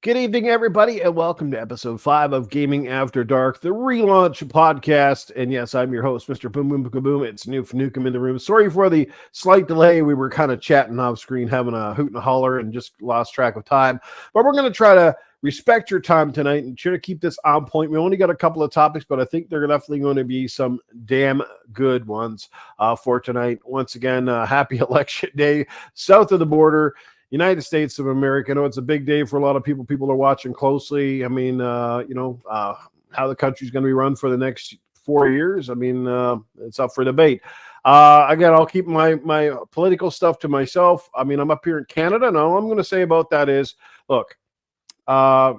Good evening, everybody, and welcome to episode 5 of Gaming After Dark, the relaunch podcast. And yes, I'm your host, Mr. Boom Boom Kaboom. It's Noof Nukem in the room. Sorry for the slight delay. We were kind of chatting off screen, having a hoot and a holler, and just lost track of time. But we're going to try to respect your time tonight and try to keep this on point. We only got a couple of topics, but I think they're definitely going to be some damn good ones for tonight. Once again, happy election day south of the border. United States of America. I know it's a big day for a lot of people. People are watching closely. I mean, how the country's going to be run for the next 4 years. I mean, it's up for debate. Again, I'll keep my political stuff to myself. I mean, I'm up here in Canada, and all I'm going to say about that is, look, I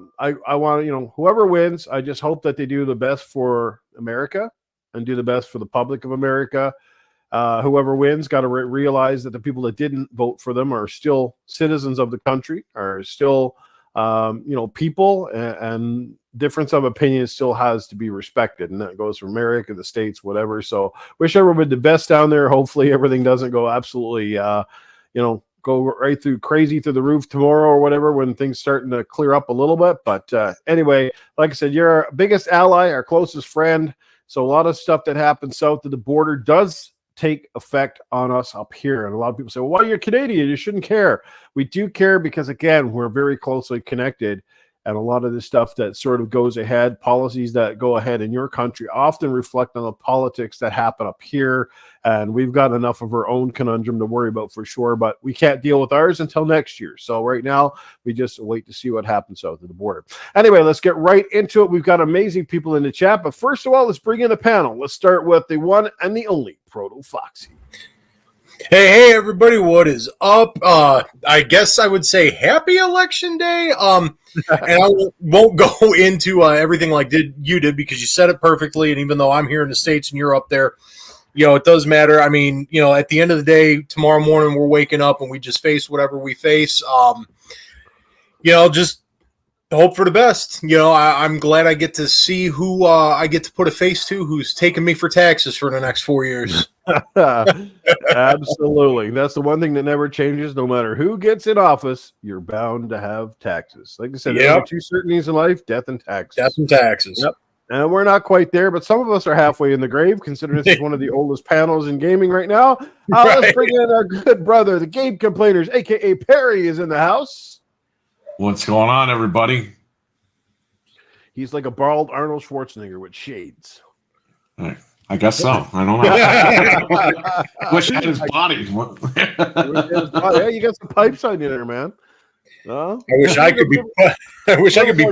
want, whoever wins, I just hope that they do the best for America and do the best for the public of America. Whoever wins got to realize that the people that didn't vote for them are still citizens of the country, are still, people, and difference of opinion still has to be respected. And that goes for America, the States, whatever. So wish everybody the best down there. Hopefully everything doesn't go absolutely, go right through crazy through the roof tomorrow or whatever when things starting to clear up a little bit. But anyway, like I said, you're our biggest ally, our closest friend. So a lot of stuff that happens south of the border does take effect on us up here. And a lot of people say, well, you're Canadian, you shouldn't care. We do care because, again, we're very closely connected. And a lot of the stuff that sort of goes ahead, policies that go ahead in your country often reflect on the politics that happen up here. And we've got enough of our own conundrum to worry about for sure, but we can't deal with ours until next year. So right now, we just wait to see what happens south of the border. Anyway, let's get right into it. We've got amazing people in the chat, but first of all, let's bring in the panel. Let's start with the one and the only Proto Foxy. Hey, everybody, what is up? I guess I would say happy election day. And I won't go into everything like you did because you said it perfectly. And even though I'm here in the States and you're up there, it does matter. I mean, at the end of the day, tomorrow morning we're waking up and we just face whatever we face. Just hope for the best. I'm glad I get to see who I get to put a face to who's taking me for taxes for the next 4 years. Absolutely. That's the one thing that never changes. No matter who gets in office, you're bound to have taxes. Like I said, there are two certainties in life: death and taxes. Death and taxes. Yep. And we're not quite there, but some of us are halfway in the grave, considering this is one of the oldest panels in gaming right now. Right. Let's bring in our good brother, the Game Complainerz, a.k.a. Perry, is in the house. What's going on, everybody? He's like a bald Arnold Schwarzenegger with shades. I guess so. I don't know. Wish I had his body. Yeah, you got some pipes on you there, man. I wish I could be. I wish I could be.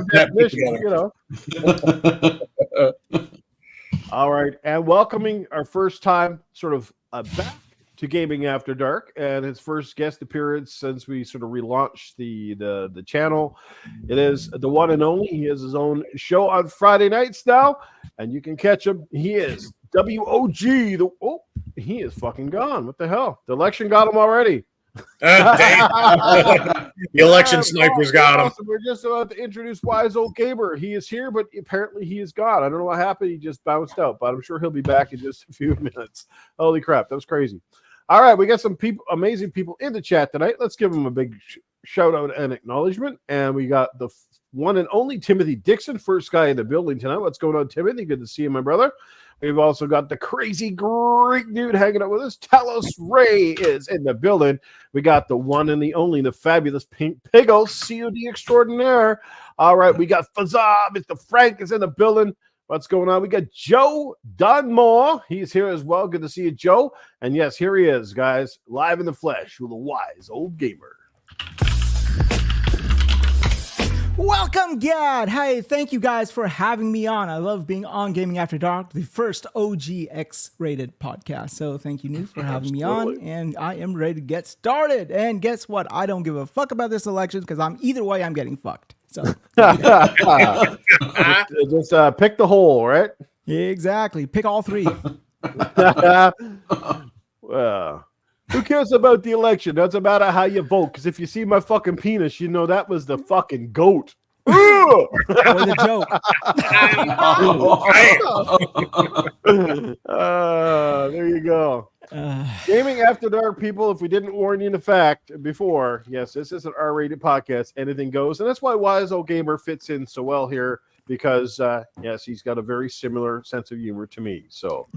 All right, and welcoming our first time, sort of back to Gaming After Dark, and his first guest appearance since we sort of relaunched the channel. It is the one and only. He has his own show on Friday nights now, and you can catch him. He is WOG. He is fucking gone. What the hell? The election got him already. The election snipers got him. Awesome. We're just about to introduce Wize Old Gamer. He is here, but apparently he is gone. I don't know what happened. He just bounced out, but I'm sure he'll be back in just a few minutes. Holy crap, that was crazy. All right, we got some people, amazing people in the chat tonight. Let's give them a big shout out and acknowledgement. And we got the one and only Timothy Dixon, first guy in the building tonight. What's going on, Timothy? Good to see you, my brother. We've also got the crazy Greek dude hanging out with us. Talos Ray is in the building. We got the one and the only, the fabulous Pink Piggles, COD extraordinaire. All right, we got Fazab. Mr. Frank is in the building. What's going on? We got Joe Dunmore. He's here as well. Good to see you, Joe. And yes, here he is, guys, live in the flesh with a Wize Old Gamer. Welcome, Gad. Hey, thank you guys for having me on. I love being on Gaming After Dark, the first OG X-rated podcast. So thank you, Noof, for having me on. And I am ready to get started. And guess what? I don't give a fuck about this election because either way, I'm getting fucked. So just pick the hole, right? Exactly. Pick all three. Well, who cares about the election? That's about how you vote. Because if you see my fucking penis, you know that was the fucking goat. Or the joke. There you go. Gaming After Dark, people, if we didn't warn you in the fact before, yes, this is an R-rated podcast. Anything goes. And that's why Wize Old Gamer fits in so well here because, yes, he's got a very similar sense of humor to me. So,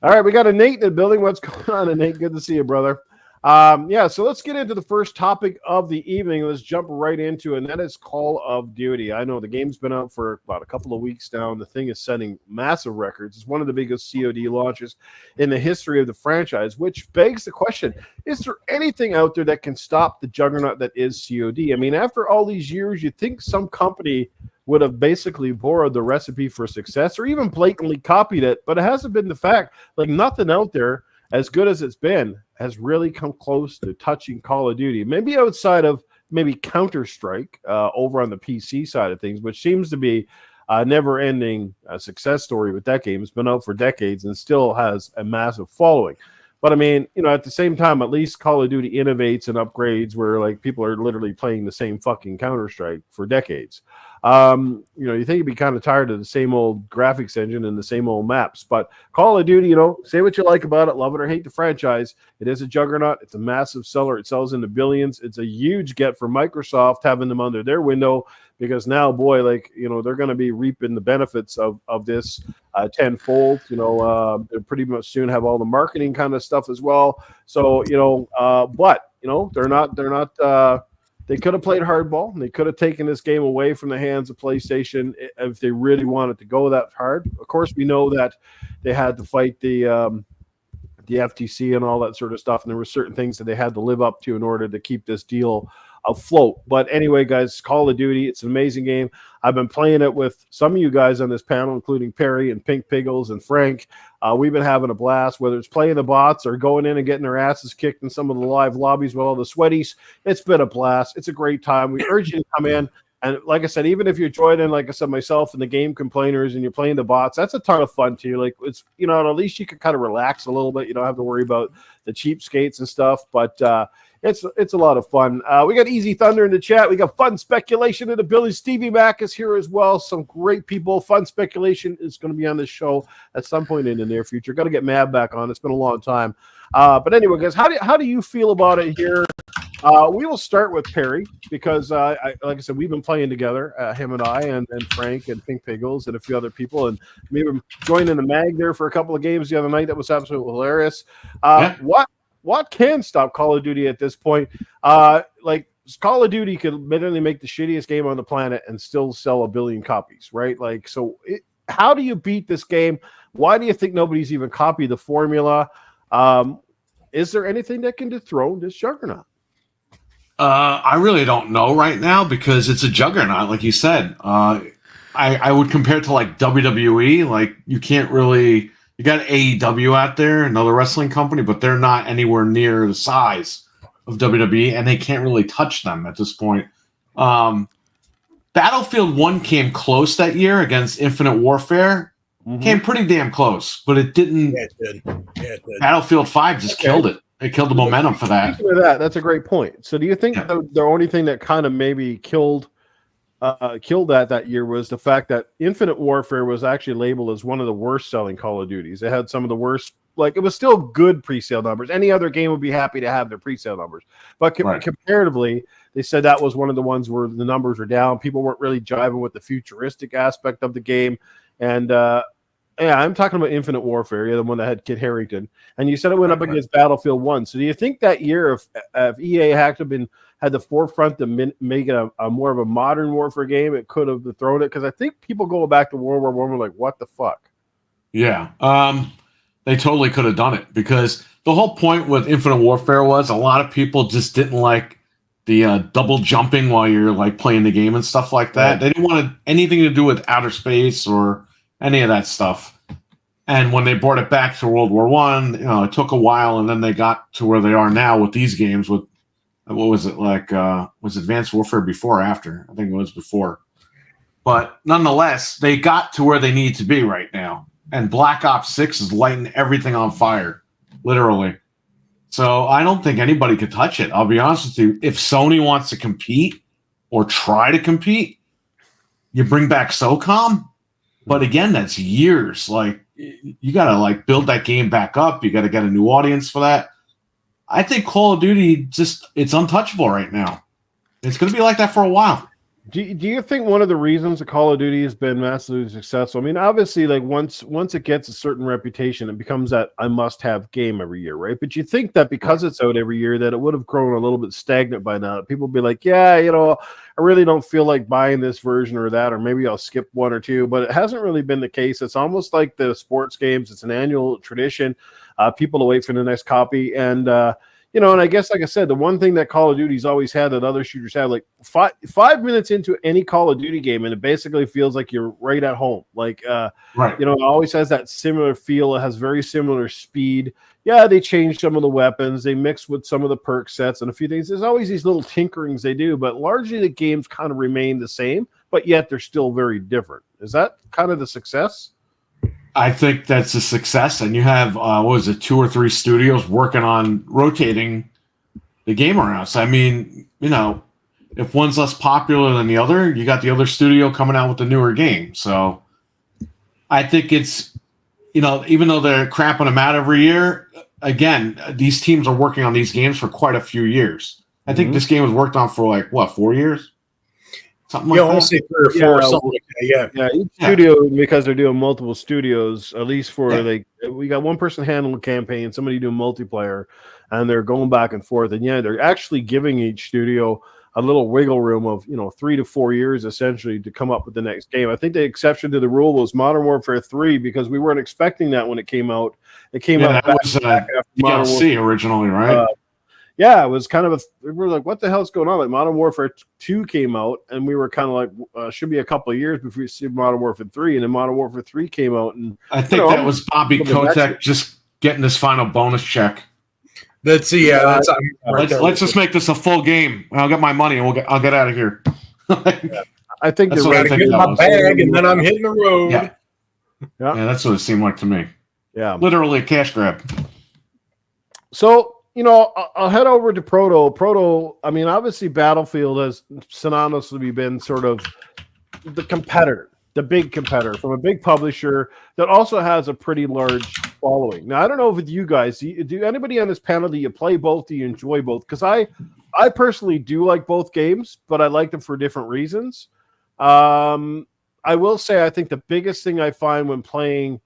all right, we got a Nate in the building. What's going on, Nate? Good to see you, brother. Yeah, so let's get into the first topic of the evening. Let's jump right into it, and that is Call of Duty. I know the game's been out for about a couple of weeks now, and the thing is setting massive records. It's one of the biggest COD launches in the history of the franchise, which begs the question, is there anything out there that can stop the juggernaut that is COD? I mean, after all these years, you'd think some company would have basically borrowed the recipe for success or even blatantly copied it, but it hasn't been the fact. Like, nothing out there, as good as it's been, has really come close to touching Call of Duty. Maybe outside of maybe Counter-Strike over on the PC side of things, which seems to be a never-ending success story with that game. It's been out for decades and still has a massive following. But I mean, you know, at the same time, at least Call of Duty innovates and upgrades where like people are literally playing the same fucking Counter-Strike for decades. You know, you think you'd be kind of tired of the same old graphics engine and the same old maps, but Call of Duty, you know, say what you like about it, love it or hate the franchise. It is a juggernaut. It's a massive seller. It sells into billions. It's a huge get for Microsoft having them under their window because now, boy, like, you know, they're going to be reaping the benefits of this tenfold. You know, they're pretty much soon have all the marketing kind of stuff as well. So, you know, but, you know, they're not they could have played hardball. And they could have taken this game away from the hands of PlayStation if they really wanted to go that hard. Of course, we know that they had to fight the FTC and all that sort of stuff, and there were certain things that they had to live up to in order to keep this deal afloat. But anyway, guys, Call of Duty, it's an amazing game. I've been playing it with some of you guys on this panel, including Perry and Pink Piggles and Frank. We've been having a blast, whether it's playing the bots or going in and getting our asses kicked in some of the live lobbies with all the sweaties. It's been a blast. It's a great time. We urge you to come in. And like I said, even if you're joining, like I said, myself and the Game Complainers and you're playing the bots, that's a ton of fun too. Like it's, you know, at least you can kind of relax a little bit. You don't have to worry about the cheapskates and stuff, but it's a lot of fun. We got Easy Thunder in the chat. We got Fun Speculation in the building. Stevie Mac is here as well. Some great people. Fun Speculation is going to be on this show at some point in the near future. Got to get Mab back on. It's been a long time. But anyway, guys, how do you feel about it here? We will start with Perry because, like I said, we've been playing together, him and I, and Frank and Pink Piggles and a few other people, and maybe joining the mag there for a couple of games the other night. That was absolutely hilarious. Yeah. What can stop Call of Duty at this point? Like Call of Duty could literally make the shittiest game on the planet and still sell 1 billion copies, right? Like, so how do you beat this game? Why do you think nobody's even copied the formula? Is there anything that can dethrone this juggernaut? I really don't know right now because it's a juggernaut, like you said. I would compare it to like WWE. Like you can't really. You got AEW out there, another wrestling company, but they're not anywhere near the size of WWE, and they can't really touch them at this point. Battlefield 1 came close that year against Infinite Warfare. Mm-hmm. Came pretty damn close, but it didn't. Yeah, it did. Battlefield 5 just killed it. It killed the momentum for that. That's a great point. So do you think the only thing that kind of maybe killed that year was the fact that Infinite Warfare was actually labeled as one of the worst selling Call of Duties. It had some of the worst, like it was still good pre-sale numbers. Any other game would be happy to have their pre-sale numbers. But comparatively, they said that was one of the ones where the numbers were down. People weren't really jiving with the futuristic aspect of the game. And I'm talking about Infinite Warfare, the one that had Kit Harington. And you said it went up against Battlefield 1. So do you think that year if EA had the forefront to make it a more of a modern warfare game, it could have thrown it? Because I think people go back to World War I were like, what the fuck? Yeah. They totally could have done it because the whole point with Infinite Warfare was a lot of people just didn't like the double jumping while you're like playing the game and stuff like that. Right. They didn't want anything to do with outer space or any of that stuff. And when they brought it back to World War I, it took a while, and then they got to where they are now with these games with what was it like? Was Advanced Warfare before or after? I think it was before. But nonetheless, they got to where they need to be right now. And Black Ops 6 is lighting everything on fire, literally. So I don't think anybody could touch it. I'll be honest with you. If Sony wants to compete or try to compete, you bring back SOCOM. But again, that's years. Like, you got to like build that game back up. You got to get a new audience for that. I think Call of Duty it's untouchable right now. It's going to be like that for a while. Do you think one of the reasons that Call of Duty has been massively successful? I mean, obviously, like once it gets a certain reputation, it becomes that I must have game every year, right? But you think that because it's out every year, that it would have grown a little bit stagnant by now. People be like, yeah, I really don't feel like buying this version or that, or maybe I'll skip one or two. But it hasn't really been the case. It's almost like the sports games. It's an annual tradition. People will wait for the next copy, and and I guess, like I said, the one thing that Call of Duty's always had that other shooters have, like 5 minutes into any Call of Duty game, and it basically feels like you're right at home. Like, right. It always has that similar feel. It has very similar speed. Yeah, they changed some of the weapons. They mixed with some of the perk sets and a few things. There's always these little tinkerings they do, but largely the games kind of remain the same, but yet they're still very different. Is that kind of the success? I think that's a success, and you have 2 or 3 studios working on rotating the game around. So I mean, if one's less popular than the other, you got the other studio coming out with a newer game. So I think it's, even though they're crapping them out every year, again, these teams are working on these games for quite a few years. I think this game was worked on for 4 years? Something like that. Honestly, 3 or 4 or something like that. Yeah, each studio, because they're doing multiple studios, at least for we got one person handling the campaign, somebody doing multiplayer, and they're going back and forth. And they're actually giving each studio a little wiggle room of 3 to 4 years essentially to come up with the next game. I think the exception to the rule was Modern Warfare 3, because we weren't expecting that when it came out. It came out back after Modern Warfare originally, right? It was kind of we were like, what the hell's going on? Like Modern Warfare 2 came out, and we were kind of like, should be a couple of years before we see Modern Warfare 3, and then Modern Warfare 3 came out. And I think that was Bobby Kotick just getting his final bonus check. Let's just make this a full game. I'll get my money, and I'll get out of here. I think that's what I think. Get my bag, and then I'm hitting the road. Yeah, that's what it seemed like to me. Yeah, literally a cash grab. So, I'll head over to Proto. Proto, I mean, obviously Battlefield has synonymously been sort of the competitor, the big competitor from a big publisher that also has a pretty large following. Now, I don't know with you guys, do anybody on this panel, do you play both? Do you enjoy both? Because I personally do like both games, but I like them for different reasons. I will say I think the biggest thing I find when playing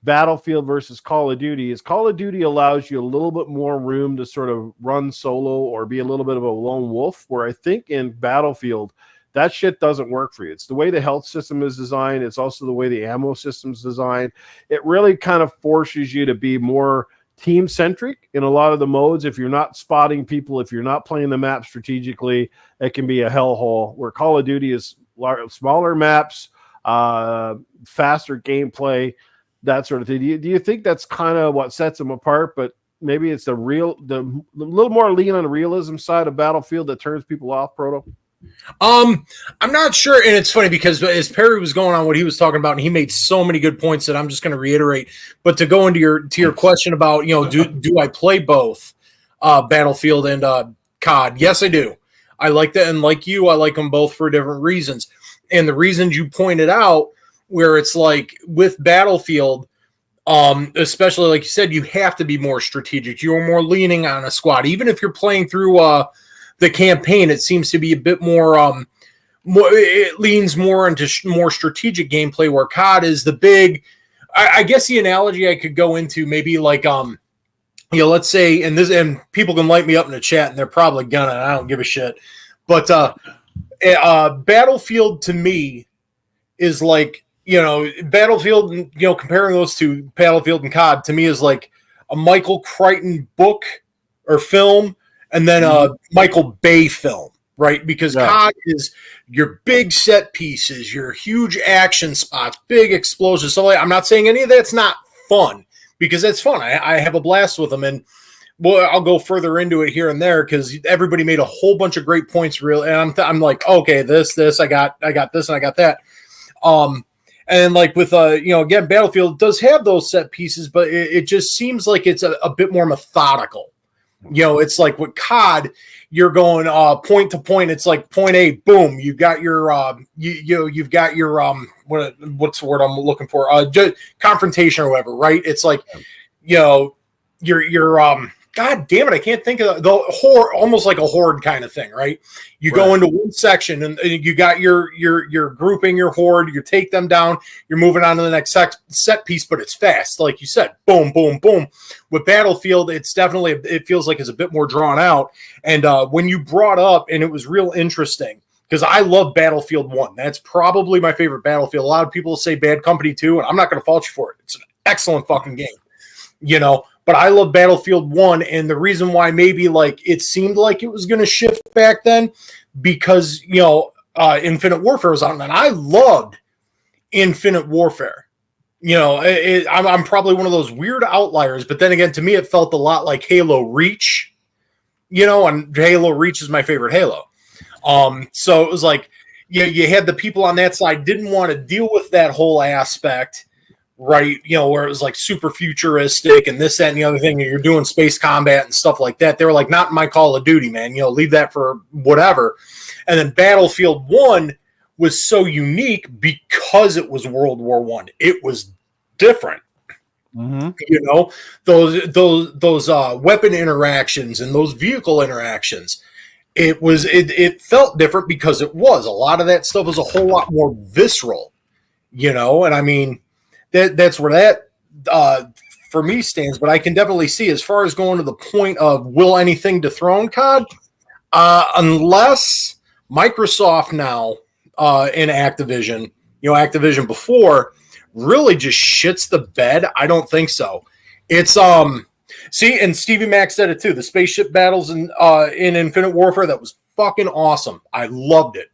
Battlefield versus Call of Duty is Call of Duty allows you a little bit more room to sort of run solo or be a little bit of a lone wolf, where I think in Battlefield that shit doesn't work for you. It's the way the health system is designed. It's also the way the ammo system's designed. It really kind of forces you to be more team-centric in a lot of the modes. If you're not spotting people, if you're not playing the map strategically, it can be a hellhole, where Call of Duty is smaller maps, faster gameplay, that sort of thing. Do you think that's kind of what sets them apart? But maybe it's the little more lean on the realism side of Battlefield that turns people off, Proto? I'm not sure, and it's funny because as Perry was going on what he was talking about, and he made so many good points that I'm just going to reiterate. But to go into your question about do I play both Battlefield and COD? Yes, I do. I like that, and like you, I like them both for different reasons. And the reasons you pointed out, where it's like with Battlefield, especially like you said, you have to be more strategic. You're more leaning on a squad. Even if you're playing through the campaign, it seems to be a bit more, it leans more into more strategic gameplay, where COD is the big, I guess the analogy I could go into maybe like, let's say, and people can light me up in the chat, and they're probably gonna, I don't give a shit. But Battlefield to me is like, Battlefield, comparing those two, Battlefield and COD, to me is like a Michael Crichton book or film, and then a Michael Bay film, right? Because COD is your big set pieces, your huge action spots, big explosions. So I'm not saying any of that's not fun, because that's fun. I have a blast with them, and I'll go further into it here and there, because everybody made a whole bunch of great points. And I'm like, okay, this I got this, and I got that. And like with again, Battlefield does have those set pieces, but it just seems like it's a bit more methodical. It's like with COD, you're going point to point. It's like point A, boom. You've got your you've got your what's the word I'm looking for? Confrontation or whatever, right? It's like you're God damn it, I can't think of the horde, almost like a horde kind of thing, right? You go into one section and you got your grouping, your horde, you take them down, you're moving on to the next set piece, but it's fast, like you said, boom, boom, boom. With Battlefield, it feels like it's a bit more drawn out. And when you brought up, and it was real interesting, because I love Battlefield 1. That's probably my favorite Battlefield. A lot of people say Bad Company 2, and I'm not going to fault you for it. It's an excellent fucking game, But I love Battlefield 1, and the reason why maybe like it seemed like it was going to shift back then, because Infinite Warfare was on, and I loved Infinite Warfare. I'm probably one of those weird outliers, but then again, to me, it felt a lot like Halo Reach. And Halo Reach is my favorite Halo. So it was like you had the people on that side didn't want to deal with that whole aspect. Right, where it was like super futuristic and this, that, and the other thing, and you're doing space combat and stuff like that. They were like, not in my Call of Duty, man. Leave that for whatever. And then Battlefield 1 was so unique because it was World War I. It was different. Mm-hmm. Those weapon interactions and those vehicle interactions. It felt different because it was a lot of that stuff was a whole lot more visceral. And I mean. That's where that for me stands, but I can definitely see as far as going to the point of will anything dethrone COD, unless Microsoft now in Activision, Activision before really just shits the bed. I don't think so. It's see, and Stevie Mac said it too. The spaceship battles in Infinite Warfare, that was fucking awesome. I loved it.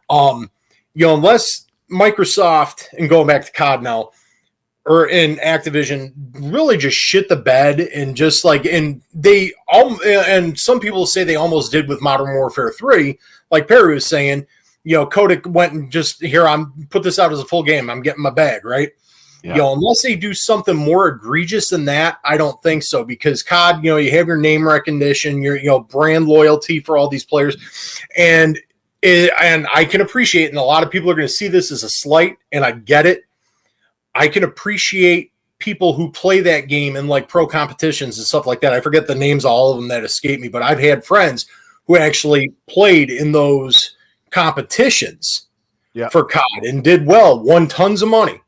Unless Microsoft, and going back to COD now, or in Activision, really just shit the bed and just like, and some people say they almost did with Modern Warfare 3, like Perry was saying, Kotick went and just, I'm put this out as a full game, I'm getting my bag, right? Yeah. Unless they do something more egregious than that, I don't think so, because COD, you have your name recognition, your brand loyalty for all these players, and I can appreciate, and a lot of people are going to see this as a slight, and I get it. I can appreciate people who play that game in like pro competitions and stuff like that. I forget the names of all of them that escape me, but I've had friends who actually played in those competitions for COD and did well, won tons of money.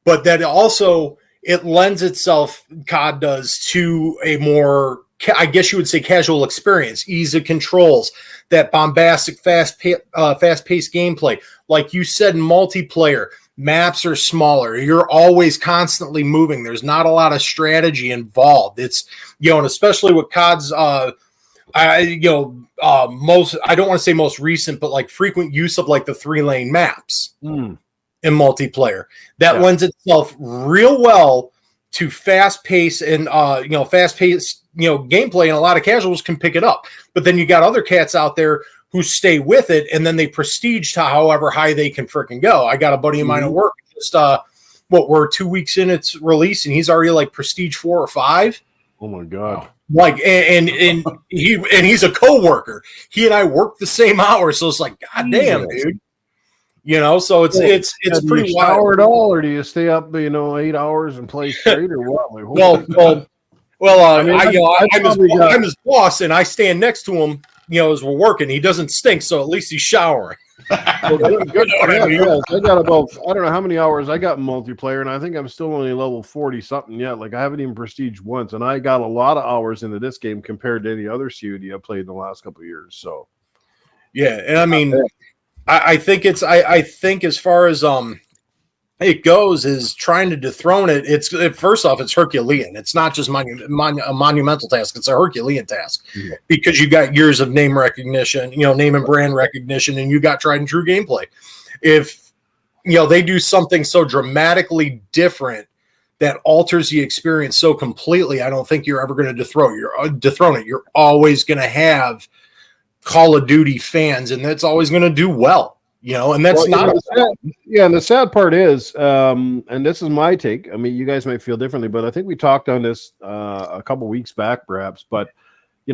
But that also, it lends itself, COD does, to a more, I guess you would say, casual experience, ease of controls, that bombastic, fast-paced gameplay. Like you said, in multiplayer, maps are smaller. You're always constantly moving. There's not a lot of strategy involved. It's, and especially with COD's, most, I don't want to say most recent, but like frequent use of like the 3-lane maps in multiplayer. That lends itself real well to fast-paced and, fast-paced, gameplay, and a lot of casuals can pick it up. But then you got other cats out there who stay with it, and then they prestige to however high they can freaking go. I got a buddy of mine at work, just we're 2 weeks in its release, and he's already like prestige 4 or 5. Oh my god! Like, and he's a coworker. He and I work the same hours, so it's like, god damn, dude. So it's pretty wild. Shower at all, or do you stay up 8 hours and play straight, or what? I'm his boss, and I stand next to him. As we're working, he doesn't stink, so at least he's showering. Well, good. I got about, I don't know how many hours I got in multiplayer, and I think I'm still only level 40 something yet. Like, I haven't even prestige once, and I got a lot of hours into this game compared to any other COD I played in the last couple of years. So, yeah, and I mean, I think as far as it goes is trying to dethrone it. First off, it's Herculean. It's not just a monumental task. It's a Herculean task because you got years of name recognition, name and brand recognition, and you got tried and true gameplay. If they do something so dramatically different that alters the experience so completely, I don't think you're ever going to dethrone it. You're always going to have Call of Duty fans, and that's always going to do well. and that's not and the sad part is, and this is my take. I mean, you guys might feel differently, but I think we talked on this a couple weeks back, perhaps. But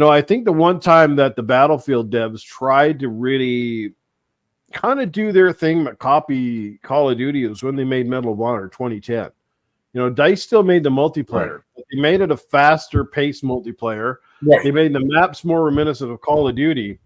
I think the one time that the Battlefield devs tried to really kind of do their thing, but copy Call of Duty, was when they made Medal of Honor 2010. DICE still made the multiplayer. Right. But they made it a faster paced multiplayer. Right. They made the maps more reminiscent of Call of Duty.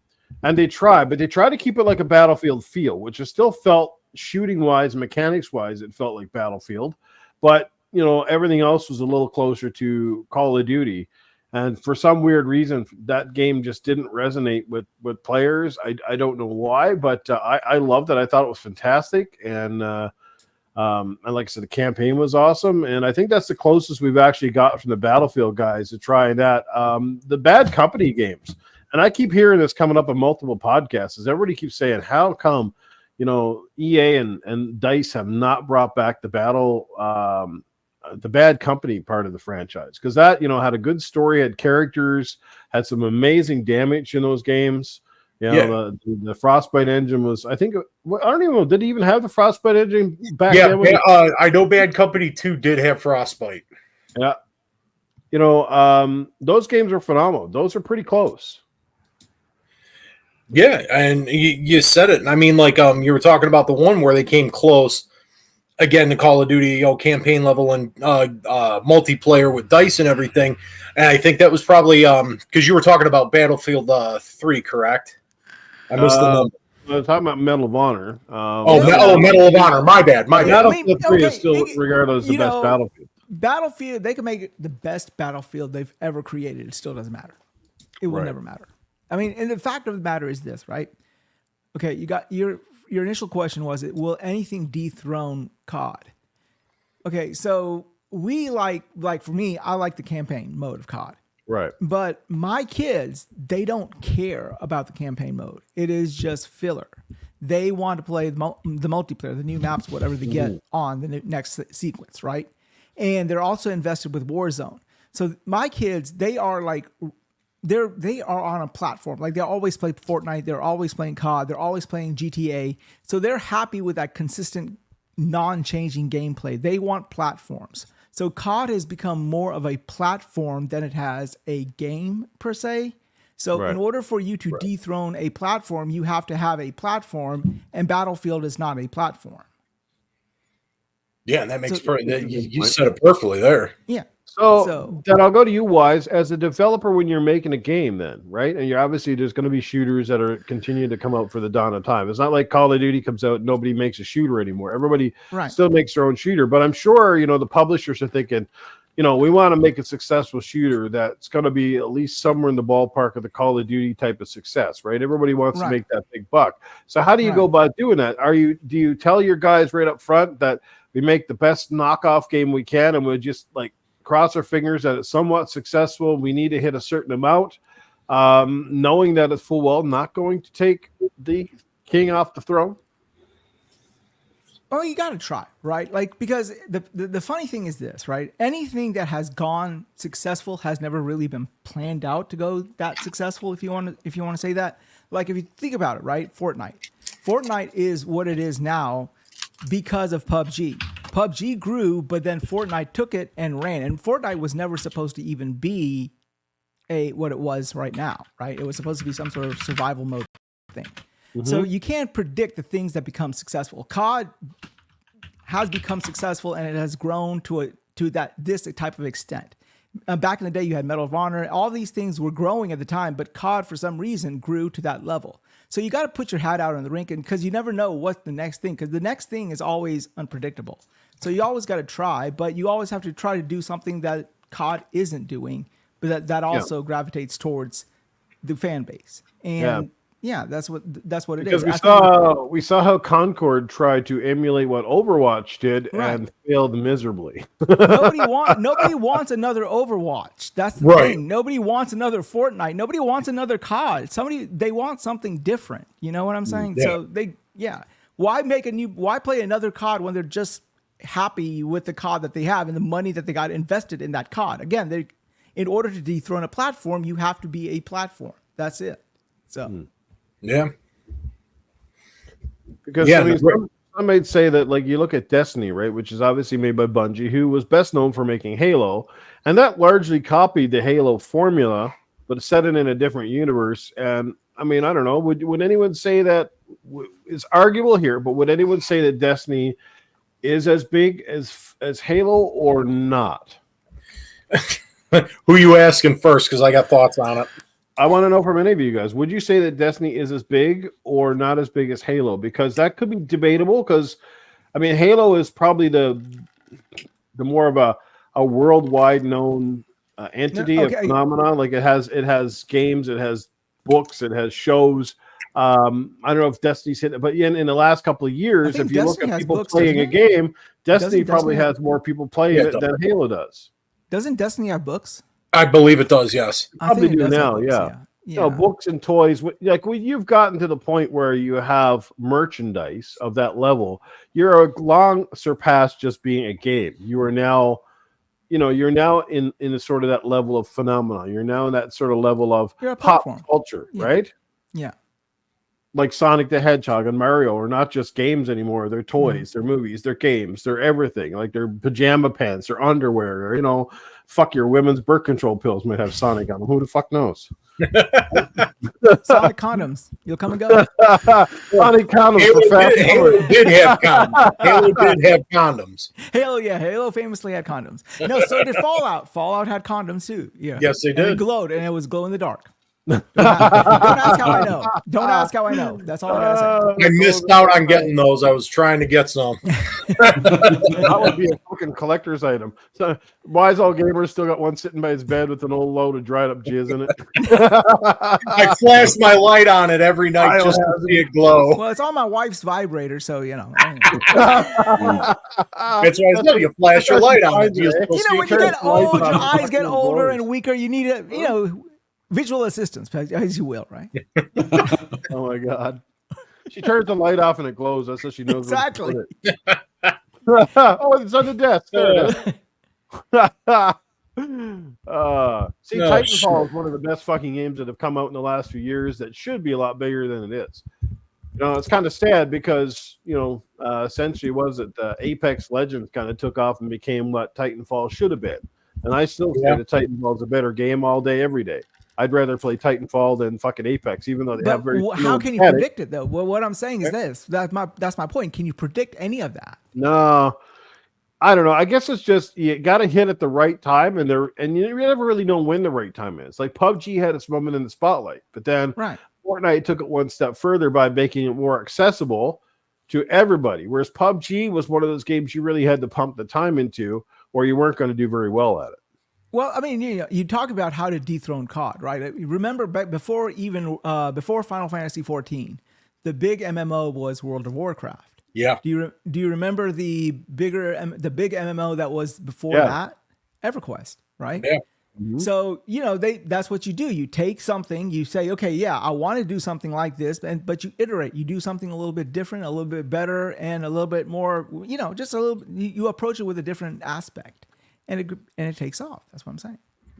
And they tried to keep it like a Battlefield feel, which is still felt shooting-wise, mechanics-wise, it felt like Battlefield. But, everything else was a little closer to Call of Duty. And for some weird reason, that game just didn't resonate with players. I don't know why, but I loved it. I thought it was fantastic. And like I said, the campaign was awesome. And I think that's the closest we've actually got from the Battlefield guys to trying that. The Bad Company games. And I keep hearing this coming up on multiple podcasts, is everybody keeps saying, how come, EA and DICE have not brought back the Bad Company part of the franchise? Because that, had a good story, had characters, had some amazing damage in those games. The Frostbite engine was, I think, I don't even know, did he even have the Frostbite engine back then? I know Bad Company 2 did have Frostbite. Yeah. Those games are phenomenal. Those are pretty close. Yeah, and you said it. I mean, like you were talking about the one where they came close, again, the Call of Duty campaign level and multiplayer with DICE and everything. And I think that was probably because you were talking about Battlefield 3, correct? I missed the number. I was talking about Medal of Honor. Medal of Honor. My bad. Battlefield 3 is still regarded as the best Battlefield. Battlefield, they can make the best Battlefield they've ever created. It still doesn't matter. It will never matter. I mean, and the fact of the matter is this, right? Okay, you got your initial question was, will anything dethrone COD? Okay, so we like for me, I like the campaign mode of COD. Right. But my kids, they don't care about the campaign mode. It is just filler. They want to play the multiplayer, the new maps, whatever they get on the next sequence, right? And they're also invested with Warzone. So my kids, they are like... They are on a platform. Like, they always play Fortnite. They're always playing COD. They're always playing GTA. So they're happy with that consistent, non-changing gameplay. They want platforms. So COD has become more of a platform than it has a game per se. So in order for you to dethrone a platform, you have to have a platform, and Battlefield is not a platform. Yeah, and that makes you said it perfectly there. Yeah. So then I'll go to you, Wize, as a developer when you're making a game then, right? And you're obviously, there's going to be shooters that are continuing to come out for the dawn of time. It's not like Call of Duty comes out, nobody makes a shooter anymore. Everybody still makes their own shooter. But I'm sure, the publishers are thinking, we want to make a successful shooter that's going to be at least somewhere in the ballpark of the Call of Duty type of success, right? Everybody wants to make that big buck. So how do you go about doing that? Do you tell your guys right up front that we make the best knockoff game we can and we'll just cross our fingers that it's somewhat successful? We need to hit a certain amount, knowing that it's full well not going to take the king off the throne? Well, you got to try, right? Because the funny thing is this, right? Anything that has gone successful has never really been planned out to go that successful. If you want to say that, if you think about it, right? Fortnite is what it is now because of PUBG. PUBG grew, but then Fortnite took it and ran. And Fortnite was never supposed to even be what it was right now, right? It was supposed to be some sort of survival mode thing. Mm-hmm. So you can't predict the things that become successful. COD has become successful, and it has grown to this type of extent. Back in the day, you had Medal of Honor. All these things were growing at the time, but COD, for some reason, grew to that level. So you got to put your hat out on the rink, because you never know what's the next thing, because the next thing is always unpredictable. So you always got to try, but you always have to try to do something that COD isn't doing, but that also gravitates towards the fan base. And that's what it is. Because we saw how Concord tried to emulate what Overwatch did and failed miserably. Nobody wants another Overwatch. That's the thing. Nobody wants another Fortnite. Nobody wants another COD. They want something different. You know what I'm saying? Yeah. So why play another COD when they're just happy with the COD that they have and the money that they got invested in that COD? Again, in order to dethrone a platform, you have to be a platform. That's it. So. Yeah. Because I mean, some might say that, like, you look at Destiny, right, which is obviously made by Bungie, who was best known for making Halo, and that largely copied the Halo formula, but set it in a different universe. And I mean, I don't know, would anyone say that it's arguable here, but would anyone say that Destiny is as big as Halo or not? Who you asking first? Because I got thoughts on it. I want to know from any of you guys. Would you say that Destiny is as big or not as big as Halo? Because that could be debatable. Because I mean, Halo is probably the more of a worldwide known entity, a phenomenon. Like it has games, it has books, it has shows. I don't know if Destiny's hit it, but in the last couple of years, if you look at people playing a game, Destiny probably has more people playing it than Halo does. Doesn't Destiny have books? I believe it does, yes. Probably do now, yeah. You know, books and toys. Like when you've gotten to the point where you have merchandise of that level, you're long surpassed just being a game. You are now, you're now in a sort of that level of phenomenon. You're now in that sort of level of pop culture, right? Yeah. Like Sonic the Hedgehog and Mario are not just games anymore. They're toys, they're movies, they're games, they're everything. Like they're pajama pants, or underwear, or fuck, your women's birth control pills might have Sonic on them. Who the fuck knows? Sonic condoms. You'll come and go. Sonic condoms. Halo did have condoms. Halo did have condoms. Halo famously had condoms. No, so did Fallout. Fallout had condoms too. Yeah. Yes, they did. And it glowed, and it was glow in the dark. Don't ask how I know. Don't ask how I know. That's all I gotta say. I missed out on getting those. I was trying to get some. That would be a fucking collector's item. So Wize Old Gamer still got one sitting by his bed with an old load of dried up jizz in it. I flash my light on it every night just to see it glow. Well, it's on my wife's vibrator, so That's why I said you flash your light on it. When you get old, your eyes get older and weaker. You need visual assistance, as you will, right? Oh my god! She turns the light off and it glows. That's so she knows exactly. Oh, it's on the desk. There it is. Titanfall is one of the best fucking games that have come out in the last few years. That should be a lot bigger than it is. It's kind of sad because essentially was it Apex Legends kind of took off and became what Titanfall should have been. And I still say that Titanfall is a better game all day, every day. I'd rather play Titanfall than fucking Apex, even though they have very. How can you predict it though? Well, what I'm saying is this. That's my point. Can you predict any of that? No, I don't know. I guess it's just you got to hit at the right time, and you never really know when the right time is. Like PUBG had its moment in the spotlight, but then Fortnite took it one step further by making it more accessible to everybody. Whereas PUBG was one of those games you really had to pump the time into, or you weren't going to do very well at it. Well, I mean, you talk about how to dethrone COD, right? Remember back before Final Fantasy 14, the big MMO was World of Warcraft. Yeah. Do you remember the big MMO that was before that? EverQuest, right? Yeah. Mm-hmm. So that's what you do. You take something, you say, okay, yeah, I want to do something like this, but you iterate. You do something a little bit different, a little bit better, and a little bit more. Just a little. You approach it with a different aspect. And it takes off. That's what I'm saying.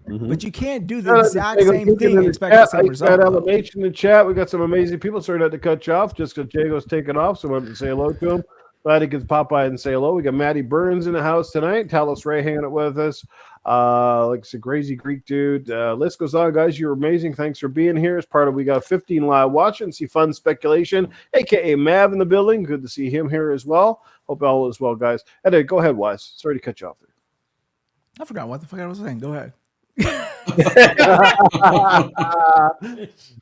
Mm-hmm. But you can't do the exact same thing and expect the same result. Elevation in the chat. We got some amazing people. Sorry not to cut you off just because Jago's taking off. So I wanted to say hello to him. Glad he could pop by and say hello. We got Maddie Burns in the house tonight. Talos Ray hanging out with us. Like it's a crazy Greek dude. List goes on, guys. You're amazing. Thanks for being here. As part of we got 15 live watching. See Fun Speculation, aka Mav in the building. Good to see him here as well. Hope all is well, guys. And go ahead, Wize. Sorry to cut you off there. I forgot what the fuck I was saying. Go ahead.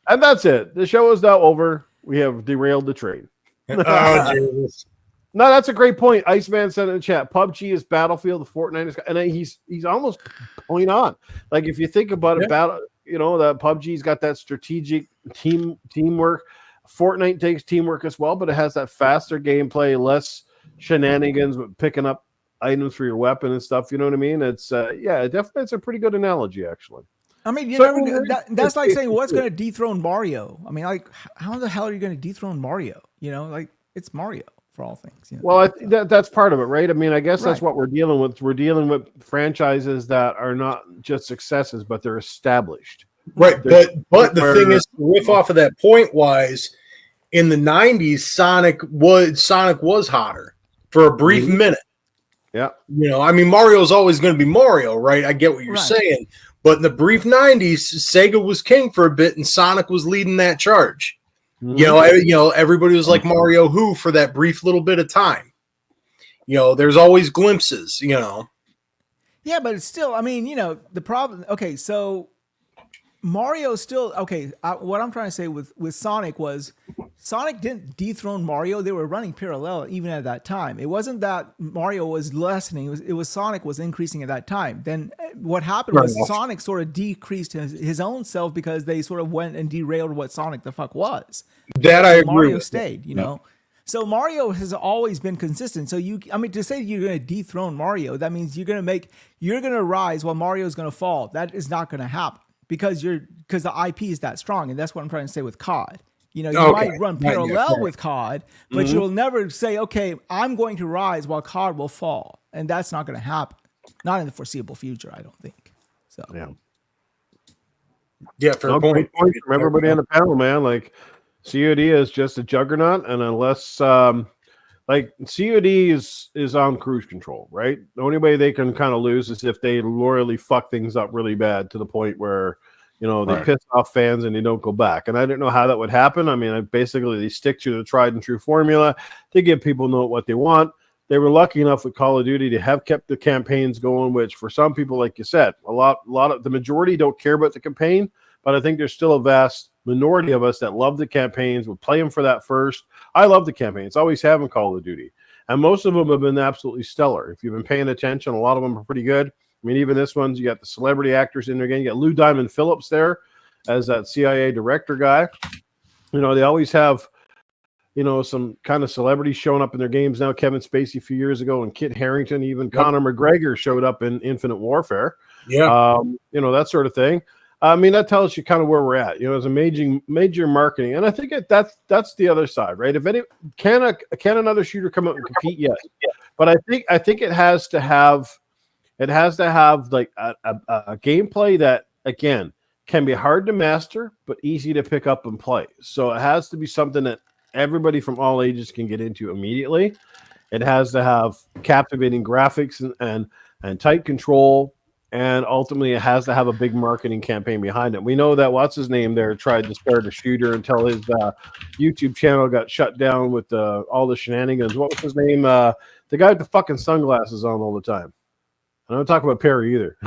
And that's it. The show is now over. We have derailed the train. Oh, Jesus. No, that's a great point. Iceman said in the chat, PUBG is Battlefield, the Fortnite is, and he's almost point on. Like if you think about it, that PUBG's got that strategic teamwork. Fortnite takes teamwork as well, but it has that faster gameplay, less shenanigans with picking up items for your weapon and stuff. You know what I mean? It's definitely it's a pretty good analogy, actually. I mean, that's like saying what's going to dethrone Mario. I mean, like how the hell are you going to dethrone Mario? Like it's Mario for all things. Well, I think that's part of it, right? I mean, I guess that's what we're dealing with. We're dealing with franchises that are not just successes, but they're established. Right, but the thing is, to riff off of that point, Wize, in the 90s, Sonic was hotter for a brief minute. Yeah. You know, I mean, Mario's always going to be Mario, right? I get what you're saying. But in the brief 90s, Sega was king for a bit and Sonic was leading that charge. You know, everybody was like Mario Who for that brief little bit of time. You know, there's always glimpses, you know. Yeah, but it's still, I mean, you know, the problem, okay, so Mario still, okay, what I'm trying to say with Sonic was Sonic didn't dethrone Mario. They were running parallel even at that time. It wasn't that Mario was lessening. It was Sonic was increasing at that time. Then what happened was Sonic sort of decreased his own self because they sort of went and derailed what Sonic the fuck was. That I agree Mario with. stayed, you know. So Mario has always been consistent. So to say you're going to dethrone Mario, that means you're going to rise while Mario's going to fall. That is not going to happen because the IP is that strong. And that's what I'm trying to say with COD. You know, you might run parallel with COD, but you'll never say, okay, I'm going to rise while COD will fall. And that's not going to happen. Not in the foreseeable future, I don't think. So Yeah, fair point. Great point from everybody on the panel, man. Like, COD is just a juggernaut, and unless like COD is on cruise control, right? The only way they can kind of lose is if they loyally fuck things up really bad to the point where, you know, they piss off fans and they don't go back. And I didn't know how that would happen. I mean, basically they stick to the tried and true formula. They give people know what they want. They were lucky enough with Call of Duty to have kept the campaigns going, which for some people, like you said, a lot of the majority don't care about the campaign, but I think there's still a vast minority of us that love the campaigns, would play them for that first. I love the campaigns. Always have in Call of Duty. And most of them have been absolutely stellar. If you've been paying attention, a lot of them are pretty good. I mean, even this one's, you got the celebrity actors in there again. You got Lou Diamond Phillips there as that CIA director guy. You know, they always have, you know, some kind of celebrities showing up in their games now. Kevin Spacey a few years ago and Kit Harington, even Conor McGregor showed up in Infinite Warfare. Yeah. You know, that sort of thing. I mean, that tells you kind of where we're at, you know, as a major marketing. And I think that's the other side, right? If can another shooter come out and compete? Yes. But I think it has to have like a gameplay that, again, can be hard to master, but easy to pick up and play. So it has to be something that everybody from all ages can get into immediately. It has to have captivating graphics and tight control. And ultimately, it has to have a big marketing campaign behind it. We know that what's his name there tried to start a shooter until his YouTube channel got shut down with all the shenanigans. What was his name? The guy with the fucking sunglasses on all the time. I don't talk about Perry either.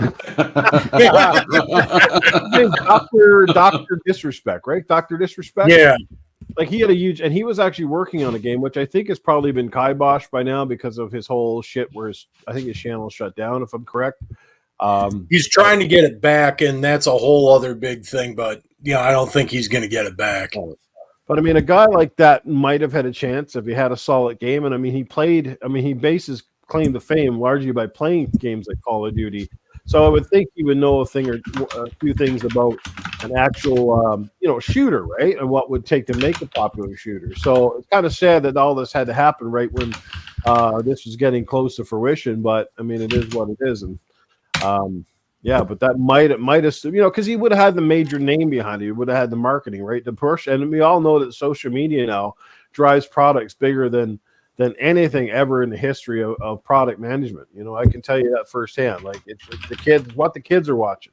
Dr. Disrespect, right? Dr. Disrespect. Yeah. Like he had a huge, and he was actually working on a game, which I think has probably been kiboshed by now because of his whole shit. Where I think his channel shut down, if I'm correct. He's trying to get it back, and that's a whole other big thing. But yeah, I don't think he's going to get it back. But I mean, a guy like that might have had a chance if he had a solid game. And I mean, he bases claim to fame largely by playing games like Call of Duty. So I would think he would know a few things about an actual, shooter, right? And what would take to make a popular shooter. So it's kind of sad that all this had to happen right when this was getting close to fruition. But I mean, it is what it is. And but that might have, because he would have had the major name behind it. He would have had the marketing, right? The push. And we all know that social media now drives products bigger than anything ever in the history of product management. You know, I can tell you that firsthand. Like it's the kids, what the kids are watching,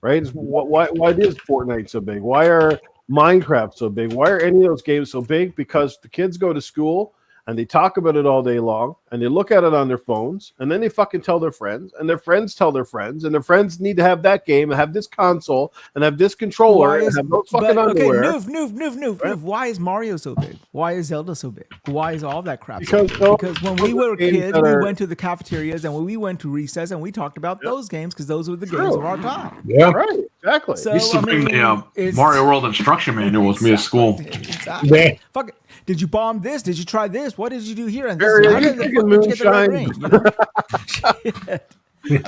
right? It's why is Fortnite so big? Why are Minecraft so big? Why are any of those games so big? Because the kids go to school and they talk about it all day long, and they look at it on their phones, and then they fucking tell their friends, and their friends tell their friends, and their friends need to have that game, and have this console, and have this controller, and have those fucking underwear. Okay, Noof. Why is Mario so big? Why is Zelda so big? Why is all that crap because so big? Because when we were kids, we went to the cafeterias, and when we went to recess, and we talked about those games, because those were the games of our time. Yeah, right, exactly. So, used to bring the Mario World instruction manual with me at school. Exactly. Yeah. Fuck it. Did you bomb this? Did you try this? What did you do here? And this Very how did the fuck did you get the right ring?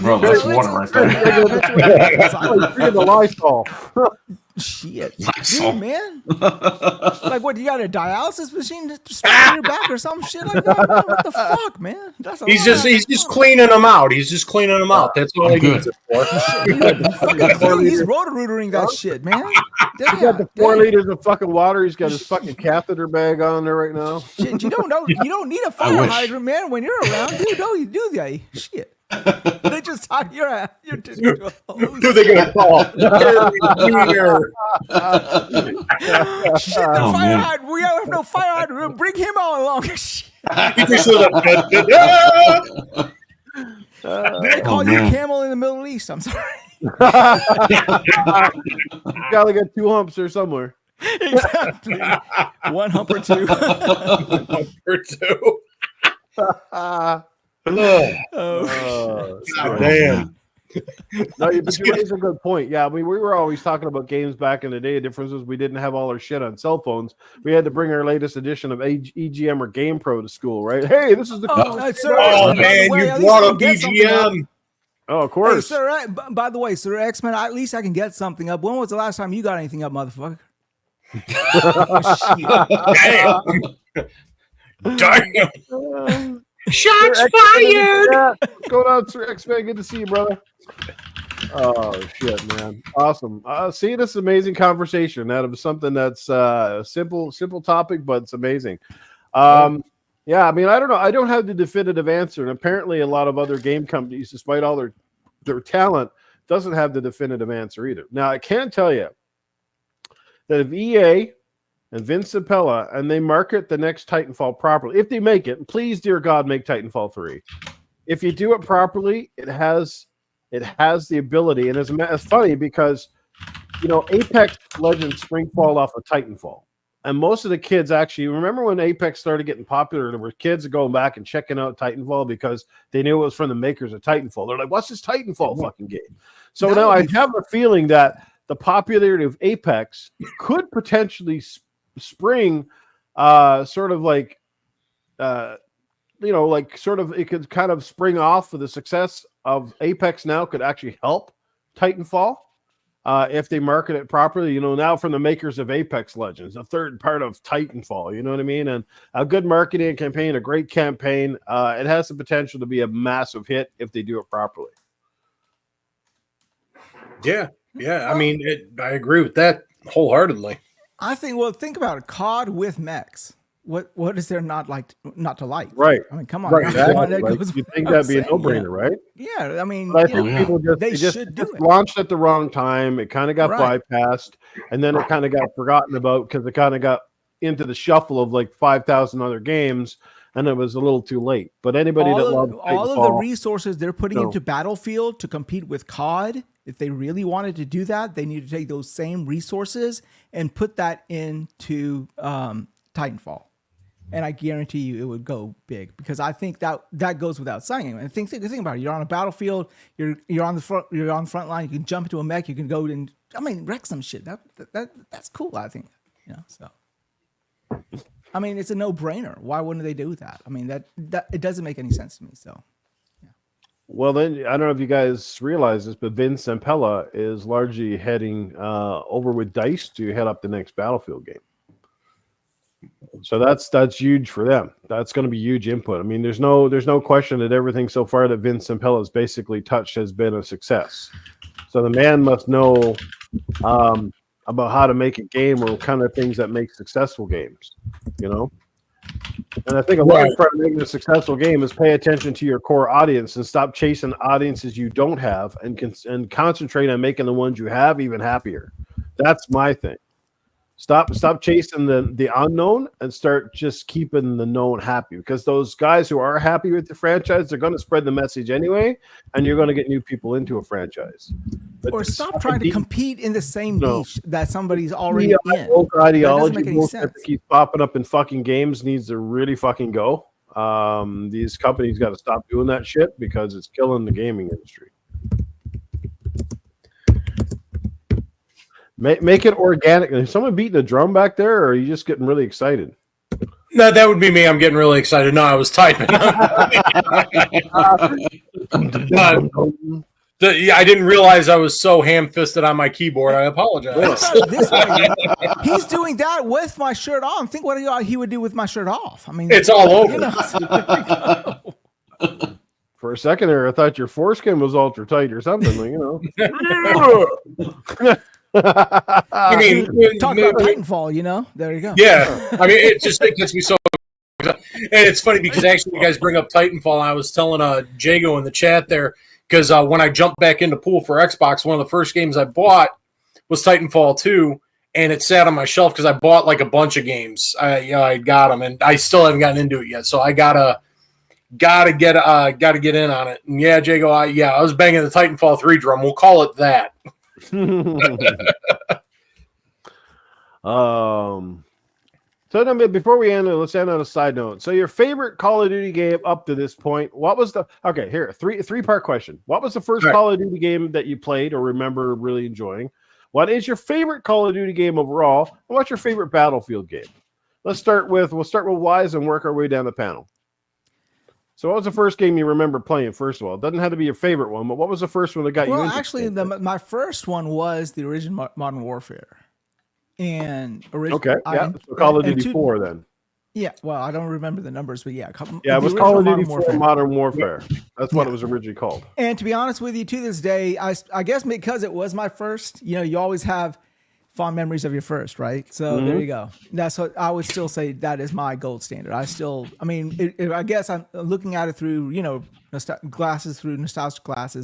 Bro, that's water right there. The Lysol. Shit, Lysol. dude, man. Like, what? You got a dialysis machine strapped to your back or some shit like that? Man, what the fuck, man? That's a He's lot. just cleaning them out. He's just cleaning them out. That's all he Good. needs it for. He's rotor-rootering that shit, man. He's got the 4 liters of fucking water. He's got his fucking catheter bag on there right now. Shit, you don't need a fire hydrant, man. When you're around, dude, don't you do that shit? They just talk your ass. You're just Who are they gonna call? shit, the fire hydrant. We have no fire hydrant. Bring him all along. Shit. They call you camel in the Middle East. I'm sorry. Gotta get 2 humps there somewhere. Exactly. 1 hump or 2. Or 2. Oh, Damn. No, but you raise a good point. Yeah, we were always talking about games back in the day. The difference was we didn't have all our shit on cell phones. We had to bring our latest edition of EGM or Game Pro to school, right? Hey, this is the man, you brought up EGM. Oh, of course. Hey, sir, by the way, Sir X-Men, at least I can get something up. When was the last time you got anything up, motherfucker? Damn. Shots fired! Yeah. What's going on, Sir X-Men? Good to see you, brother. Oh, shit, man. Awesome. See, this is amazing conversation out of something that's a simple topic, but it's amazing. Yeah, I mean, I don't know. I don't have the definitive answer. And apparently a lot of other game companies, despite all their talent, doesn't have the definitive answer either. Now, I can tell you that if EA and Vince Zampella, and they market the next Titanfall properly, if they make it, and please, dear God, make Titanfall 3. If you do it properly, it has the ability, and it's funny because, you know, Apex Legends Springfall off of Titanfall. And most of the kids actually, remember when Apex started getting popular, there were kids going back and checking out Titanfall because they knew it was from the makers of Titanfall. They're like, what's this Titanfall fucking game? So now I have a feeling that the popularity of Apex could potentially spring sort of like, you know, like sort of, it could kind of spring off of the success of Apex now could actually help Titanfall. If they market it properly, you know, now from the makers of Apex Legends, a third part of Titanfall, you know what I mean? And a good marketing campaign, a great campaign, it has the potential to be a massive hit if they do it properly. Yeah. I mean, I agree with that wholeheartedly. I think, well, think about it. COD with mechs. What is there not to like? Right. I mean, come on. Right. Exactly. You think that'd be a no-brainer, right? Yeah. I mean, but I think people just launched at the wrong time. It kind of got bypassed, and then it kind of got forgotten about because it kind of got into the shuffle of like 5,000 other games, and it was a little too late. But anybody that loves all of the resources they're putting into Battlefield to compete with COD, if they really wanted to do that, they need to take those same resources and put that into Titanfall. And I guarantee you it would go big because I think that goes without saying. And think about it. You're on a battlefield. You're on the front line. You can jump into a mech. You can go and wreck some shit. That's cool. I think. You know. So, I mean, it's a no-brainer. Why wouldn't they do that? I mean, that it doesn't make any sense to me. So. Yeah. Well, then I don't know if you guys realize this, but Vince Zampella is largely heading over with DICE to head up the next Battlefield game. So that's huge for them. That's going to be huge input. I mean, there's no question that everything so far that Vince Zampella has basically touched has been a success. So the man must know about how to make a game or kind of things that make successful games, you know? And I think a large part of making a successful game is pay attention to your core audience and stop chasing audiences you don't have and concentrate on making the ones you have even happier. That's my thing. Stop chasing the unknown and start just keeping the known happy, because those guys who are happy with the franchise, they're going to spread the message anyway, and you're going to get new people into a franchise. But or stop trying to compete in the same niche that somebody's already in. Old ideology that keeps popping up in fucking games needs to really fucking go. These companies got to stop doing that shit because it's killing the gaming industry. Make it organic. Is someone beating a drum back there, or are you just getting really excited? No, that would be me. I'm getting really excited. No, I was typing. I didn't realize I was so ham-fisted on my keyboard. I apologize. This way, he's doing that with my shirt on. Think what he would do with my shirt off. I mean, It's all over. You know, so there you go. For a second there, I thought your foreskin was ultra tight or something. You know. I mean, Talk about Titanfall. You know, there you go. Yeah, I mean, it gets me so. And it's funny because actually, you guys bring up Titanfall. And I was telling Jago in the chat there because when I jumped back into pool for Xbox, one of the first games I bought was Titanfall 2, and it sat on my shelf because I bought like a bunch of games. I got them, and I still haven't gotten into it yet. So I gotta get in on it. And yeah, Jago, I was banging the Titanfall 3 drum. We'll call it that. So then, before we end it, let's end on a side note. So your favorite Call of Duty game up to this point, what was the three-part question. What was the first Call of Duty game that you played or remember really enjoying? What is your favorite Call of Duty game overall? And what's your favorite Battlefield game? We'll start with Wize and work our way down the panel. So what was the first game you remember playing, first of all? It doesn't have to be your favorite one, but what was the first one that got you into it? Well, actually, my first one was the original Modern Warfare. And so Call of Duty 4 then. Yeah, well, I don't remember the numbers, but yeah. It was Call of Duty 4 Modern Warfare. That's what it was originally called. And to be honest with you, to this day, I guess because it was my first, you always have fond memories of your first, right? So there you go. That's what I would still say. That is my gold standard. I guess I'm looking at it through, nostalgic glasses,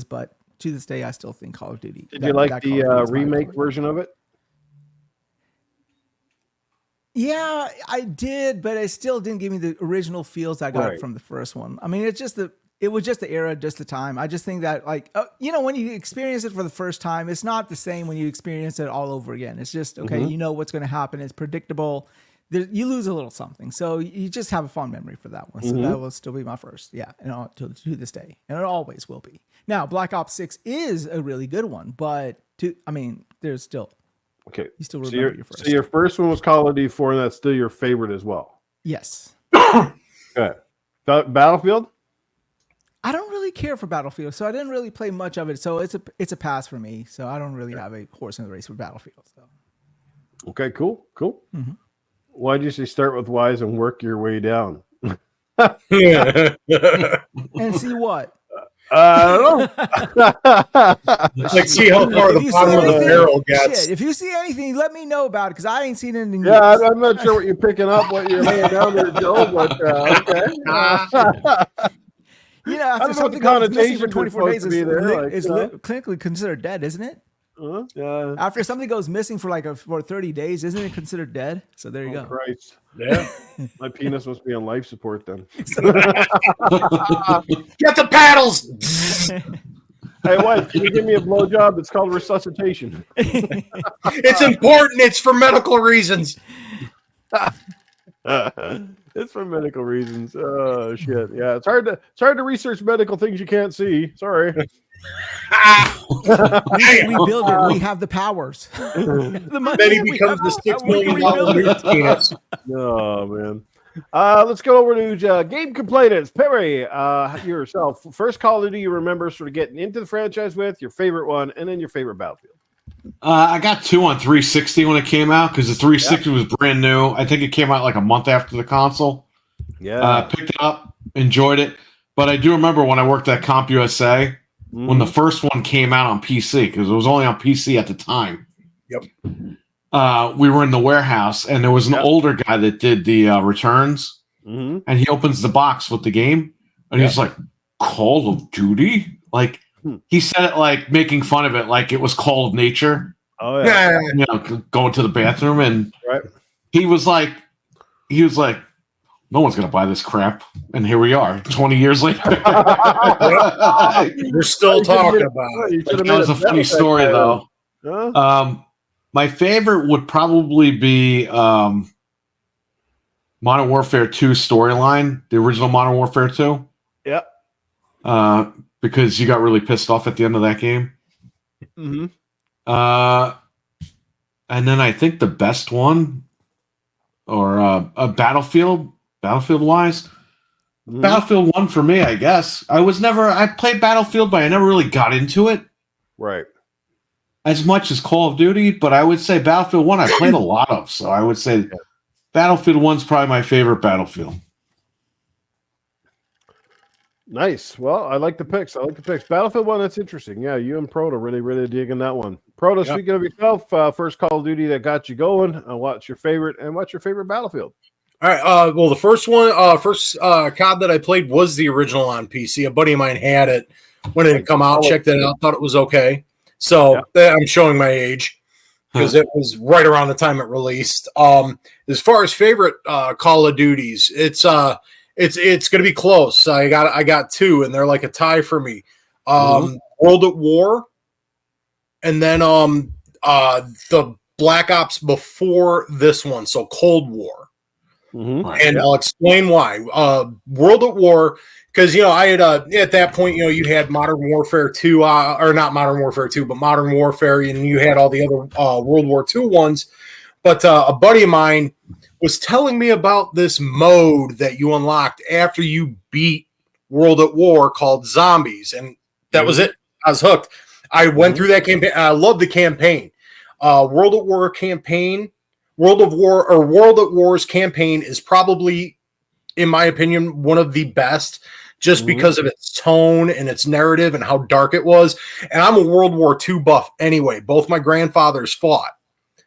but to this day, I still think Call of Duty. Did you like the remake version of it? Yeah, I did, but it still didn't give me the original feels I got from the first one. I mean, it was just the era, just the time. I just think that, when you experience it for the first time, it's not the same when you experience it all over again. It's just, you know what's going to happen. It's predictable. You lose a little something. So you just have a fond memory for that one. So that will still be my first. Yeah, to this day. And it always will be. Now, Black Ops 6 is a really good one, but there's still... Okay. You still remember your first. So your first one was Call of Duty 4, and that's still your favorite as well. Yes. Okay. Battlefield? I don't really care for Battlefield, so I didn't really play much of it. So it's a pass for me. So I don't really have a horse in the race for Battlefield. So. Okay, cool. Mm-hmm. Why did you say start with Wize and work your way down? And see what? I don't know. Like, see how far the bottom of the barrel gets. If you see anything, let me know about it because I ain't seen anything. Yeah, I'm not sure what you're picking up, what you're laying down there, Joe. But okay. After something goes missing for 24 days, it's clinically considered dead, isn't it? Yeah. After something goes missing for 30 days, isn't it considered dead? So there you go. Christ. Yeah. My penis must be on life support then. Get the paddles. Hey, wife, can you give me a blowjob? It's called resuscitation. It's important. It's for medical reasons. It's for medical reasons. Oh shit! Yeah, it's hard to research medical things you can't see. Sorry. We build it. We have the powers. Then he becomes the $6 million penis. Oh man. Let's go over to Game Complainerz. Perry, yourself. First Call of Duty you remember sort of getting into the franchise with, your favorite one, and then your favorite Battlefield. I got 2 on 360 when it came out because the 360 was brand new. I think it came out like a month after the console. Yeah. Picked it up, enjoyed it. But I do remember when I worked at CompUSA, when the first one came out on PC, because it was only on PC at the time. Yep. We were in the warehouse, and there was an older guy that did the returns, and he opens the box with the game, and he's like, Call of Duty? Like, he said it like making fun of it, like it was Call of Nature. Oh, yeah. Going to the bathroom, and he was like, no one's going to buy this crap. And here we are, 20 years later. We're still talking about it. That was a funny story, though. My favorite would probably be Modern Warfare 2 storyline, the original Modern Warfare 2. Yep. Because you got really pissed off at the end of that game. Mm-hmm. And then I think the best one, or a Battlefield-wise, Battlefield 1 for me, I guess. I played Battlefield, but I never really got into it. Right. As much as Call of Duty, but I would say Battlefield 1 I played a lot of, so I would say Battlefield 1's probably my favorite Battlefield. Nice. Well, I like the picks. Battlefield 1, that's interesting. Yeah, you and Proto really digging that one. Proto, speaking of yourself, first Call of Duty that got you going, what's your favorite Battlefield? All right. Well, the first COD that I played was the original on PC. A buddy of mine had it when it had come out, checked it out, thought it was okay. So I'm showing my age because it was right around the time it released. As far as favorite Call of Duties, it's going to be close. I got two, and they're like a tie for me. World at War, and then the Black Ops before this one, so Cold War. And I'll explain why. World at War, because I had at that point, you had Modern Warfare 2, or not Modern Warfare 2, but Modern Warfare, and you had all the other World War II ones. But a buddy of mine was telling me about this mode that you unlocked after you beat World at War called Zombies, and that was it. I was hooked. I went through that campaign. I love the campaign. World at War campaign. World at War's campaign is probably, in my opinion, one of the best, just because of its tone and its narrative and how dark it was. And I'm a World War II buff anyway. Both my grandfathers fought.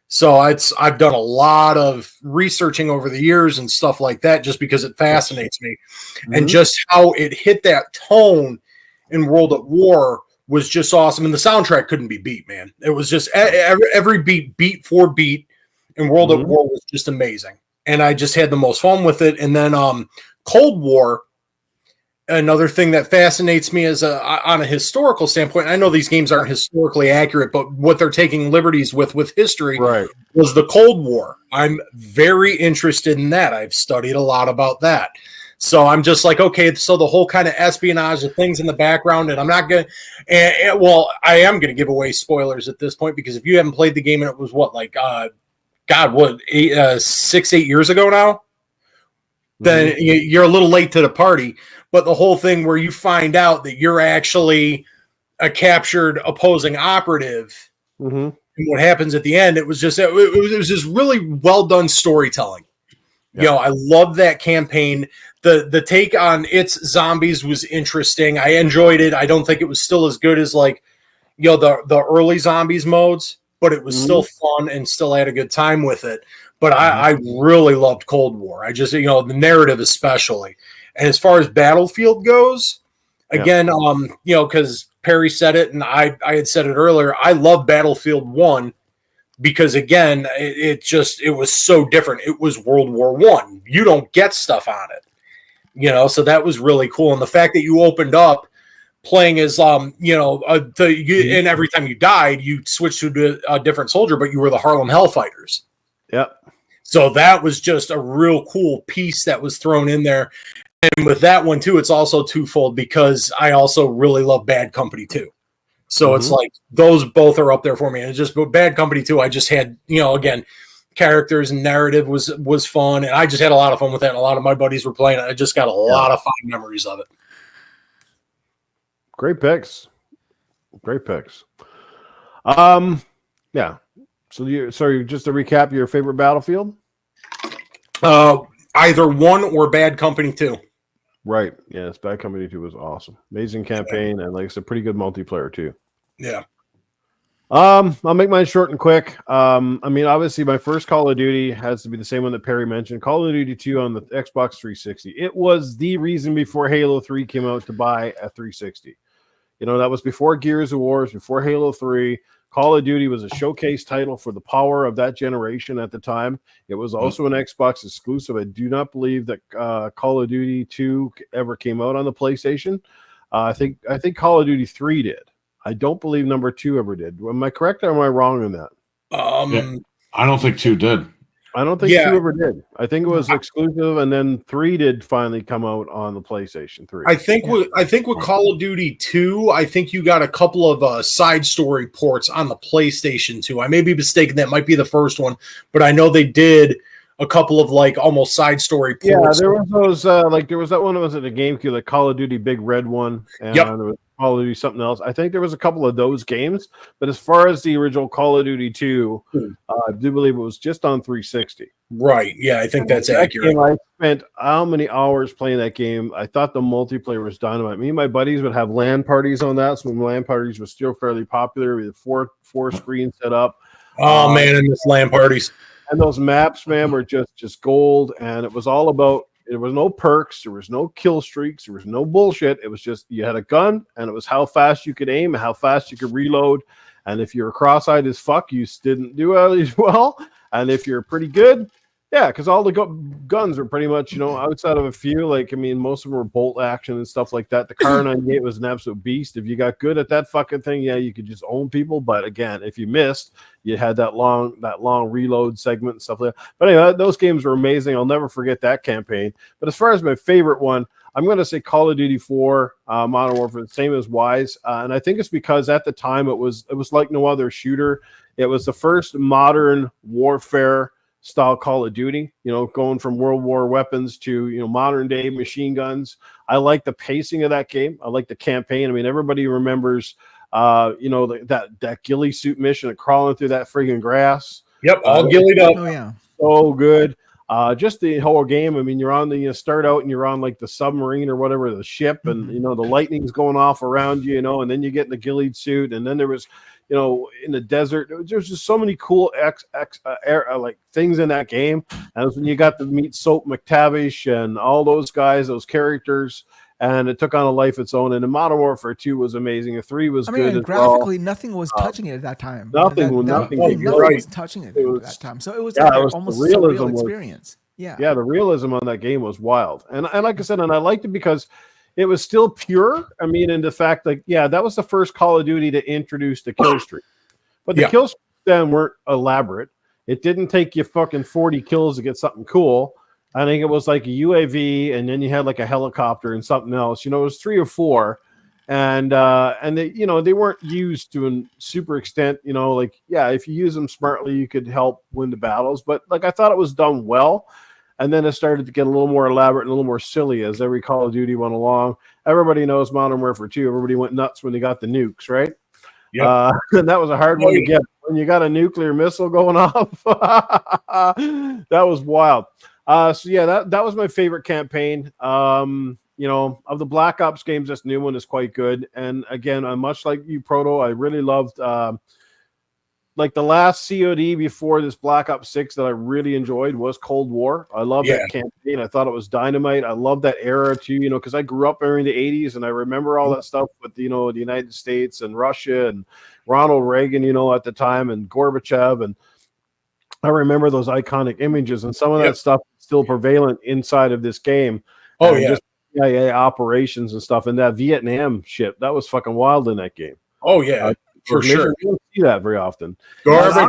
So I've done a lot of researching over the years and stuff like that just because it fascinates me. And just how it hit that tone in World at War was just awesome. And the soundtrack couldn't be beat, man. It was just every beat for beat. And World at War was just amazing. And I just had the most fun with it. And then Cold War, another thing that fascinates me is on a historical standpoint. I know these games aren't historically accurate, but what they're taking liberties with history was the Cold War. I'm very interested in that. I've studied a lot about that. So I'm just like, okay, so the whole kind of espionage of things in the background, and I'm not going to, well, I am going to give away spoilers at this point, because if you haven't played the game and it was 6-8 years ago now, then you're a little late to the party. But the whole thing where you find out that you're actually a captured opposing operative, and what happens at the end, it was just really well done storytelling. I love that campaign. The take on its zombies was interesting. I enjoyed it. I don't think it was still as good as the early zombies modes, but it was still fun and still had a good time with it. But I really loved Cold War. I just, the narrative especially. And as far as Battlefield goes, again, because Perry said it and I had said it earlier, I love Battlefield 1 because, again, it was so different. It was World War I. You don't get stuff on it, so that was really cool. And the fact that you opened up playing as, and every time you died, you switched to a different soldier, but you were the Harlem Hellfighters. Yep. So that was just a real cool piece that was thrown in there. And with that one, too, it's also twofold because I also really love Bad Company 2. So it's like those both are up there for me. And it's just Bad Company 2, I just had, again, characters and narrative was fun. And I just had a lot of fun with that. And a lot of my buddies were playing it. I just got a lot of fun memories of it. Great picks. Yeah. So just to recap, your favorite Battlefield? Either 1 or Bad Company 2. Right. Yes, Bad Company 2 was awesome. Amazing campaign, and like I said, pretty good multiplayer too. Yeah. I'll make mine short and quick. Obviously my first Call of Duty has to be the same one that Perry mentioned, Call of Duty 2 on the Xbox 360. It was the reason before Halo 3 came out to buy a 360. That was before Gears of War, before Halo 3. Call of Duty was a showcase title for the power of that generation at the time. It was also an Xbox exclusive. I do not believe that Call of Duty 2 ever came out on the PlayStation. I think Call of Duty 3 did. I don't believe number 2 ever did. Am I correct or am I wrong in that? I don't think 2 did. I don't think 2 ever did. I think it was exclusive, and then 3 did finally come out on the PlayStation 3. I think with Call of Duty 2, I think you got a couple of side story ports on the PlayStation 2. I may be mistaken. That might be the first one, but I know they did a couple of like almost side story ports. Yeah, there was those there was that one that was at the GameCube, the Call of Duty Big Red one, and there was Call of Duty something else. I think there was a couple of those games, but as far as the original Call of Duty 2, I do believe it was just on 360. Right. Yeah, I think that's accurate. Game, I spent how many hours playing that game? I thought the multiplayer was dynamite. Me and my buddies would have LAN parties on that. So when LAN parties were still fairly popular, we had four screens set up. Oh man, I miss LAN parties. And those maps, man, were just gold. And it was all about, there was no perks, there was no kill streaks, there was no bullshit. It was just, you had a gun, and it was how fast you could aim and how fast you could reload. And if you're cross-eyed as fuck, you didn't do as well. And if you're pretty good, yeah, because all the guns are pretty much, you know, outside of a few, like, I mean, most of them were bolt action and stuff like that. The Car 98 was an absolute beast. If you got good at that fucking thing, yeah, you could just own people. But again, if you missed, you had that long reload segment and stuff like that. But anyway, those games were amazing. I'll never forget that campaign. But as far as my favorite one, I'm going to say Call of Duty 4 Modern Warfare, the same as Wize. And I think it's because at the time it was like no other shooter. It was the first modern warfare style Call of Duty, you know, going from World War weapons to, you know, modern day machine guns. I like the pacing of that game. I like the campaign. I mean, everybody remembers, you know, that ghillie suit mission of crawling through that friggin' grass. Yep, all ghillied up. Oh yeah, so good. Just the whole game. I mean, you're on the, you start out and you're on like the submarine or whatever, the ship, and you know the lightning's going off around you, you know, and then you get in the ghillied suit, and then there was, you know, in the desert, there's just so many cool like things in that game. And it was when you got to meet Soap McTavish and all those guys, those characters, and it took on a life its own. And the Modern Warfare 2 was amazing. 3 was good. And graphically, nothing was touching it at that time. Nothing was touching it at that time. So it was like almost a surreal experience. Yeah, the realism on that game was wild. And like I said, and I liked it because it was still pure. I mean, in the fact, like, yeah, that was the first Call of Duty to introduce the kill streak. But the kill streaks then weren't elaborate. It didn't take you fucking 40 kills to get something cool. I think it was like a UAV, and then you had like a helicopter and something else. You know, it was 3 or 4. And they, you know, they weren't used to a super extent, you know, like, yeah, if you use them smartly, you could help win the battles. But like, I thought it was done well. And then it started to get a little more elaborate and a little more silly as every Call of Duty went along. Everybody knows Modern Warfare 2. Everybody went nuts when they got the nukes, right? Yeah. And that was a hard one to get. When you got a nuclear missile going off, that was wild. So yeah, that was my favorite campaign. You know, of the Black Ops games, this new one is quite good. And again, much like you, Proto, I really loved like the last COD before this Black Ops 6 that I really enjoyed was Cold War. I love that campaign. I thought it was dynamite. I love that era too, you know, because I grew up during the 80s and I remember all that stuff with, you know, the United States and Russia and Ronald Reagan, you know, at the time, and Gorbachev. And I remember those iconic images, and some of that stuff is still prevalent inside of this game. Oh, yeah. Just CIA operations and stuff, and that Vietnam shit, that was fucking wild in that game. Oh, yeah. For sure. You don't see that very often. Garbage,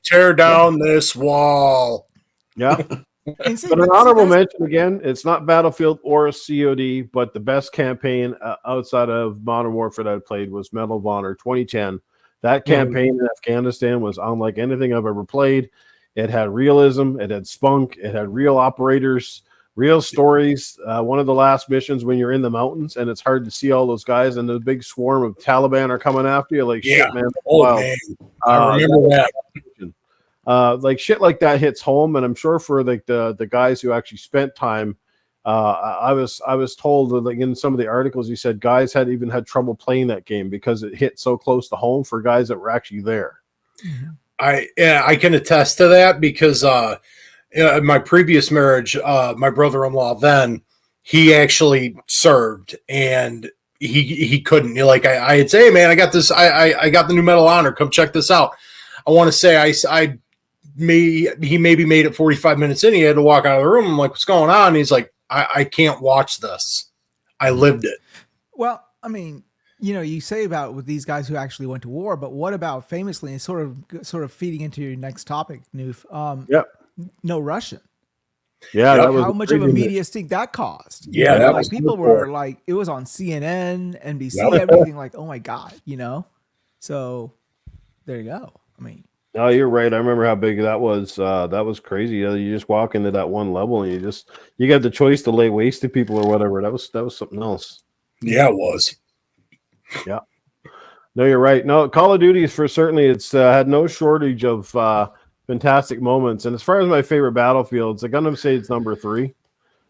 tear down this wall. Yeah. But an honorable mention again, it's not Battlefield or a COD, but the best campaign outside of Modern Warfare that I played was Medal of Honor 2010. That campaign in Afghanistan was unlike anything I've ever played. It had realism, it had spunk, it had real operators, real stories. One of the last missions when you're in the mountains and it's hard to see all those guys, and the big swarm of Taliban are coming after you. Like, shit, man. Man. I remember that. Like shit like that hits home, and I'm sure for like the guys who actually spent time, I was told that, like, in some of the articles, he said guys had even had trouble playing that game because it hit so close to home for guys that were actually there. I can attest to that because in my previous marriage, my brother-in-law then, he actually served, and he couldn't. Like I'd say, hey, man, I got this. I got the new Medal of Honor. Come check this out. I want to say he maybe made it 45 minutes in. He had to walk out of the room. I'm like, what's going on? And he's like, I can't watch this. I lived it. Well, I mean, you know, you say about with these guys who actually went to war, but what about famously, and sort of feeding into your next topic, Noof? No Russian. Yeah, that was how much of a media stink that caused. Yeah, that like people were like, it was on CNN, NBC, everything. Like, oh my god, you know. So there you go. I mean, Oh, you're right. I remember how big that was. That was crazy. You just walk into that one level and you got the choice to lay waste to people or whatever. That was something else. Yeah, it was. Yeah. No, you're right. No, Call of Duty is it's had no shortage of fantastic moments. And as far as my favorite Battlefields, I'm gonna say it's number 3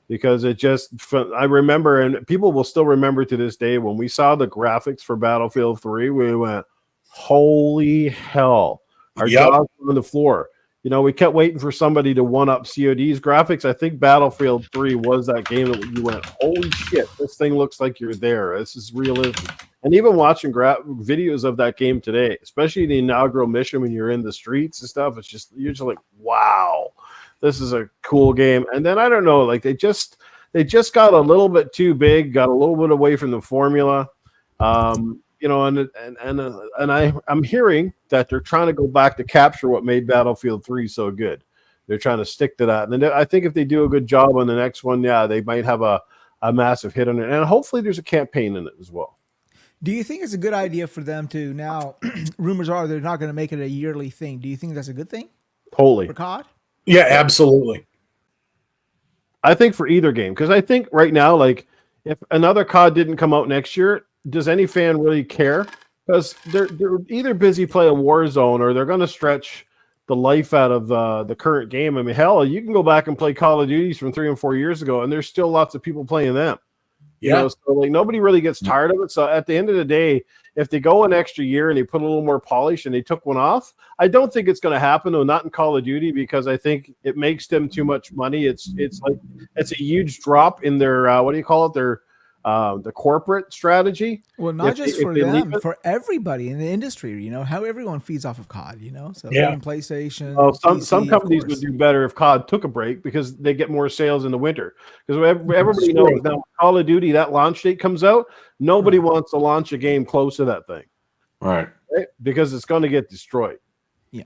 because I remember, and people will still remember to this day when we saw the graphics for Battlefield 3, we went, "Holy hell!" Our jaws were on the floor. We kept waiting for somebody to one-up COD's graphics. I think Battlefield 3 was that game that you went, "Holy shit, this thing looks like you're there. This is realistic." And even watching videos of that game today, especially the inaugural mission when you're in the streets and stuff, you're just like, wow, this is a cool game. And then I don't know, like they just got a little bit too big, got a little bit away from the formula. I'm hearing that they're trying to go back to capture what made Battlefield 3 so good. They're trying to stick to that. And then I think if they do a good job on the next one, they might have a massive hit on it. And hopefully there's a campaign in it as well. Do you think it's a good idea for them to now, rumors are they're not going to make it a yearly thing. Do you think that's a good thing? Totally. For COD? Yeah, absolutely. I think for either game, because I think right now, like if another COD didn't come out next year, does any fan really care? Because they're either busy playing Warzone or they're going to stretch the life out of the current game. I mean, hell, you can go back and play Call of Duties from 3 and 4 years ago, and there's still lots of people playing them. Yeah. So like nobody really gets tired of it. So at the end of the day, if they go an extra year and they put a little more polish and they took one off, I don't think it's going to happen. No, not in Call of Duty, because I think it makes them too much money. It's a huge drop in their what do you call it? Their the corporate strategy. Well, not just for them, for everybody in the industry. How everyone feeds off of COD. So PlayStation. Well, some PC, companies would do better if COD took a break because they get more sales in the winter. Because everybody knows now, Call of Duty, that launch date comes out, nobody wants to launch a game close to that thing, right? Because it's going to get destroyed. Yeah.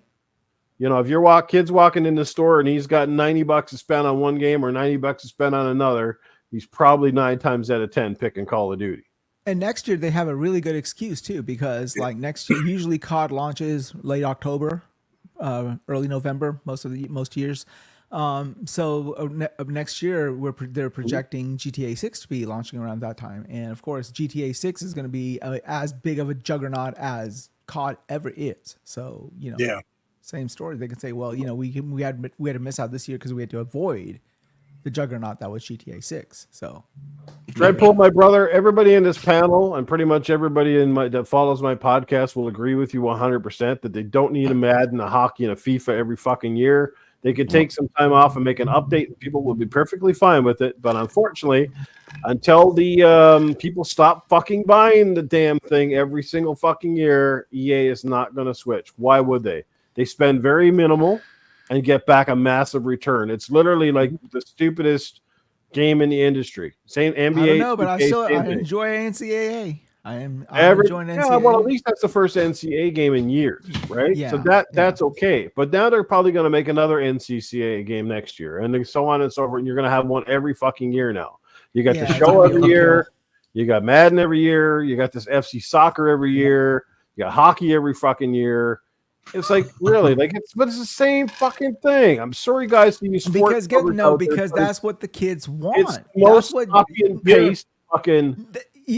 If your kid's walking in the store and he's got $90 to spend on one game or $90 to spend on another, he's probably 9 times out of 10 picking Call of Duty. And next year they have a really good excuse too, because like next year, usually COD launches late October, early November, most years. So next year they're projecting GTA 6 to be launching around that time, and of course GTA 6 is going to be as big of a juggernaut as COD ever is. So same story. They can say, well, we had to miss out this year because we had to avoid the juggernaut that was GTA 6. So Dreadpool, my brother, everybody in this panel and pretty much everybody that follows my podcast will agree with you 100% that they don't need a Madden, a hockey, and a FIFA every fucking year. They could take some time off and make an update, and people will be perfectly fine with it. But unfortunately, until the people stop fucking buying the damn thing every single fucking year, EA is not going to switch. Why would they? They spend very minimal and get back a massive return. It's literally like the stupidest game in the industry. Same NBA. I don't know, but I enjoy NCAA. I'm enjoying NCAA. Yeah, well, at least that's the first NCAA game in years, right? Yeah, so that's okay. But now they're probably going to make another NCAA game next year, and then so on and so forth. And you're going to have one every fucking year now. You got the show every year. You got Madden every year. You got this FC soccer every year. You got hockey every fucking year. It's like really it's the same fucking thing. I'm sorry, guys, to you sports because that's what the kids want. It's most copy and paste fucking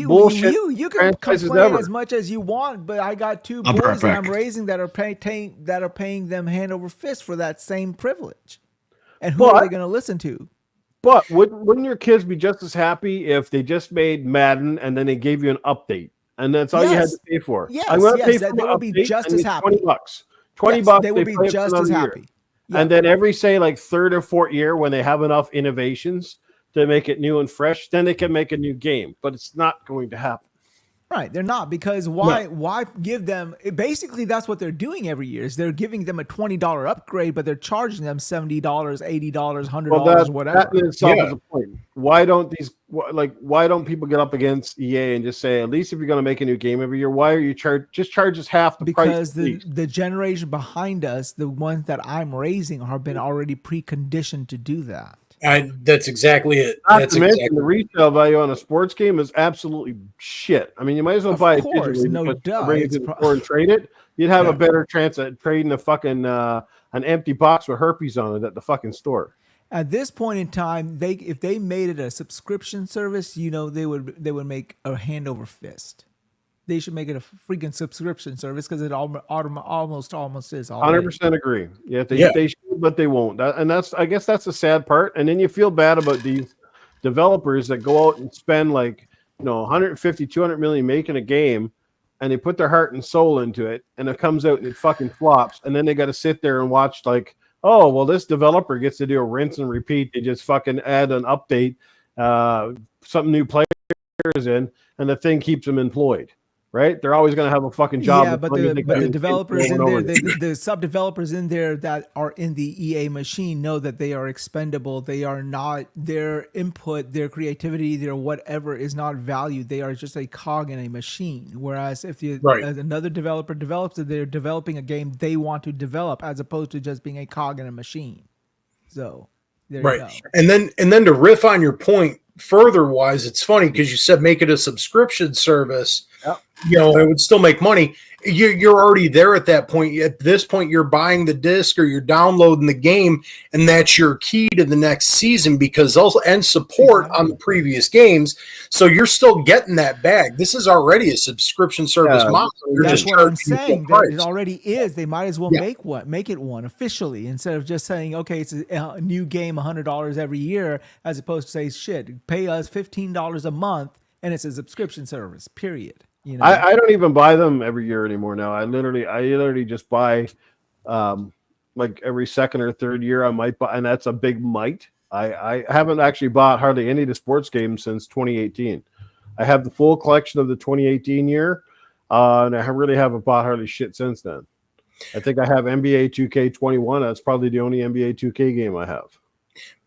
bullshit. You can complain as much as you want, but I got 2 boys that I'm raising that are paying them hand over fist for that same privilege. And who are they going to listen to? But wouldn't your kids be just as happy if they just made Madden and then they gave you an update? And that's all you had to pay for. Yes, I'm going to pay for they will be just as happy. $20. $20. They will be just as happy. Yeah. And then every, say, like 3rd or 4th year, when they have enough innovations to make it new and fresh, then they can make a new game. But it's not going to happen. Right, they're not, because why give them basically that's what they're doing every year is they're giving them a $20 upgrade, but they're charging them $70, $80, $100, whatever. That in itself is a point. Why don't people get up against EA and just say, at least if you're going to make a new game every year, why are you charge us half the price? Because the generation behind us, the ones that I'm raising, have been already preconditioned to do that. That's exactly it. Not That's to mention exactly the retail value on a sports game is absolutely shit. I mean, you might as well Of buy course, it digitally no because doubt. bring it It's to the store and trade it. You'd have Yeah. a better chance at trading a fucking an empty box with herpes on it at the fucking store. At this point in time, if they made it a subscription service, they would make a hand over fist. They should make it a freaking subscription service because it almost is. 100% agree. Yeah, Yeah. they should, but they won't. I guess that's the sad part. And then you feel bad about these developers that go out and spend like 150, 200 million making a game, and they put their heart and soul into it, and it comes out and it fucking flops, and then they got to sit there and watch like, oh well, this developer gets to do a rinse and repeat. They just fucking add an update, some new players in, and the thing keeps them employed. Right? They're always going to have a fucking job. Yeah, but the developers in there, the sub developers in there that are in the EA machine know that they are expendable. They are not, their input, their creativity, their whatever is not valued. They are just a cog in a machine. Whereas if another developer develops it, they're developing a game they want to develop as opposed to just being a cog in a machine. So there you go. And then to riff on your point further, Wize, it's funny because you said make it a subscription service. Yep. It would still make money. You're already there at that point. At this point, you're buying the disc or you're downloading the game, and that's your key to the next season because also and support on the previous games. So you're still getting that bag. This is already a subscription service model. That's what I'm saying. That it already is. They might as well make it one officially instead of just saying, okay, it's a new game, $100 every year, as opposed to say, shit, pay us $15 a month, and it's a subscription service. Period. I don't even buy them every year anymore now. I literally just buy like every second or third year I might buy, and that's a big might. I haven't actually bought hardly any of the sports games since 2018. I have the full collection of the 2018 year, and I really haven't bought hardly shit since then. I think I have NBA 2K21. That's probably the only NBA 2K game I have.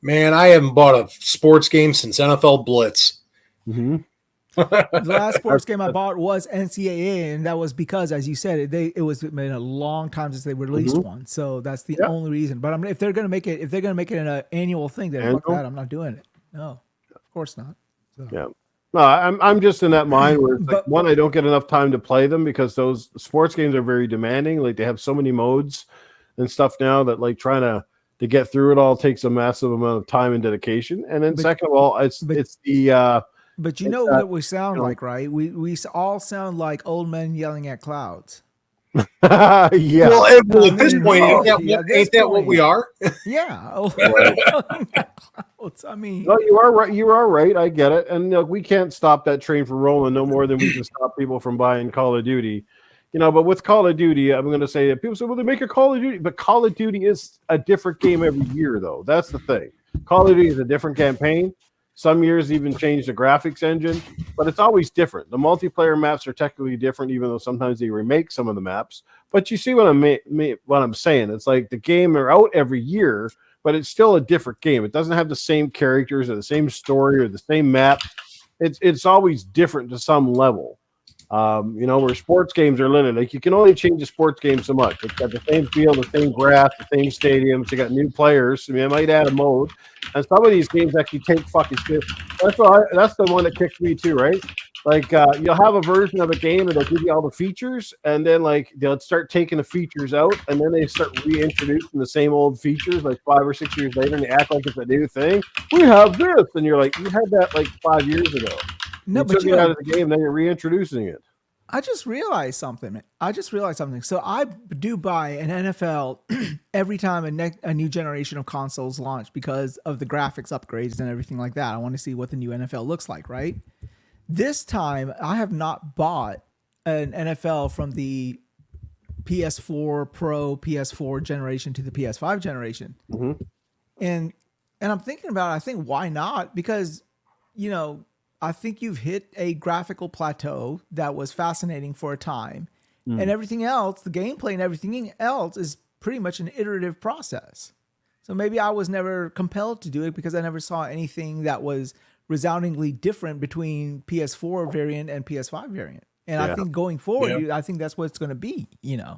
Man, I haven't bought a sports game since NFL Blitz. Mm-hmm. The last sports game I bought was NCAA, and that was because, as you said, it was been a long time since they released one. So that's the only reason. But if they're gonna make it an annual thing, then fuck that. I'm not doing it. No, of course not. So. Yeah. No, I'm just in that mind where it's like, one, I don't get enough time to play them because those sports games are very demanding. Like they have so many modes and stuff now that like trying to get through it all takes a massive amount of time and dedication. And then second of all, it's the but you know what we sound like, right? We all sound like old men yelling at clouds. Yeah. Well, at this point, ain't that what we are? Yeah. I mean, no, you are right. You are right. I get it. And we can't stop that train from rolling no more than we can stop people from buying Call of Duty. But with Call of Duty, I'm going to say that people say, well, they make a Call of Duty, but Call of Duty is a different game every year, though. That's the thing. Call of Duty is a different campaign. Some years even change the graphics engine, but it's always different. The multiplayer maps are technically different, even though sometimes they remake some of the maps. But you see what I'm saying? It's like the game are out every year, but it's still a different game. It doesn't have the same characters or the same story or the same map. It's always different to some level. Where sports games are limited. Like you can only change a sports game so much. It's got the same field, the same grass, the same stadiums. You got new players. I mean, I might add a mode. And some of these games actually take fucking shit. That's the one that kicks me too, right? Like you'll have a version of a game and they'll give you all the features, and then like they'll start taking the features out, and then they start reintroducing the same old features like 5 or 6 years later, and they act like it's a new thing. We have this, and you're like, you had that like 5 years ago. No, but you took it out of the game, then you're reintroducing it. I just realized something. So I do buy an NFL every time a new generation of consoles launch because of the graphics upgrades and everything like that. I want to see what the new NFL looks like, right? This time, I have not bought an NFL from the PS4 Pro, PS4 generation to the PS5 generation. Mm-hmm. And I'm thinking about it, I think, why not? Because, I think you've hit a graphical plateau that was fascinating for a time. And everything else, the gameplay and everything else is pretty much an iterative process. So maybe I was never compelled to do it because I never saw anything that was resoundingly different between PS4 variant and PS5 variant. And I think going forward, I think that's what it's going to be, Yeah.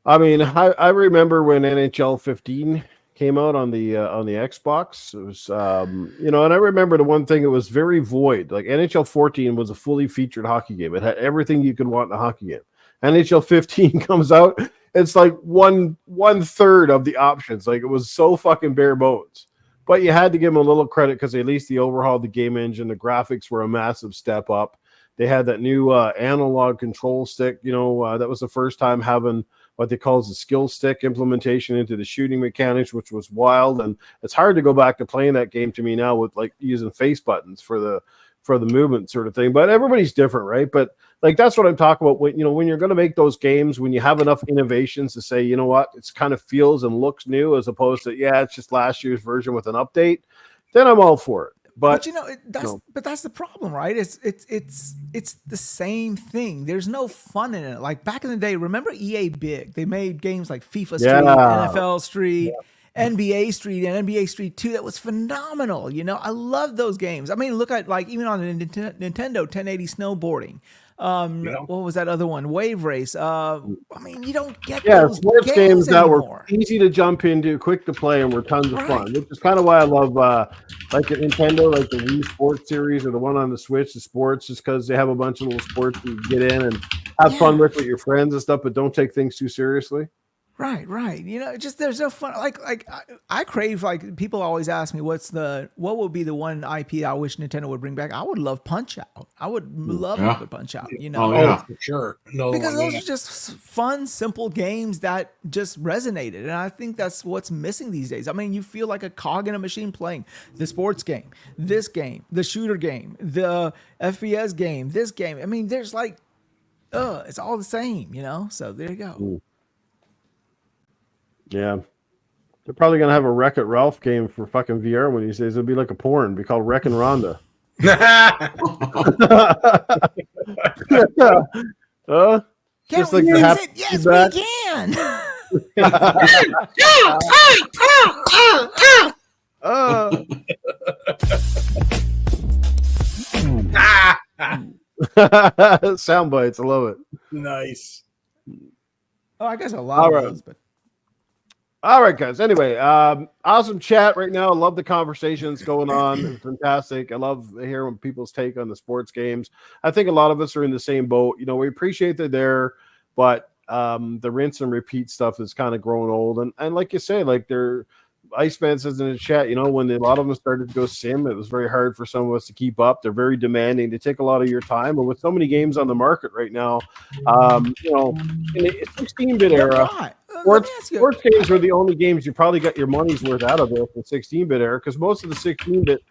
I mean, I remember when NHL 15 came out on the Xbox. It was and I remember the one thing, it was very void. Like NHL 14 was a fully featured hockey game. It had everything you could want in a hockey game. NHL 15 comes out, it's like one third of the options. Like, it was so fucking bare bones. But you had to give them a little credit because at least they overhauled the game engine. The graphics were a massive step up. They had that new analog control stick. That was the first time having what they call the skill stick implementation into the shooting mechanics, which was wild. And it's hard to go back to playing that game to me now with like using face buttons for the movement sort of thing. But everybody's different, right? But like, that's what I'm talking about. When you're going to make those games, when you have enough innovations to say, you know what, it's kind of feels and looks new, as opposed to, it's just last year's version with an update, then I'm all for it. But that's the problem, right? It's the same thing. There's no fun in it. Like back in the day, remember EA Big? They made games like FIFA Street, NFL Street, NBA Street, and NBA Street 2. That was phenomenal. I love those games. I mean, look at like even on the Nintendo 1080 snowboarding. What was that other one? Wave Race. I mean, you don't get those sports games that anymore. were easy to jump into, quick to play, and were tons of fun. Which is kind of why I love like the Nintendo, like the Wii Sports series, or the one on the Switch, the sports, just because they have a bunch of little sports you get in and have fun with your friends and stuff, but don't take things too seriously. Right. Just there's no fun. Like I crave, like people always ask me, what would be the one IP I wish Nintendo would bring back? I would love Punch Out. I would love to Punch Out. For sure. Because those are just fun, simple games that just resonated, and I think that's what's missing these days. I mean, you feel like a cog in a machine playing the sports game, this game, the shooter game, the FPS game, this game. I mean, there's like, it's all the same, So there you go. Ooh. Yeah, they're probably gonna have a Wreck-It Ralph game for fucking VR when he says it'll be like a porn, it'll be called Wreckin' Rhonda. Just like fix it? Yes, we can. Sound bites, I love it. Nice. Oh, I guess a lot of those, but. All right, guys. Anyway, awesome chat right now. I love the conversations going on. It's fantastic. I love hearing people's take on the sports games. I think a lot of us are in the same boat. We appreciate they're there, but the rinse and repeat stuff is kind of growing old. And like you say, like Iceman says in the chat, when a lot of them started to go sim, it was very hard for some of us to keep up. They're very demanding. They take a lot of your time. But with so many games on the market right now, in the 16-bit era, sports games were the only games you probably got your money's worth out of it in the 16-bit era, because most of the 16-bit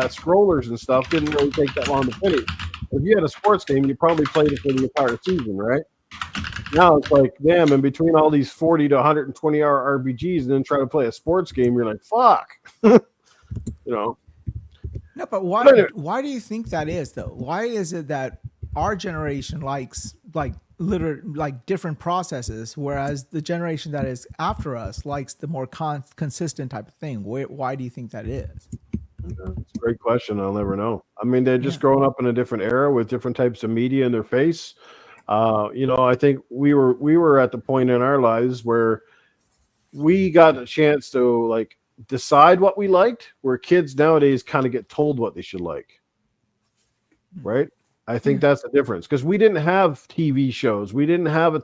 scrollers and stuff didn't really take that long to finish. If you had a sports game, you probably played it for the entire season, right? Now it's like, damn, in between all these 40 to 120-hour RPGs and then try to play a sports game, you're like, fuck. No, but why do you think that is, though? Why is it that our generation likes different processes, whereas the generation that is after us likes the more consistent type of thing? Why do you think that is? It's a great question. I'll never know. I mean, they're just growing up in a different era with different types of media in their face. I think we were at the point in our lives where we got a chance to like decide what we liked, where kids nowadays kind of get told what they should like. Right? I think that's the difference, because we didn't have TV shows. We didn't have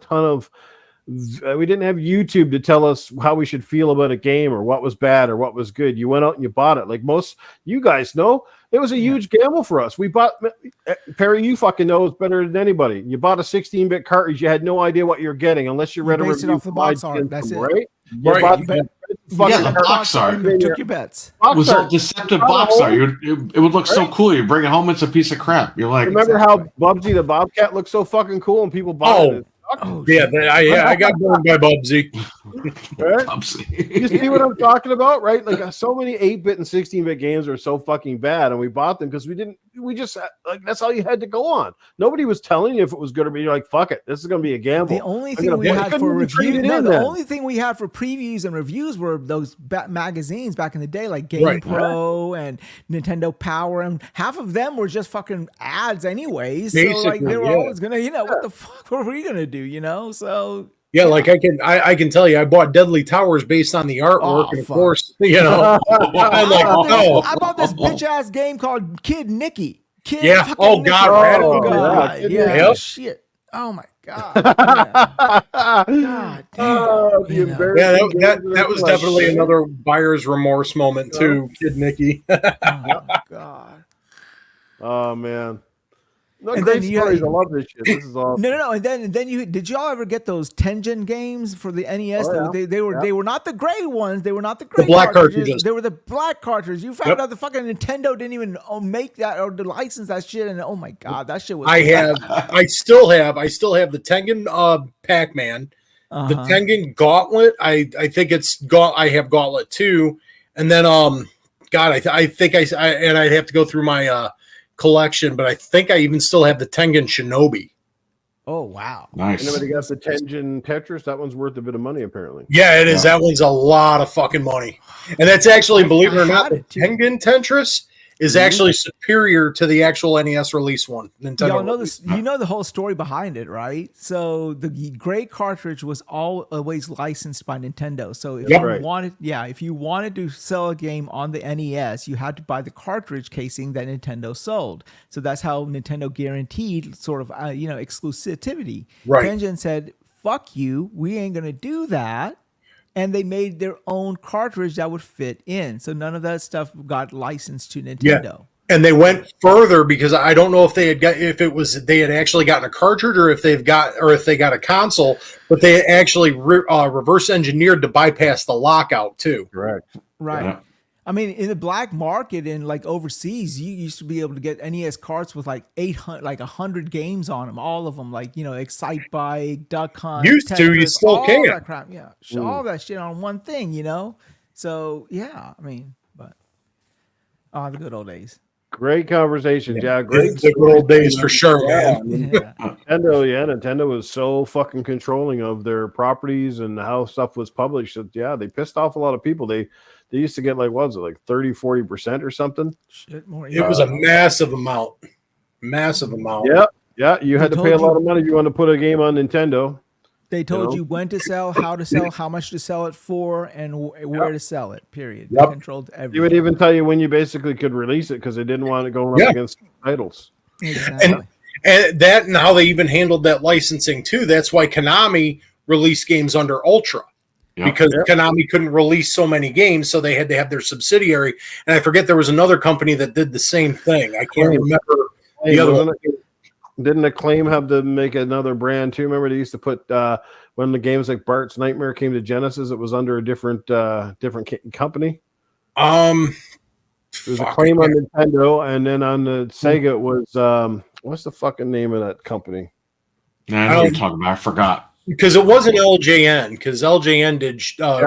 we didn't have YouTube to tell us how we should feel about a game or what was bad or what was good. You went out and you bought it. Like most you guys know, it was a huge gamble for us. We bought, Perry, you fucking know it's better than anybody. You bought a 16-bit cartridge. You had no idea what you're getting unless you read a review off the box art. That's it. Right? The box art. You took your bets. It was a deceptive box art. It would look so cool. You bring it home, it's a piece of crap. You're like, remember how Bubsy the Bobcat looked so fucking cool and people bought it? I got burned by Bubsy. Right? Bubsy. You see what I'm talking about, right? Like so many 8-bit and 16-bit games are so fucking bad, and we bought them because we just like that's all you had to go on. Nobody was telling you if it was good or bad. You're like, fuck it, this is gonna be a gamble. The only thing we had for reviews, the only thing we had for previews and reviews were those magazines back in the day, like Game Pro and Nintendo Power, and half of them were just fucking ads anyways. So like they were always gonna, what the fuck were we gonna do? So Yeah, like I can tell you, I bought Deadly Towers based on the artwork, and of fuck. course, I'm like, I bought this bitch ass game called Kid Nicky. Kid Yeah. fucking Oh, Nicky. God, Oh Radical. god. Yeah. Yeah. Yep. Shit. Oh my god. Yeah. God damn. The You know. embarrassing Yeah, games that was like definitely shit. another buyer's remorse moment too, Kid Nicky. Oh my god. Oh man. No, And great then you stories. had- I love this shit. This is awesome. No. And then you did y'all ever get those Tengen games for the NES? Oh, yeah. They were not the gray ones. They were not the gray black cartridges. They were the black cartridges. You found Yep. out the fucking Nintendo didn't even make that or to license that shit. And oh my god, that shit was. I still have the Tengen Pac-Man, the Uh-huh. Tengen Gauntlet. I think it's I have Gauntlet 2, and then God, I think and I'd have to go through my collection, but I think I even still have the Tengen Shinobi. Oh wow. Nice. Anybody got the Tengen Tetris? That one's worth a bit of money, apparently. Yeah, it is. That one's a lot of fucking money, and that's actually, believe it or I not, had the it, too. Tengen Tetris is actually superior to the actual NES release one. Nintendo. Y'all know this. You know the whole story behind it, right? So the gray cartridge was always licensed by Nintendo. So if Yep. you Right. wanted to sell a game on the NES, you had to buy the cartridge casing that Nintendo sold. So that's how Nintendo guaranteed sort of exclusivity. Right. Tengen said, "Fuck you, we ain't gonna do that." And they made their own cartridge that would fit in. So none of that stuff got licensed to Nintendo. And they went further because I don't know if they had they had actually gotten a cartridge or if they got a console, but they actually reverse engineered to bypass the lockout too. Correct. Right. Yeah. I mean, in the black market and like overseas, you used to be able to get NES carts with like 100 games on them, all of them, like Excite Bike, Duck Hunt, Used to, you still all can. that crap, yeah, all that shit on one thing, So yeah, I mean, but the good old days. Great conversation, yeah. Great. The good old days for sure, Yeah, I man. mean, Yeah. Nintendo was so fucking controlling of their properties and how stuff was published that, yeah, they pissed off a lot of people. They used to get like, what was it, like 30-40% or something? Shit, more. It was a massive amount. Massive amount. Yeah, you had to They pay a told lot you- of money if you want to put a game on Nintendo. They told know? you when to sell, how to sell, how much to sell it for, and where to sell it. Period. Yep. They controlled everything. They would even tell you when you basically could release it because they didn't want it going Yeah. up against titles. Exactly. And that and how they even handled that licensing too. That's why Konami released games under Ultra. Yep. Because Konami couldn't release so many games, so they had to have their subsidiary. And I forget there was another company that did the same thing. I can't remember the other one. Didn't Acclaim have to make another brand too? Remember they used to put when the games like Bart's Nightmare came to Genesis, it was under a different company. There was Acclaim on Nintendo, and then on the Sega it was what's the fucking name of that company? I know what you're talking about. I forgot. Because it wasn't LJN, because LJN did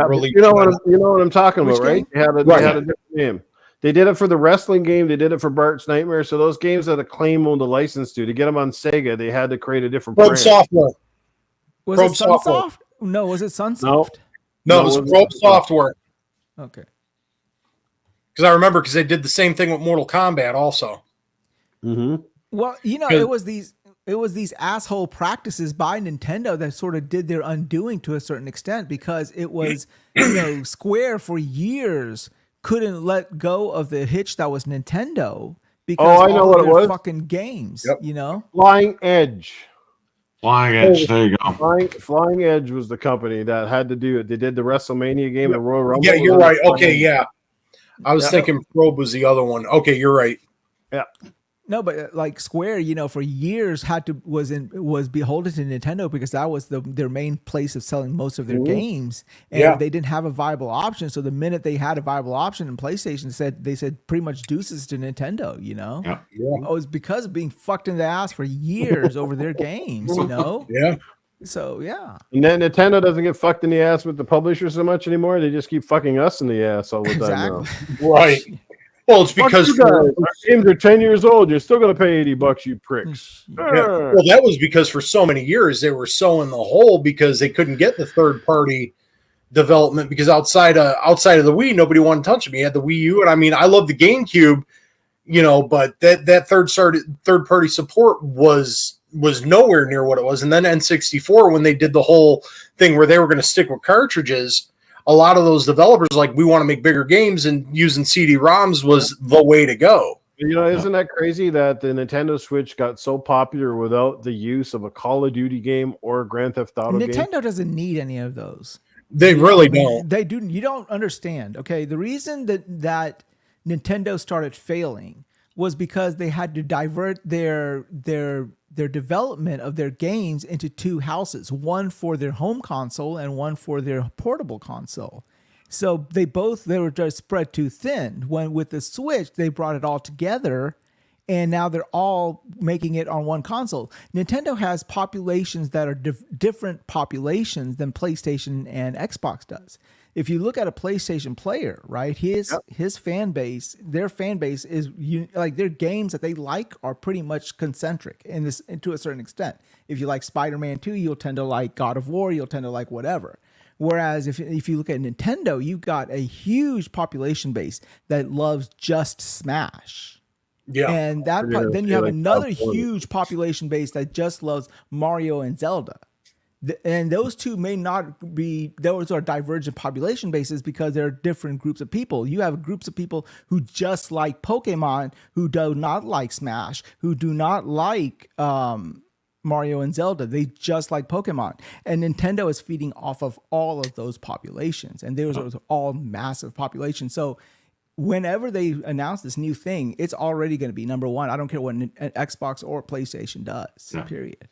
release. You know what I'm talking Which about, right? game? They had a different name. They did it for the wrestling game. They did it for Bart's Nightmare. So those games that Acclaim owned the license to get them on Sega, they had to create a different Probe brand. Software. Was Probe it Software. Sunsoft? No, was it Sunsoft? No. No, No, it was it wasn't. Probe Software. Okay. Because I remember because they did the same thing with Mortal Kombat also. Mm-hmm. Well, it was these asshole practices by Nintendo that sort of did their undoing to a certain extent because it was, Square for years couldn't let go of the hitch that was Nintendo because I know all what of it their was. fucking games, Yep. Flying Edge. Flying Edge. There you go. Flying Edge was the company that had to do it. They did the WrestleMania game, the Royal Rumble. Yeah, you're was right. under Okay, Flying yeah. I was Yeah. thinking Probe was the other one. Okay, you're right. No, but like Square, for years was beholden to Nintendo because that was their main place of selling most of their games, and Yeah. they didn't have a viable option. So the minute they had a viable option, and PlayStation said pretty much deuces to Nintendo. Yeah. Yeah. It was because of being fucked in the ass for years over their games. Yeah. So yeah, And then Nintendo doesn't get fucked in the ass with the publisher so much anymore. They just keep fucking us in the ass all the time exactly. Right. Well, it's now. because Fuck you guys. Our games are 10 years old. You're still going to pay $80, you pricks. Yeah. Well, that was because for so many years they were so in the hole because they couldn't get the third party development because outside of the Wii, nobody wanted to touch them. You had the Wii U, and I mean, I love the GameCube, but that third party support was was nowhere near what it was. And then N64, when they did the whole thing where they were going to stick with cartridges, a lot of those developers like, we want to make bigger games, and using CD-ROMs was the way to go. Isn't that crazy that the Nintendo Switch got so popular without the use of a Call of Duty game or a Grand Theft Auto game? Nintendo doesn't need any of those. They really don't. They do. You don't understand. Okay, the reason that Nintendo started failing was because they had to divert their development of their games into two houses, one for their home console and one for their portable console. So they were just spread too thin. When with the Switch, they brought it all together, and now they're all making it on one console. Nintendo has populations that are different populations than PlayStation and Xbox does. If you look at a PlayStation player, right, his fan base, their fan base is like their games that they like are pretty much concentric to a certain extent. If you like Spider-Man 2, you'll tend to like God of War, you'll tend to like whatever. Whereas if you look at Nintendo, you've got a huge population base that loves just Smash. Yeah. And then you have another huge population base that just loves Mario and Zelda. And those two may not be, those are divergent population bases because they're different groups of people. You have groups of people who just like Pokemon, who do not like Smash, who do not like Mario and Zelda. They just like Pokemon. And Nintendo is feeding off of all of those populations. And those are all massive populations. So whenever they announce this new thing, it's already going to be number one. I don't care what Xbox or PlayStation does, period.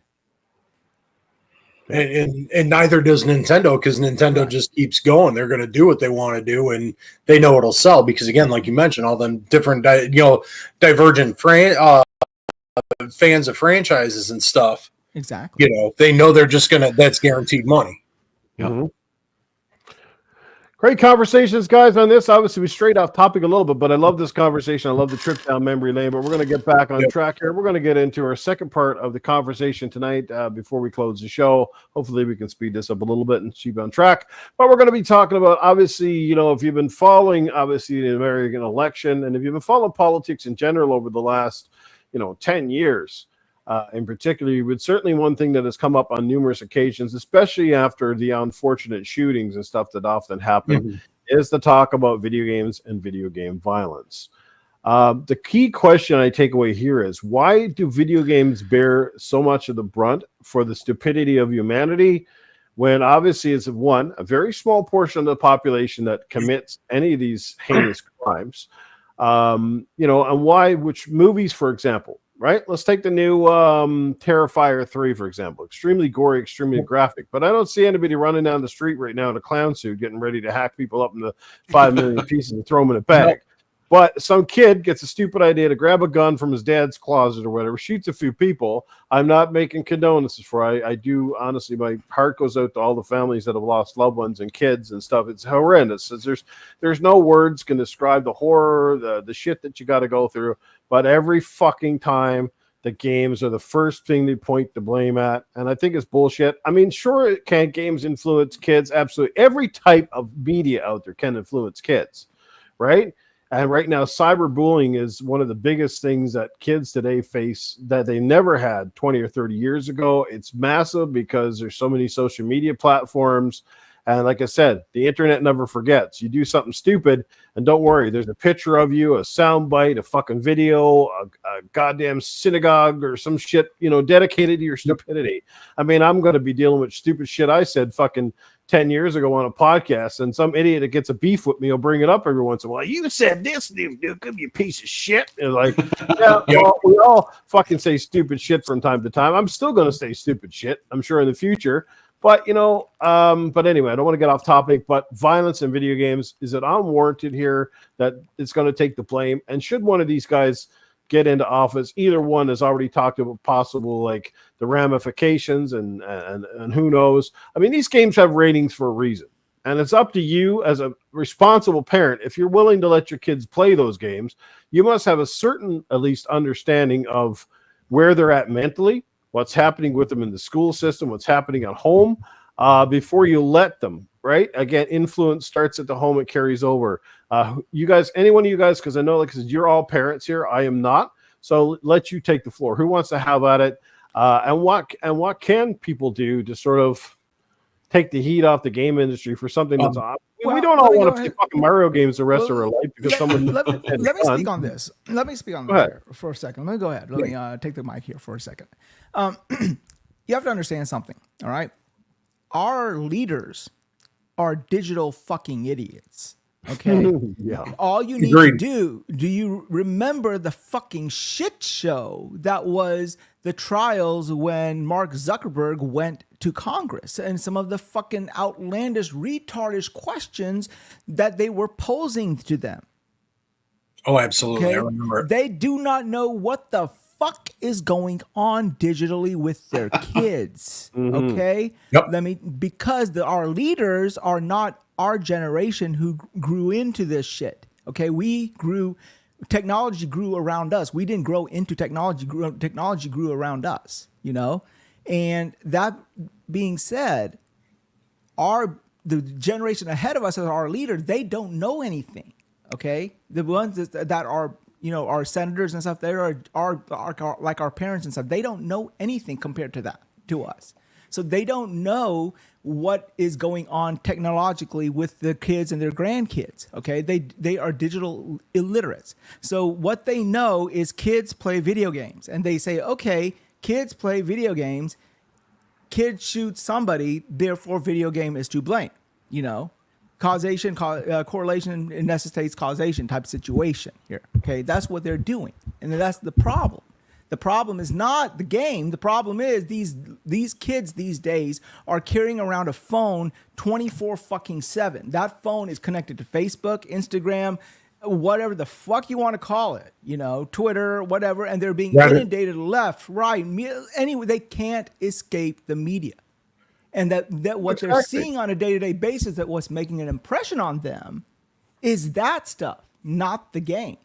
And neither does Nintendo, because Nintendo just keeps going. They're going to do what they want to do, and they know it'll sell because, again, like you mentioned, all them different, divergent fans of franchises and stuff. Exactly. They know they're just that's guaranteed money. Yeah. Mm-hmm. Great conversations, guys, on this. Obviously, we strayed off topic a little bit, but I love this conversation. I love the trip down memory lane, but we're going to get back on track here. We're going to get into our second part of the conversation tonight before we close the show. Hopefully, we can speed this up a little bit and keep on track. But we're going to be talking about, obviously, if you've been following, obviously, the American election, and if you've been following politics in general over the last, 10 years, in particular, but certainly one thing that has come up on numerous occasions, especially after the unfortunate shootings and stuff that often happen, is the talk about video games and video game violence. The key question I take away here is, why do video games bear so much of the brunt for the stupidity of humanity, when obviously it's a very small portion of the population that commits any of these heinous crimes? And why, which movies, for example, right? Let's take the new Terrifier 3, for example. Extremely gory, extremely graphic. But I don't see anybody running down the street right now in a clown suit getting ready to hack people up into 5 million pieces and throw them in a bag. Nope. But some kid gets a stupid idea to grab a gun from his dad's closet or whatever, shoots a few people. I'm not making condolences for it. I do, honestly, my heart goes out to all the families that have lost loved ones and kids and stuff. It's horrendous. There's no words can describe the horror, the shit that you got to go through. But every fucking time, the games are the first thing they point the blame at. And I think it's bullshit. I mean, sure, can games influence kids? Absolutely. Every type of media out there can influence kids, right? And right now, cyberbullying is one of the biggest things that kids today face that they never had 20 or 30 years ago. It's massive because there's so many social media platforms. And like I said, the internet never forgets. You do something stupid, and don't worry, there's a picture of you, a soundbite, a fucking video, a goddamn synagogue or some shit, dedicated to your stupidity. I mean, I'm going to be dealing with stupid shit I said fucking 10 years ago on a podcast, and some idiot that gets a beef with me will bring it up every once in a while. You said this, dude, you piece of shit. And like, well, we all fucking say stupid shit from time to time. I'm still going to say stupid shit, I'm sure, in the future. But, but anyway, I don't want to get off topic, but violence in video games, is it unwarranted here that it's going to take the blame? And should one of these guys get into office, either one has already talked about possible, like the ramifications and who knows. I mean, these games have ratings for a reason, and it's up to you as a responsible parent. If you're willing to let your kids play those games, you must have a certain, at least, understanding of where they're at mentally, what's happening with them in the school system, what's happening at home, before you let them, right? Again, influence starts at the home, it carries over. You guys, any one of you guys, because I know, like, you're all parents here, I am not, so let you take the floor. Who wants to have at it? and what can people do to sort of take the heat off the game industry for something that's we don't all want to play fucking Mario games the rest of our life because someone let me speak on this. Let me speak on this here for a second. Let me go ahead. Let me take the mic here for a second. You have to understand something, all right? Our leaders are digital fucking idiots. Okay. Yeah. All you need to do you remember the fucking shit show that was the trials when Mark Zuckerberg went to Congress and some of the fucking outlandish, retardish questions that they were posing to them? Oh, absolutely. Okay? I remember. They do not know what the fuck is going on digitally with their kids. Okay. Yep. Because our leaders are not our generation who grew into this shit. Okay. Technology grew around us. We didn't grow into technology. Technology grew around us, you know? And that being said, the generation ahead of us as our leader, they don't know anything. Okay. The ones that are, you know, our senators and stuff, they are like our parents and stuff. They don't know anything compared to us. So they don't know what is going on technologically with the kids and their grandkids. Okay. They are digital illiterates. So what they know is kids play video games, and they say, okay, kids play video games, kids shoot somebody, therefore video game is to blame, you know? Causation, correlation necessitates causation type situation here. Okay, that's what they're doing, and that's the problem. The problem is not the game. The problem is these kids these days are carrying around a phone 24/7. That phone is connected to Facebook, Instagram, whatever the fuck you want to call it, you know, Twitter, whatever, and they're being inundated left, right. Anyway, they can't escape the media. And that what they're seeing on a day-to-day basis, that what's making an impression on them is that stuff, not the game.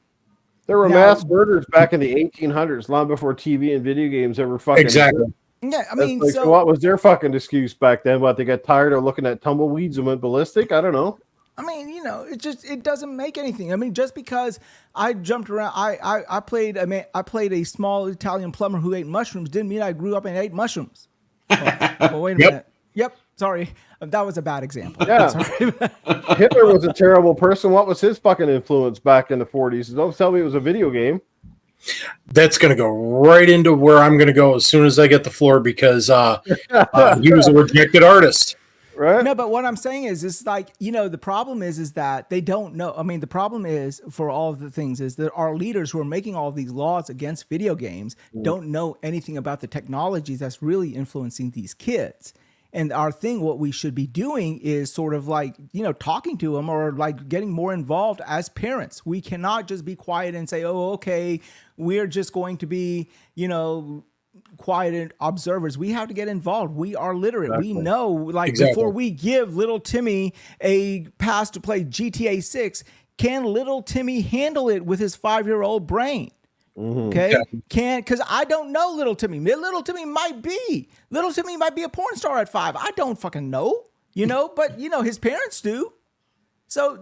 There were mass murders back in the 1800s, long before TV and video games ever fucking exactly. Yeah, I mean, like, so what was their fucking excuse back then? What, they got tired of looking at tumbleweeds and went ballistic? I don't know. I mean, you know, it doesn't make anything. I mean, just because I jumped around, I played a small Italian plumber who ate mushrooms didn't mean I grew up and ate mushrooms. Well, wait a minute. Yep. Sorry. That was a bad example. Yeah. Sorry. Hitler was a terrible person. What was his fucking influence back in the 40s? Don't tell me it was a video game. That's going to go right into where I'm going to go as soon as I get the floor, because he was a rejected artist. Right? No, but what I'm saying is like, you know, the problem is that they don't know. I mean, the problem is for all of the things is that our leaders who are making all of these laws against video games don't know anything about the technologies that's really influencing these kids. And our thing, what we should be doing is sort of like, you know, talking to them or like getting more involved as parents. We cannot just be quiet and say, oh, okay, we're just going to be, you know, quiet observers. We have to get involved. We are literate. Exactly. We know, like, before we give little Timmy a pass to play GTA 6, can little Timmy handle it with his 5-year-old brain? Okay, because I don't know little Timmy. Little Timmy might be a porn star at 5. I don't fucking know, you know, but you know his parents do. So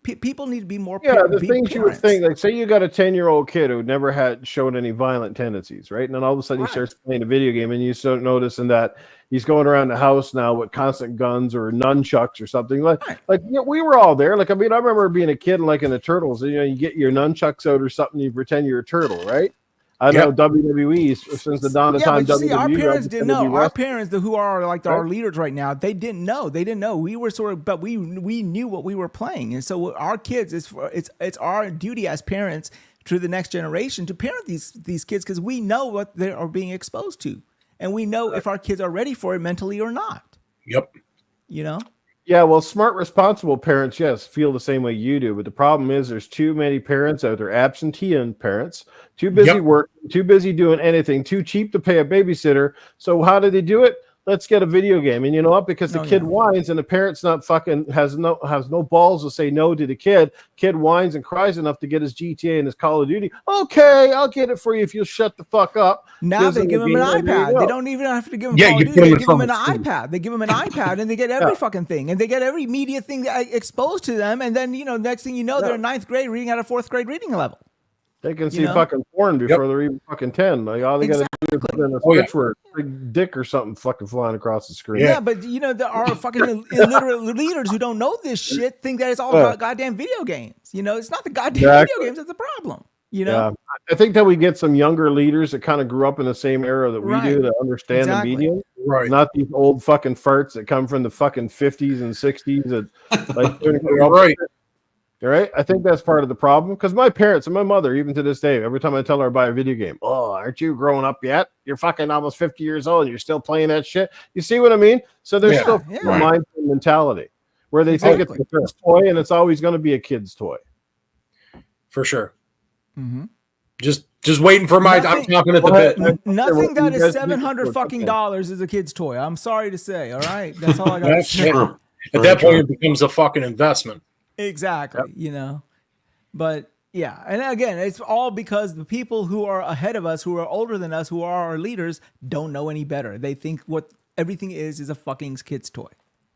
people need to be more. Yeah, the things you would think, like, say you got a 10-year-old kid who never had shown any violent tendencies, right? And then all of a sudden he starts playing a video game, and you start noticing that he's going around the house now with constant guns or nunchucks or something. Like yeah, we were all there. Like, I mean, I remember being a kid, like in the Turtles. You know, you get your nunchucks out or something, you pretend you're a turtle, right? I know WWE since the dawn of time. But see, our parents didn't know. Our parents, who are like our leaders right now, they didn't know. They didn't know. We were sort of, but we knew what we were playing, and so our kids, it's our duty as parents to the next generation to parent these kids, because we know what they are being exposed to, and we know if our kids are ready for it mentally or not. Yep. You know. Yeah, well, smart, responsible parents, yes, feel the same way you do. But the problem is there's too many parents out there, absentee parents, too busy working, too busy doing anything, too cheap to pay a babysitter. So how do they do it? Let's get a video game. And you know what? Because the kid whines and the parent's not fucking has no balls to say no to the kid. Kid whines and cries enough to get his GTA and his Call of Duty. Okay, I'll get it for you if you'll shut the fuck up. Now they give him an iPad. They don't even have to give him Call of Duty. They give him an iPad. They give him an iPad, and they get every fucking thing, and they get every media thing exposed to them. And then, you know, next thing you know, they're in 9th grade reading at a 4th grade reading level. They can see fucking porn before they're even fucking 10. Like all they got to do is put in a switch word, big dick or something fucking flying across the screen. Yeah, but there are fucking illiterate leaders who don't know this shit, think that it's all about goddamn video games. It's not the goddamn video games that's the problem. Yeah. I think that we get some younger leaders that kind of grew up in the same era that we do that understand the medium. Right. Not these old fucking farts that come from the fucking 50s and 60s that like right. Right? I think that's part of the problem because my parents and my mother, even to this day, every time I tell her I buy a video game, oh, aren't you growing up yet? You're fucking almost 50 years old and you're still playing that shit. You see what I mean? So there's still a mindset mentality where they think it's a kid's toy and it's always going to be a kid's toy. For sure. Mm-hmm. Just waiting for my. I'm chomping at the bit. Nothing that is $700 fucking dollars is a kid's toy. I'm sorry to say. All right, that's all I got to say. At that point, it becomes a fucking investment. Exactly. But yeah, and again, it's all because the people who are ahead of us, who are older than us, who are our leaders, don't know any better. They think what everything is a fucking kid's toy,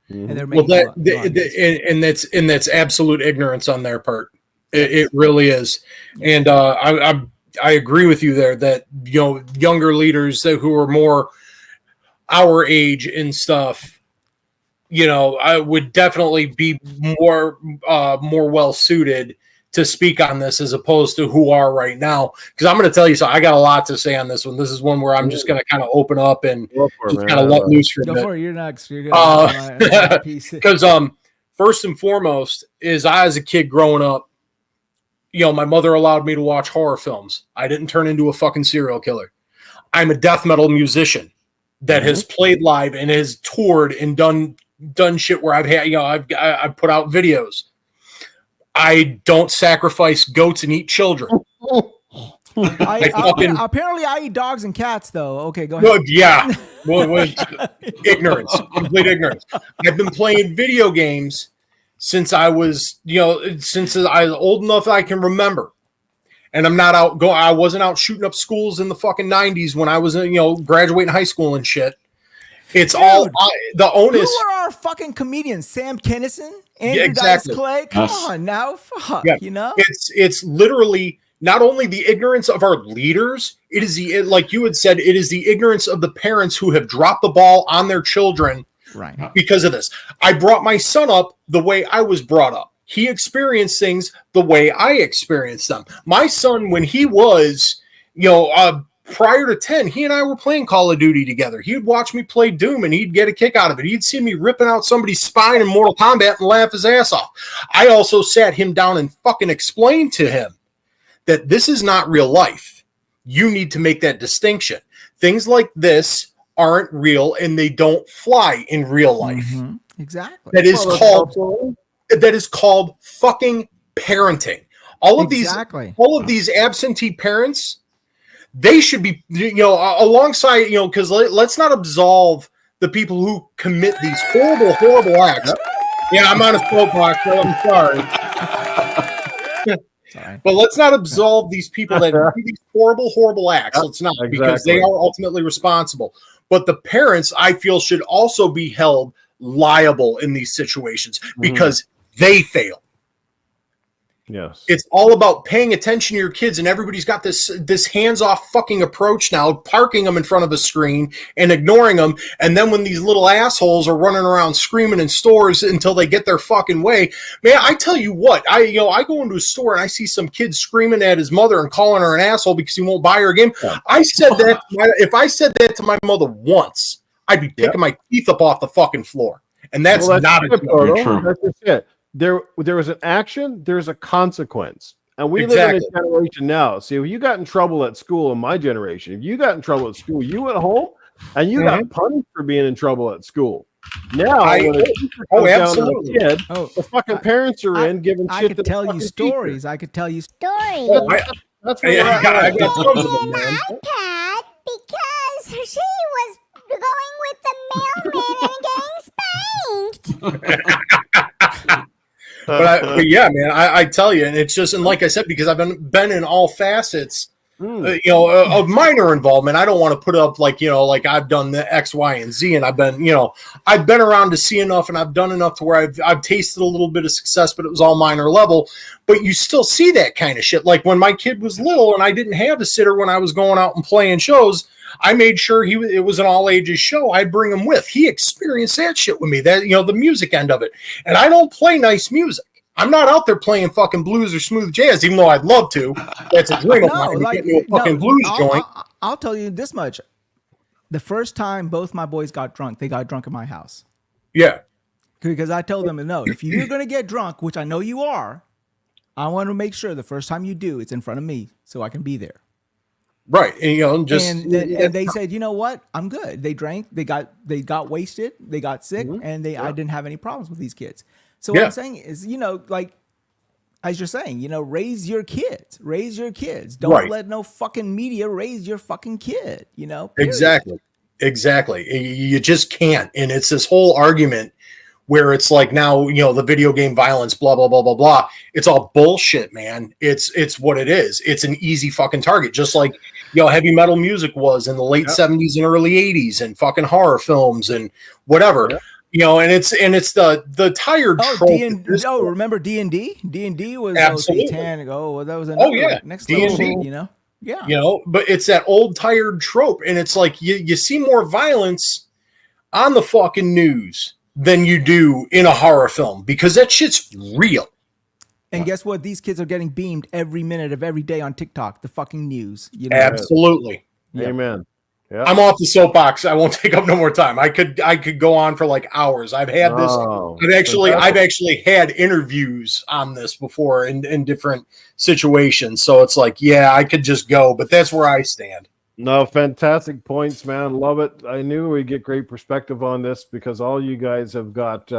and they're making and that's absolute ignorance on their part. It really is, and I agree with you there that younger leaders who are more our age and stuff, I would definitely be more well suited to speak on this as opposed to who are right now. Because I'm going to tell you, so I got a lot to say on this one. This is one where I'm just going to kind of open up and just kind of let loose for a bit. Go for it. You're next. You're good. Because first and foremost is I, as a kid growing up, my mother allowed me to watch horror films. I didn't turn into a fucking serial killer. I'm a death metal musician that has played live and has toured and done shit where I've had, I've put out videos. I don't sacrifice goats and eat children. Apparently I eat dogs and cats though. Okay, go ahead. Well, yeah. Ignorance, complete ignorance. I've been playing video games since I was, since I was old enough I can remember. And I'm not I wasn't out shooting up schools in the fucking 90s when I was, graduating high school and shit. It's all the onus. Who are our fucking comedians? Sam Kinison? Andrew Dice Clay? Come on now. Fuck, It's literally not only the ignorance of our leaders, it is like you had said, it is the ignorance of the parents who have dropped the ball on their children. Right. Because of this. I brought my son up the way I was brought up. He experienced things the way I experienced them. My son, when he was, prior to 10, he and I were playing Call of Duty together. He would watch me play Doom and he'd get a kick out of it. He'd see me ripping out somebody's spine in Mortal Kombat and laugh his ass off. I also sat him down and fucking explained to him that this is not real life. You need to make that distinction. Things like this aren't real and they don't fly in real life. Mm-hmm. Exactly. That is called fucking parenting. All of these absentee parents, they should be, alongside, because let's not absolve the people who commit these horrible, horrible acts. Yeah, I'm on a soapbox, so I'm sorry. But let's not absolve these people that do these horrible, horrible acts. Let's not, because they are ultimately responsible. But the parents, I feel, should also be held liable in these situations because they fail. Yes. It's all about paying attention to your kids, and everybody's got this hands-off fucking approach now, parking them in front of a screen and ignoring them. And then when these little assholes are running around screaming in stores until they get their fucking way, man, I tell you what, I go into a store and I see some kid screaming at his mother and calling her an asshole because he won't buy her a game. I said that if I said that to my mother once, I'd be picking my teeth up off the fucking floor. And that's not a joke. That's just it. There was an action, there's a consequence. And we live in a generation now. See, if you got in trouble at school in my generation, if you got in trouble at school, you went home and you got punished for being in trouble at school. Now, when a teacher comes down to a kid, the fucking parents are in giving shit. I could tell you stories. I could tell you stories. That's what I got tons of them, man. iPad because she was going with the mailman and getting spanked. But yeah, man, I tell you, and it's just, and like I said, because I've been in all facets A minor involvement. I don't want to put up like I've done the X, Y, and Z, and I've been around to see enough, and I've done enough to where I've tasted a little bit of success, but it was all minor level. But you still see that kind of shit. Like when my kid was little, and I didn't have a sitter when I was going out and playing shows, I made sure it was an all ages show. I'd bring him with. He experienced that shit with me. That the music end of it, and I don't play nice music. I'm not out there playing fucking blues or smooth jazz, even though I'd love to. That's a dream of mine. Get me a fucking blues joint. I'll tell you this much. The first time both my boys got drunk, they got drunk at my house. Yeah. Because I told them, no, if you're going to get drunk, which I know you are, I want to make sure the first time you do, it's in front of me so I can be there. Right. And they said, you know what? I'm good. They drank, they got wasted, they got sick, and I didn't have any problems with these kids. So what I'm saying is, like, as you're saying, raise your kids. Don't let no fucking media raise your fucking kid, period. Exactly. You just can't. And it's this whole argument where it's like now, the video game violence, blah, blah, blah, blah, blah. It's all bullshit, man. It's what it is. It's an easy fucking target. Just like, heavy metal music was in the late 70s and early 80s and fucking horror films and whatever. Yeah. And it's the tired trope. Remember D&D? D&D was absolutely satanic. That was another next level shit, Yeah. But it's that old tired trope, and it's like you see more violence on the fucking news than you do in a horror film because that shit's real. And guess what? These kids are getting beamed every minute of every day on TikTok, the fucking news. Absolutely. Yeah. Amen. Yeah. I'm off the soapbox. I won't take up no more time. I could go on for like hours. I've had this. I've actually had interviews on this before in different situations. So it's like, I could just go, but that's where I stand. No, fantastic points, man. Love it. I knew we'd get great perspective on this because all you guys have got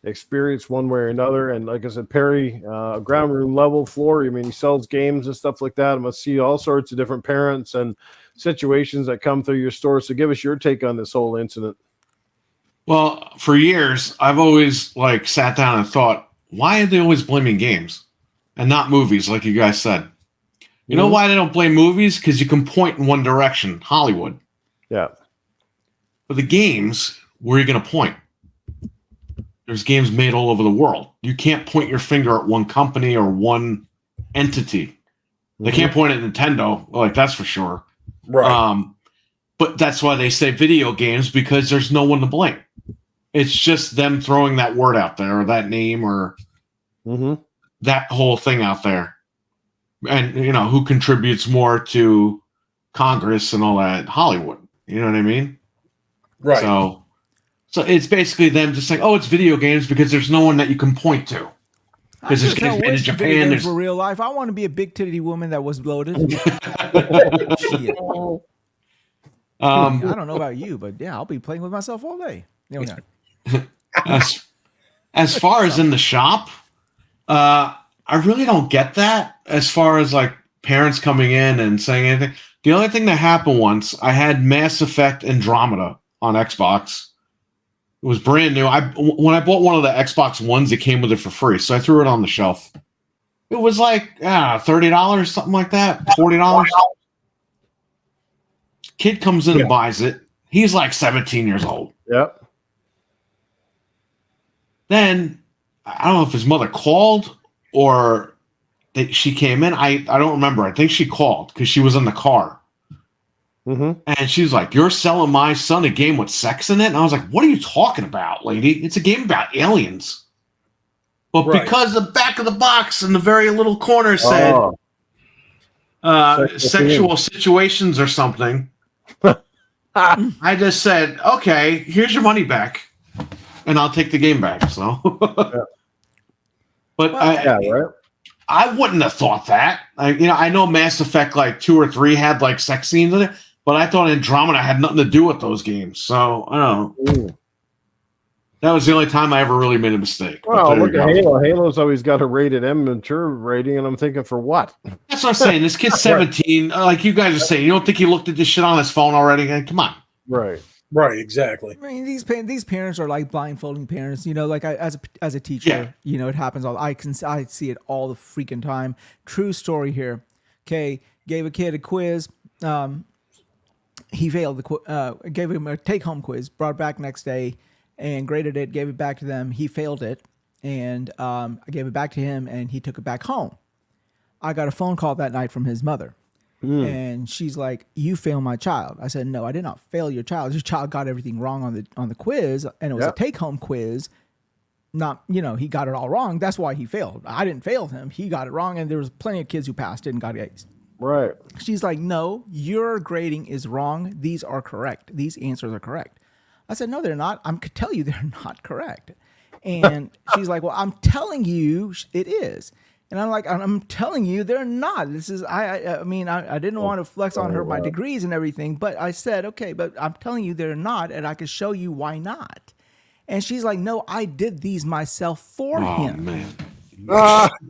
experience one way or another. And like I said, Perry, ground room level floor. I mean, he sells games and stuff like that. I must see all sorts of different parents and situations that come through your store. So give us your take on this whole incident. Well, for years, I've always sat down and thought, why are they always blaming games and not movies, like you guys said? You know why they don't blame movies? Because you can point in one direction, Hollywood. Yeah. For the games, where are you going to point? There's games made all over the world. You can't point your finger at one company or one entity. They can't point at Nintendo, that's for sure. Right. But that's why they say video games, because there's no one to blame. It's just them throwing that word out there or that name or that whole thing out there. And, who contributes more to Congress and all that? Hollywood. You know what I mean? Right. So it's basically them just saying, it's video games because there's no one that you can point to. Because there's games made in Japan. For real life, I want to be a big titty woman that was bloated. Shit. I don't know about you, but I'll be playing with myself all day. As far as in the shop, I really don't get that. As far as parents coming in and saying anything, the only thing that happened once, I had Mass Effect Andromeda on Xbox. It was brand new. When I bought one of the Xbox Ones, it came with it for free, so I threw it on the shelf. It was $30, something like that, $40. Kid comes in and buys it. He's 17 years old. Yep. Then I don't know if his mother called or she came in. I don't remember. I think she called because she was in the car. And she's like, "You're selling my son a game with sex in it?" And I was like, "What are you talking about, lady? It's a game about aliens." But because the back of the box in the very little corner said sexual situations or something, I just said, "Okay, here's your money back, and I'll take the game back." So, but I wouldn't have thought that. I know Mass Effect 2 or 3 had sex scenes in it. But I thought Andromeda had nothing to do with those games. So, I don't know. That was the only time I ever really made a mistake. Well, look at Halo. Halo's always got a rated M mature rating, and I'm thinking, for what? That's what I'm saying. This kid's 17. Like you guys are saying, you don't think he looked at this shit on his phone already? Come on. Right. Right, exactly. I mean, these parents are like blindfolding parents. As a teacher, it happens all. I see it all the freaking time. True story here. Okay, gave a kid a quiz. He failed gave him a take-home quiz, brought it back next day, and graded it, gave it back to them. He failed it, and I gave it back to him, and he took it back home. I got a phone call that night from his mother, and she's like, "You failed my child." I said, "No, I did not fail your child. Your child got everything wrong on the quiz, and it was a take-home quiz. Not, he got it all wrong. That's why he failed. I didn't fail him. He got it wrong, and there was plenty of kids who passed it and got A's." Right. She's like, "No, your grading is wrong. These are correct. These answers are correct." I said, "No, they're not. I could tell you they're not correct." And she's like, "Well, I'm telling you it is." And I'm like, "I'm telling you they're not. This is, I mean, I didn't want to flex on her my degrees and everything, but I said, okay, but I'm telling you they're not, and I can show you why not." And she's like, "No, I did these myself for him." Man. And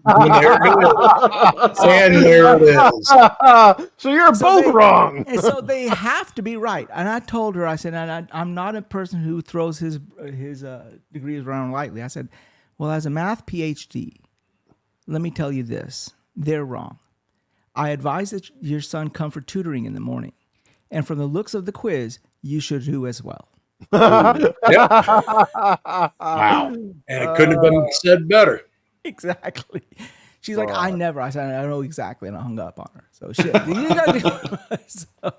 there it is. So you're both wrong. And so they have to be right. And I told her, I said, and I'm not a person who throws his degrees around lightly. I said, "Well, as a math PhD, let me tell you this. They're wrong. I advise that your son come for tutoring in the morning. And from the looks of the quiz, you should do as well." Wow. And it couldn't have been said better. Exactly. She's like, "I never." I said, "I know exactly," and I hung up on her. So shit, you gotta do so,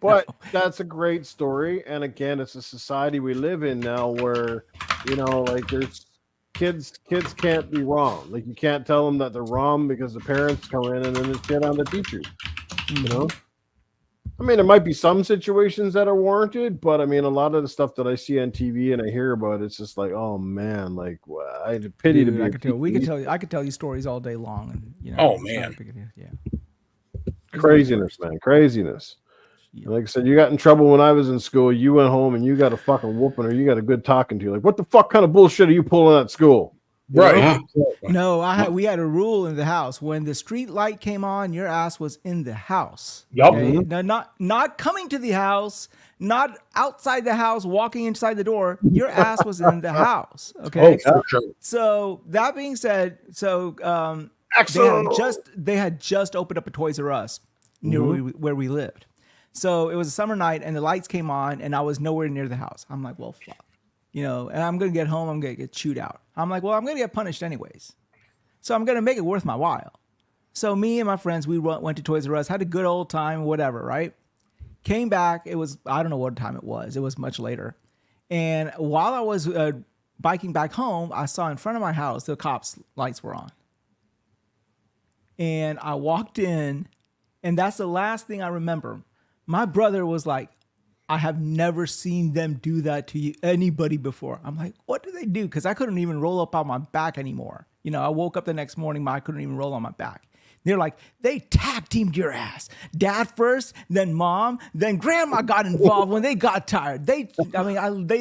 But that's a great story. And again, it's a society we live in now where, like there's kids can't be wrong. Like you can't tell them that they're wrong because the parents come in and then it's shit on the teachers. I mean, there might be some situations that are warranted, but I mean, a lot of the stuff that I see on TV and I hear about, it's just like, oh man, like I pity Dude, to be. I could tell you stories all day long, and Oh man, yeah, craziness, man, craziness. Yeah. Like I said, you got in trouble when I was in school. You went home and you got a fucking whooping, or you got a good talking to. Like, what the fuck kind of bullshit are you pulling at school? right? No, we had a rule in the house: when the street light came on, your ass was in the house. Yup. Okay? Now, not coming to the house, not outside the house, walking inside the door. Your ass was in the house. Okay. Oh, for sure. So that being said, they had just opened up a Toys R Us near where we lived. So it was a summer night, and the lights came on, and I was nowhere near the house. I'm like, well, fuck. And I'm going to get home, I'm going to get chewed out. I'm like, well, I'm going to get punished anyways. So I'm going to make it worth my while. So me and my friends, we went to Toys R Us, had a good old time, whatever, right? Came back. It was, I don't know what time it was. It was much later. And while I was biking back home, I saw in front of my house, the cops' lights were on. And I walked in, and that's the last thing I remember. My brother was like, "I have never seen them do that to anybody before." I'm like, "What do they do?" Because I couldn't even roll up on my back anymore. I woke up the next morning, I couldn't even roll on my back. They're like, "They tag teamed your ass. Dad first, then mom, then grandma got involved when they got tired." They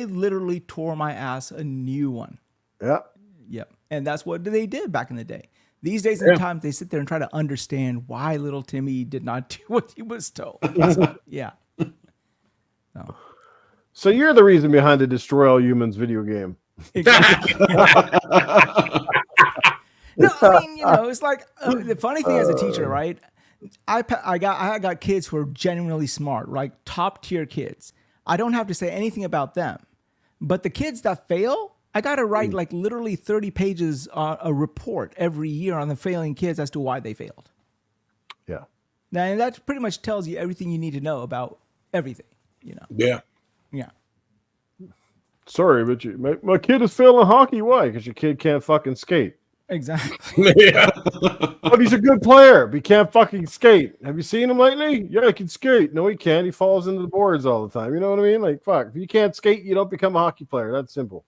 literally tore my ass a new one. Yeah. Yep. And that's what they did back in the day. These days and times, they sit there and try to understand why little Timmy did not do what he was told. So, yeah. No. So you're the reason behind the Destroy All Humans video game. Exactly. No, I mean, it's like the funny thing as a teacher, right? I got kids who are genuinely smart, like top tier kids. I don't have to say anything about them, but the kids that fail, I got to write like literally 30 pages a report every year on the failing kids as to why they failed. Yeah. Now, and that pretty much tells you everything you need to know about everything. Yeah. Yeah. Sorry, but my kid is failing hockey. Why? Because your kid can't fucking skate. Exactly. Yeah. But he's a good player, but he can't fucking skate. Have you seen him lately? Yeah, he can skate. No, he can't. He falls into the boards all the time. You know what I mean? Like, fuck. If you can't skate, you don't become a hockey player. That's simple.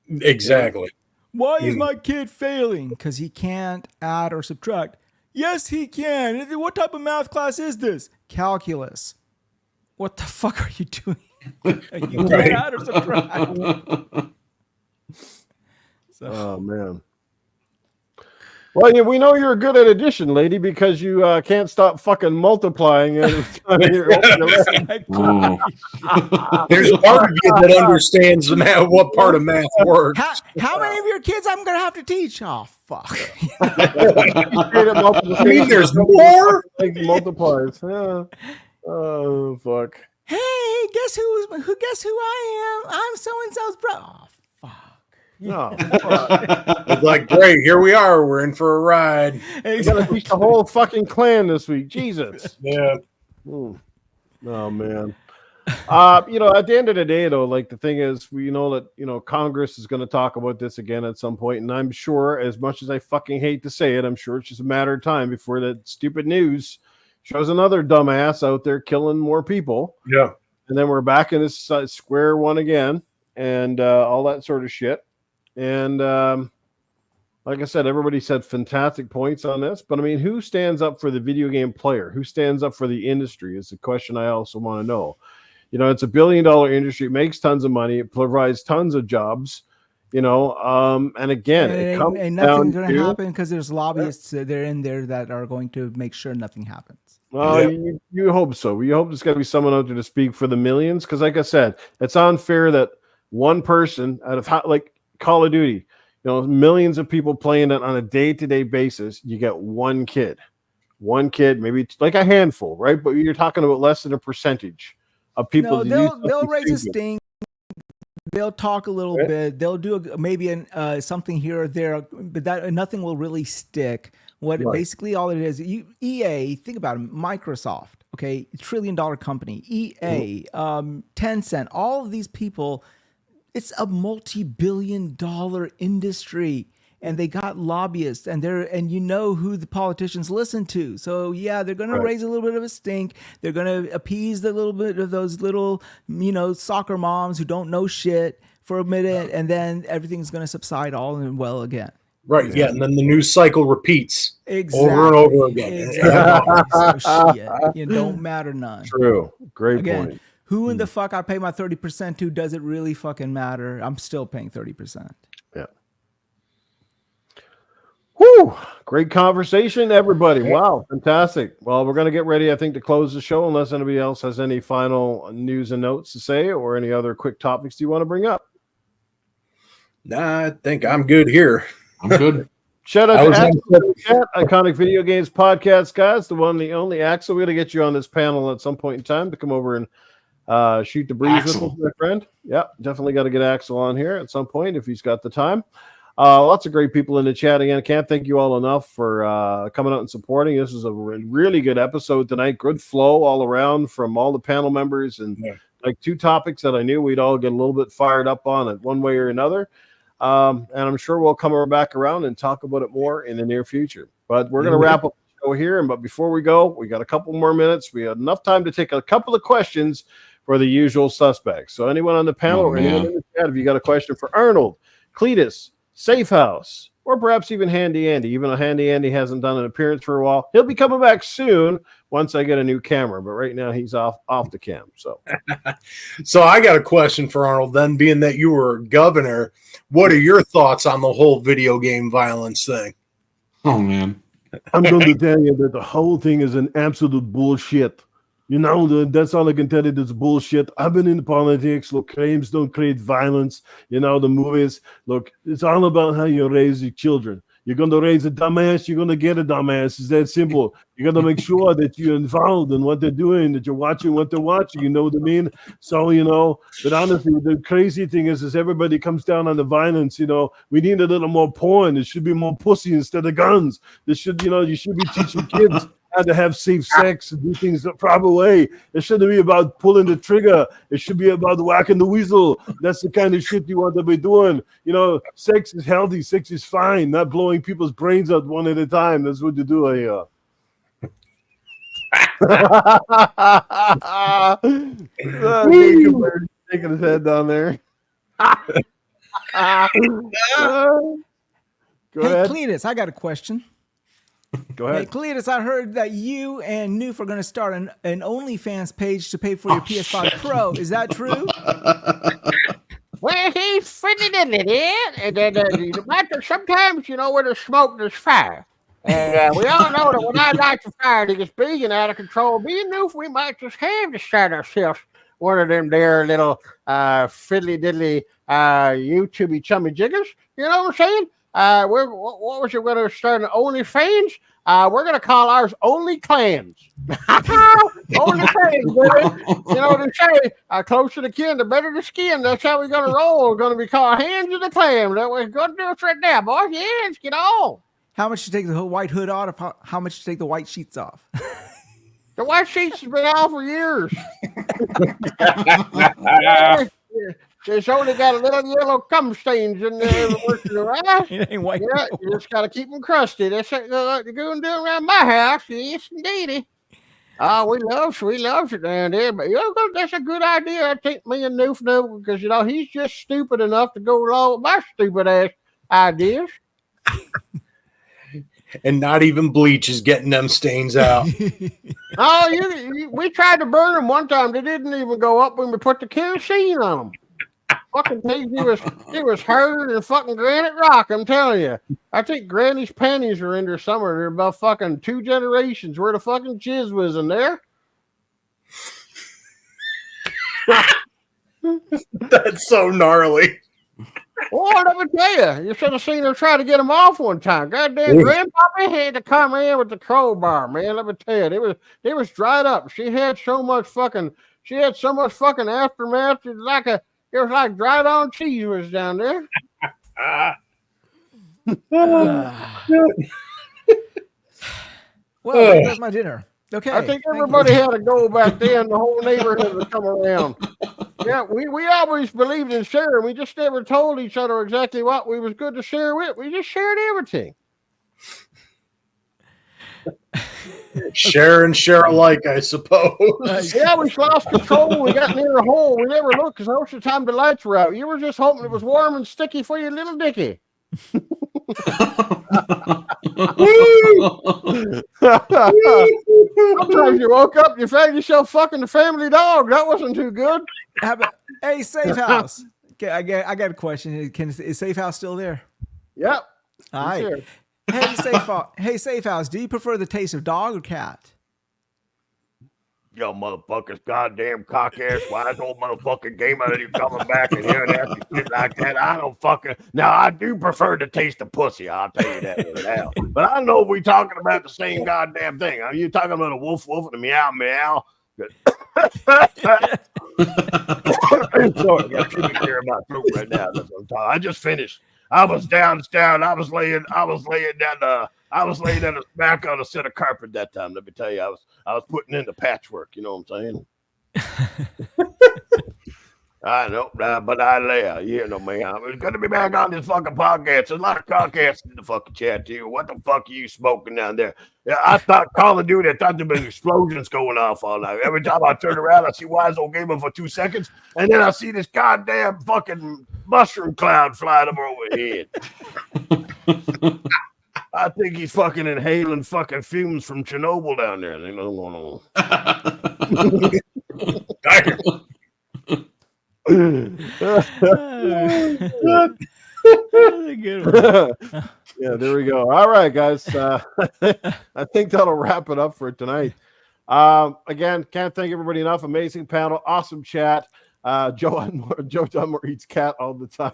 Exactly. Why is my kid failing? Because he can't add or subtract. Yes, he can. What type of math class is this? Calculus. What the fuck are you doing? You can't add or subtract. Oh, man. Well, yeah, we know you're good at addition, lady, because you can't stop fucking multiplying every time you're open your legs. Ooh. There's part of you that understands the math, what part of math works. How many of your kids I'm gonna have to teach? Oh fuck! I mean, there's more. Multipliers. Yeah. Oh fuck. Hey, guess who I am? I'm so and so's bro. Oh fuck! No. It's like, great, here we are. We're in for a ride. You gotta teach the whole fucking clan this week. Jesus. Yeah. Oh man. You know, at the end of the day, though, like the thing is, we know that Congress is going to talk about this again at some point, and I'm sure, as much as I fucking hate to say it, I'm sure it's just a matter of time before that stupid news shows another dumbass out there killing more people. Yeah. And then we're back in this square one again, and all that sort of shit. And like I said, everybody said fantastic points on this, but I mean, who stands up for the video game player? Who stands up for the industry is the question I also want to know. You know, it's $1 billion industry. It makes tons of money. It provides tons of jobs. You know, and again, and nothing's going to happen because there's lobbyists that are in there that are going to make sure nothing happens. Well, you hope so. You hope there's got to be someone out there to speak for the millions, because, like I said, it's unfair that one person out of like Call of Duty, millions of people playing it on a day-to-day basis. You get one kid, maybe like a handful, right? But you're talking about less than a percentage of people. No, they'll raise a sting. They'll talk a little bit. They'll do maybe something here or there, but that nothing will really stick. Basically all it is, EA, think about it, Microsoft, okay, $1 trillion company, EA, Tencent, all of these people, it's a multi-billion-dollar industry, and they got lobbyists, and you know who the politicians listen to. So yeah, they're going to raise a little bit of a stink. They're going to appease the little bit of those little, soccer moms who don't know shit for a minute, and then everything's going to subside all and well again. Right, yeah, and then the news cycle repeats exactly. over and over again. Exactly. So shit, it don't matter none. True, great point. Who in the fuck I pay my 30% to? Does it really fucking matter? I'm still paying 30%. Yeah. Whew, great conversation, everybody. Wow, fantastic. Well, we're going to get ready, I think, to close the show, unless anybody else has any final news and notes to say, or any other quick topics you want to bring up. Nah, I think I'm good here. I'm good. Shout out to Axel, Iconic Video Games Podcast, guys. The one, the only Axel. We're going to get you on this panel at some point in time to come over and shoot the breeze with us, my friend. Yeah, definitely got to get Axel on here at some point if he's got the time. Lots of great people in the chat again. I can't thank you all enough for coming out and supporting. This is a really good episode tonight. Good flow all around from all the panel members, and like two topics that I knew we'd all get a little bit fired up on it one way or another. And I'm sure we'll come back around and talk about it more in the near future. But we're going to wrap up the show here. But before we go, we got a couple more minutes. We had enough time to take a couple of questions for the usual suspects. So anyone on the panel or anyone in the chat, if you got a question for Arnold, Cletus, Safe House, or perhaps even Handy Andy, even though Handy Andy hasn't done an appearance for a while, he'll be coming back soon once I get a new camera. But right now he's off the cam. So I got a question for Arnold then, being that you were governor. What are your thoughts on the whole video game violence thing? Oh, man. I'm going to tell you that the whole thing is an absolute bullshit. That's all I can tell you. That's bullshit. I've been in politics. Look, crimes don't create violence. The movies. Look, it's all about how you raise your children. You're going to raise a dumbass, you're going to get a dumbass. It's that simple. You got to make sure that you're involved in what they're doing, that you're watching what they're watching. You know what I mean? So, but honestly, the crazy thing is everybody comes down on the violence. We need a little more porn. There should be more pussy instead of guns. You should be teaching kids how to have safe sex and do things the proper way. It shouldn't be about pulling the trigger. It should be about whacking the weasel. That's the kind of shit you want to be doing. Sex is healthy. Sex is fine. Not blowing people's brains out one at a time. That's what you do here. Taking his head down there. Go ahead. Cletus, I got a question. Go ahead. Hey, Cletus, I heard that you and Noof are going to start an OnlyFans page to pay for your PS5 Pro. Is that true? Well, he fiddly diddly did. And then sometimes, where there's smoke, there's fire. And we all know that when I light the fire, it gets big and out of control. Me and Noof, we might just have to start ourselves one of them there little fiddly diddly YouTubey chummy jiggers. You know what I'm saying? What was it? We're going to start an OnlyFans? We're going to call ours Only Clans. Only Clans, baby. You know what they say? Closer to kin, the better the skin. That's how we're going to roll. We're going to be called Hands of the Clan. That we're going to do it right now, boys. Yeah, let's get on. How much to take the white hood off? How much to take the white sheets off? The white sheets has been out for years. It's only got a little yellow cum stains in there. It ain't white. Yeah, you just got to keep them crusty. That's what they're going to do around my house. Yes, indeedy. Oh, we love it down there. But that's a good idea. I think me and Noof know because he's just stupid enough to go along with my stupid ass ideas. And not even bleach is getting them stains out. We tried to burn them one time. They didn't even go up when we put the kerosene on them. Fucking thing, he was hard and fucking granite rock. I'm telling you. I think Granny's panties are in there somewhere. They're about fucking 2 generations where the fucking jizz was in there. That's so gnarly. Well, let me tell you should have seen her try to get them off one time. Goddamn, Grandpappy had to come in with the crowbar, man. Let me tell you, it was dried up. She had so much fucking aftermath. It was like dried on cheese was down there. Well, there goes my dinner. Okay. I think everybody had to go back then. The whole neighborhood would come around. Yeah, we always believed in sharing. We just never told each other exactly what we was good to share with. We just shared everything. Share and share alike, I suppose. Yeah, we lost control. We got near a hole. We never looked because most of the time the lights were out. You were just hoping it was warm and sticky for your little dickie. Sometimes you woke up, you found yourself fucking the family dog. That wasn't too good. Hey, Safe House. Okay, I got a question. Is Safe House still there? Yep. All right. Sure. Hey, Safe House. Do you prefer the taste of dog or cat? Yo, motherfuckers, goddamn cock-ass, Wize Old motherfucking Gamer that you coming back and hearing that shit like that. I don't fucking... Now, I do prefer the taste of pussy, I'll tell you that right now. But I know we talking about the same goddamn thing. Are you talking about a woof woof and a meow meow? Sorry, I got too much hair in my throat right now. That's what I'm talking. I just finished. I was down. I was laying down the back on a set of carpet that time. Let me tell you, I was putting in the patchwork. You know what I'm saying? I know, but I lay. You know, man. It's good to be back on this fucking podcast. There's a lot of podcasts in the fucking chat too. What the fuck are you smoking down there? Yeah, I thought Call of Duty. I thought there been explosions going off all night. Every time I turn around, I see Wize Old Gamer for 2 seconds, and then I see this goddamn fucking mushroom cloud flying over overhead. I think he's fucking inhaling fucking fumes from Chernobyl down there. Ain't nothing going on. Good one. Yeah, there we go. All right, guys. I think that'll wrap it up for tonight. Again, can't thank everybody enough. Amazing panel, awesome chat. Joe Dunmore eats cat all the time.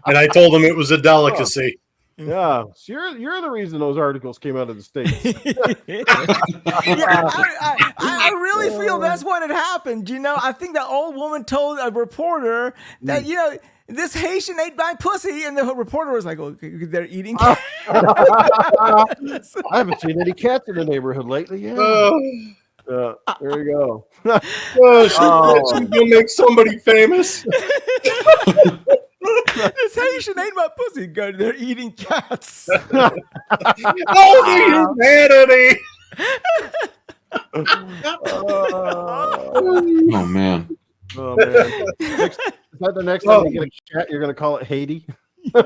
And I told him it was a delicacy. Yeah, so you're the reason those articles came out of the States. I really feel that's what had happened. I think that old woman told a reporter that this Haitian ate my pussy, and the reporter was like, "Oh, they're eating cat." I haven't seen any cats in the neighborhood lately. Yeah. There you go. She's gonna make somebody famous. This Haitian ate my pussy. God, they're eating cats. Oh, the humanity! Oh man. Oh man! Is that the next time you get a cat? You're gonna call it Haiti. I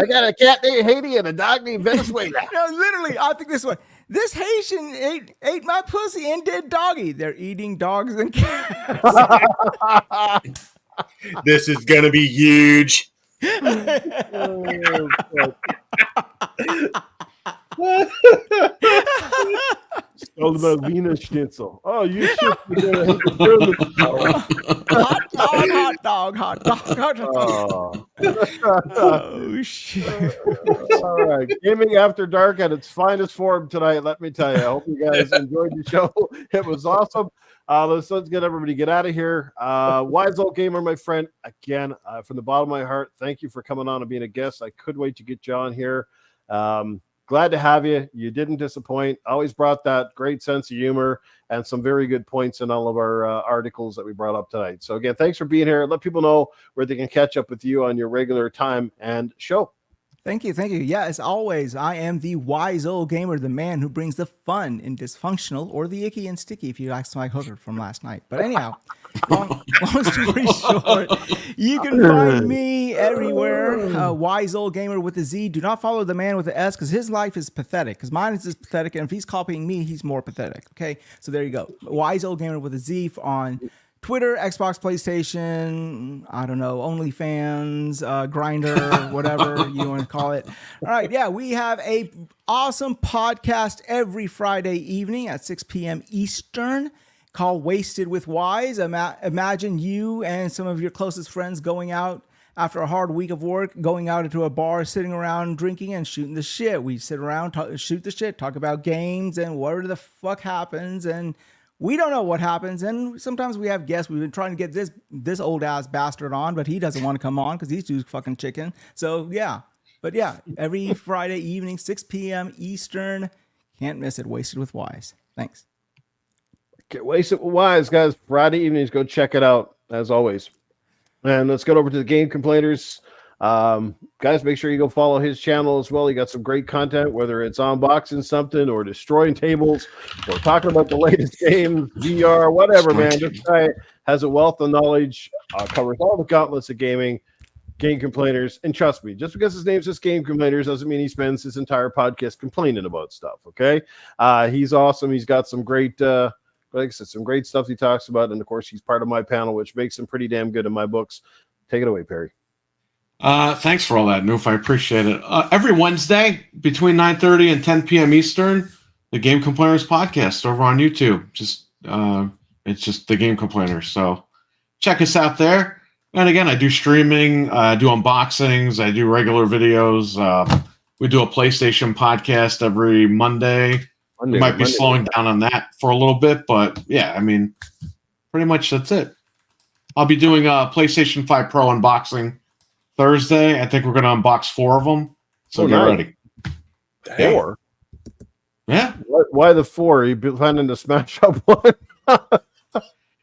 got a cat named Haiti and a dog named Venezuela. No, literally, I think this way. This Haitian ate my pussy and did doggy. They're eating dogs and cats. This is gonna be huge. Oh, it's all about Wiener Schnitzel. Oh, you should. Hot dog. Oh. Oh, shit. All right, Gaming After Dark at its finest form tonight. Let me tell you, I hope you guys enjoyed the show. It was awesome. Let's get everybody get out of here. Wize Old Gamer, my friend, again, from the bottom of my heart, thank you for coming on and being a guest. I couldn't wait to get you on here. Glad to have you. You didn't disappoint. Always brought that great sense of humor and some very good points in all of our articles that we brought up tonight. So again, thanks for being here. Let people know where they can catch up with you on your regular time and show. Thank you. Yeah, as always, I am the Wize Old Gamer, the man who brings the fun in dysfunctional, or the icky and sticky, if you ask my hooker from last night. But anyhow, long story short, you can find me everywhere. Wize Old Gamer with a Z. Do not follow the man with the S, because his life is pathetic. Because mine is just pathetic, and if he's copying me, he's more pathetic. Okay, so there you go. Wize Old Gamer with a Z on Twitter, Xbox, PlayStation, I don't know, OnlyFans, Grindr, whatever you want to call it. All right, yeah, we have a awesome podcast every Friday evening at 6 p.m. Eastern called Wasted with Wize. Imagine you and some of your closest friends going out after a hard week of work, going out into a bar, sitting around drinking and shooting the shit. We sit around, shoot the shit, talk about games and whatever the fuck happens, and we don't know what happens, and sometimes we have guests. We've been trying to get this old ass bastard on, but he doesn't want to come on because he's too fucking chicken. So yeah, but yeah, every Friday evening, 6 p.m. Eastern. Can't miss it. Wasted with Wize. Thanks. Get Wasted with Wize, guys. Friday evenings, go check it out as always. And let's get over to the Game Complainers. Guys, make sure you go follow his channel as well. He got some great content, whether it's unboxing something or destroying tables or talking about the latest games, VR, whatever, man. This guy has a wealth of knowledge, covers all the gauntlets of gaming, Game Complainers. And trust me, just because his name's just Game Complainers doesn't mean he spends his entire podcast complaining about stuff, okay? He's awesome. He's got some great, like I said, some great stuff he talks about. And, of course, he's part of my panel, which makes him pretty damn good in my books. Take it away, Perry. Thanks for all that, Noof. I appreciate it. Every Wednesday between 9:30 and 10 p.m. Eastern, the Game Complainerz podcast over on YouTube. It's just the Game Complainerz. So check us out there. And again, I do streaming, I do unboxings, I do regular videos. We do a PlayStation podcast every Monday. We might be slowing down on that for a little bit, but yeah, I mean, pretty much that's it. I'll be doing a PlayStation 5 Pro unboxing Thursday. I think we're going to unbox 4 of them. So get ready. 4? Yeah. Why the 4? Are you planning to smash up one?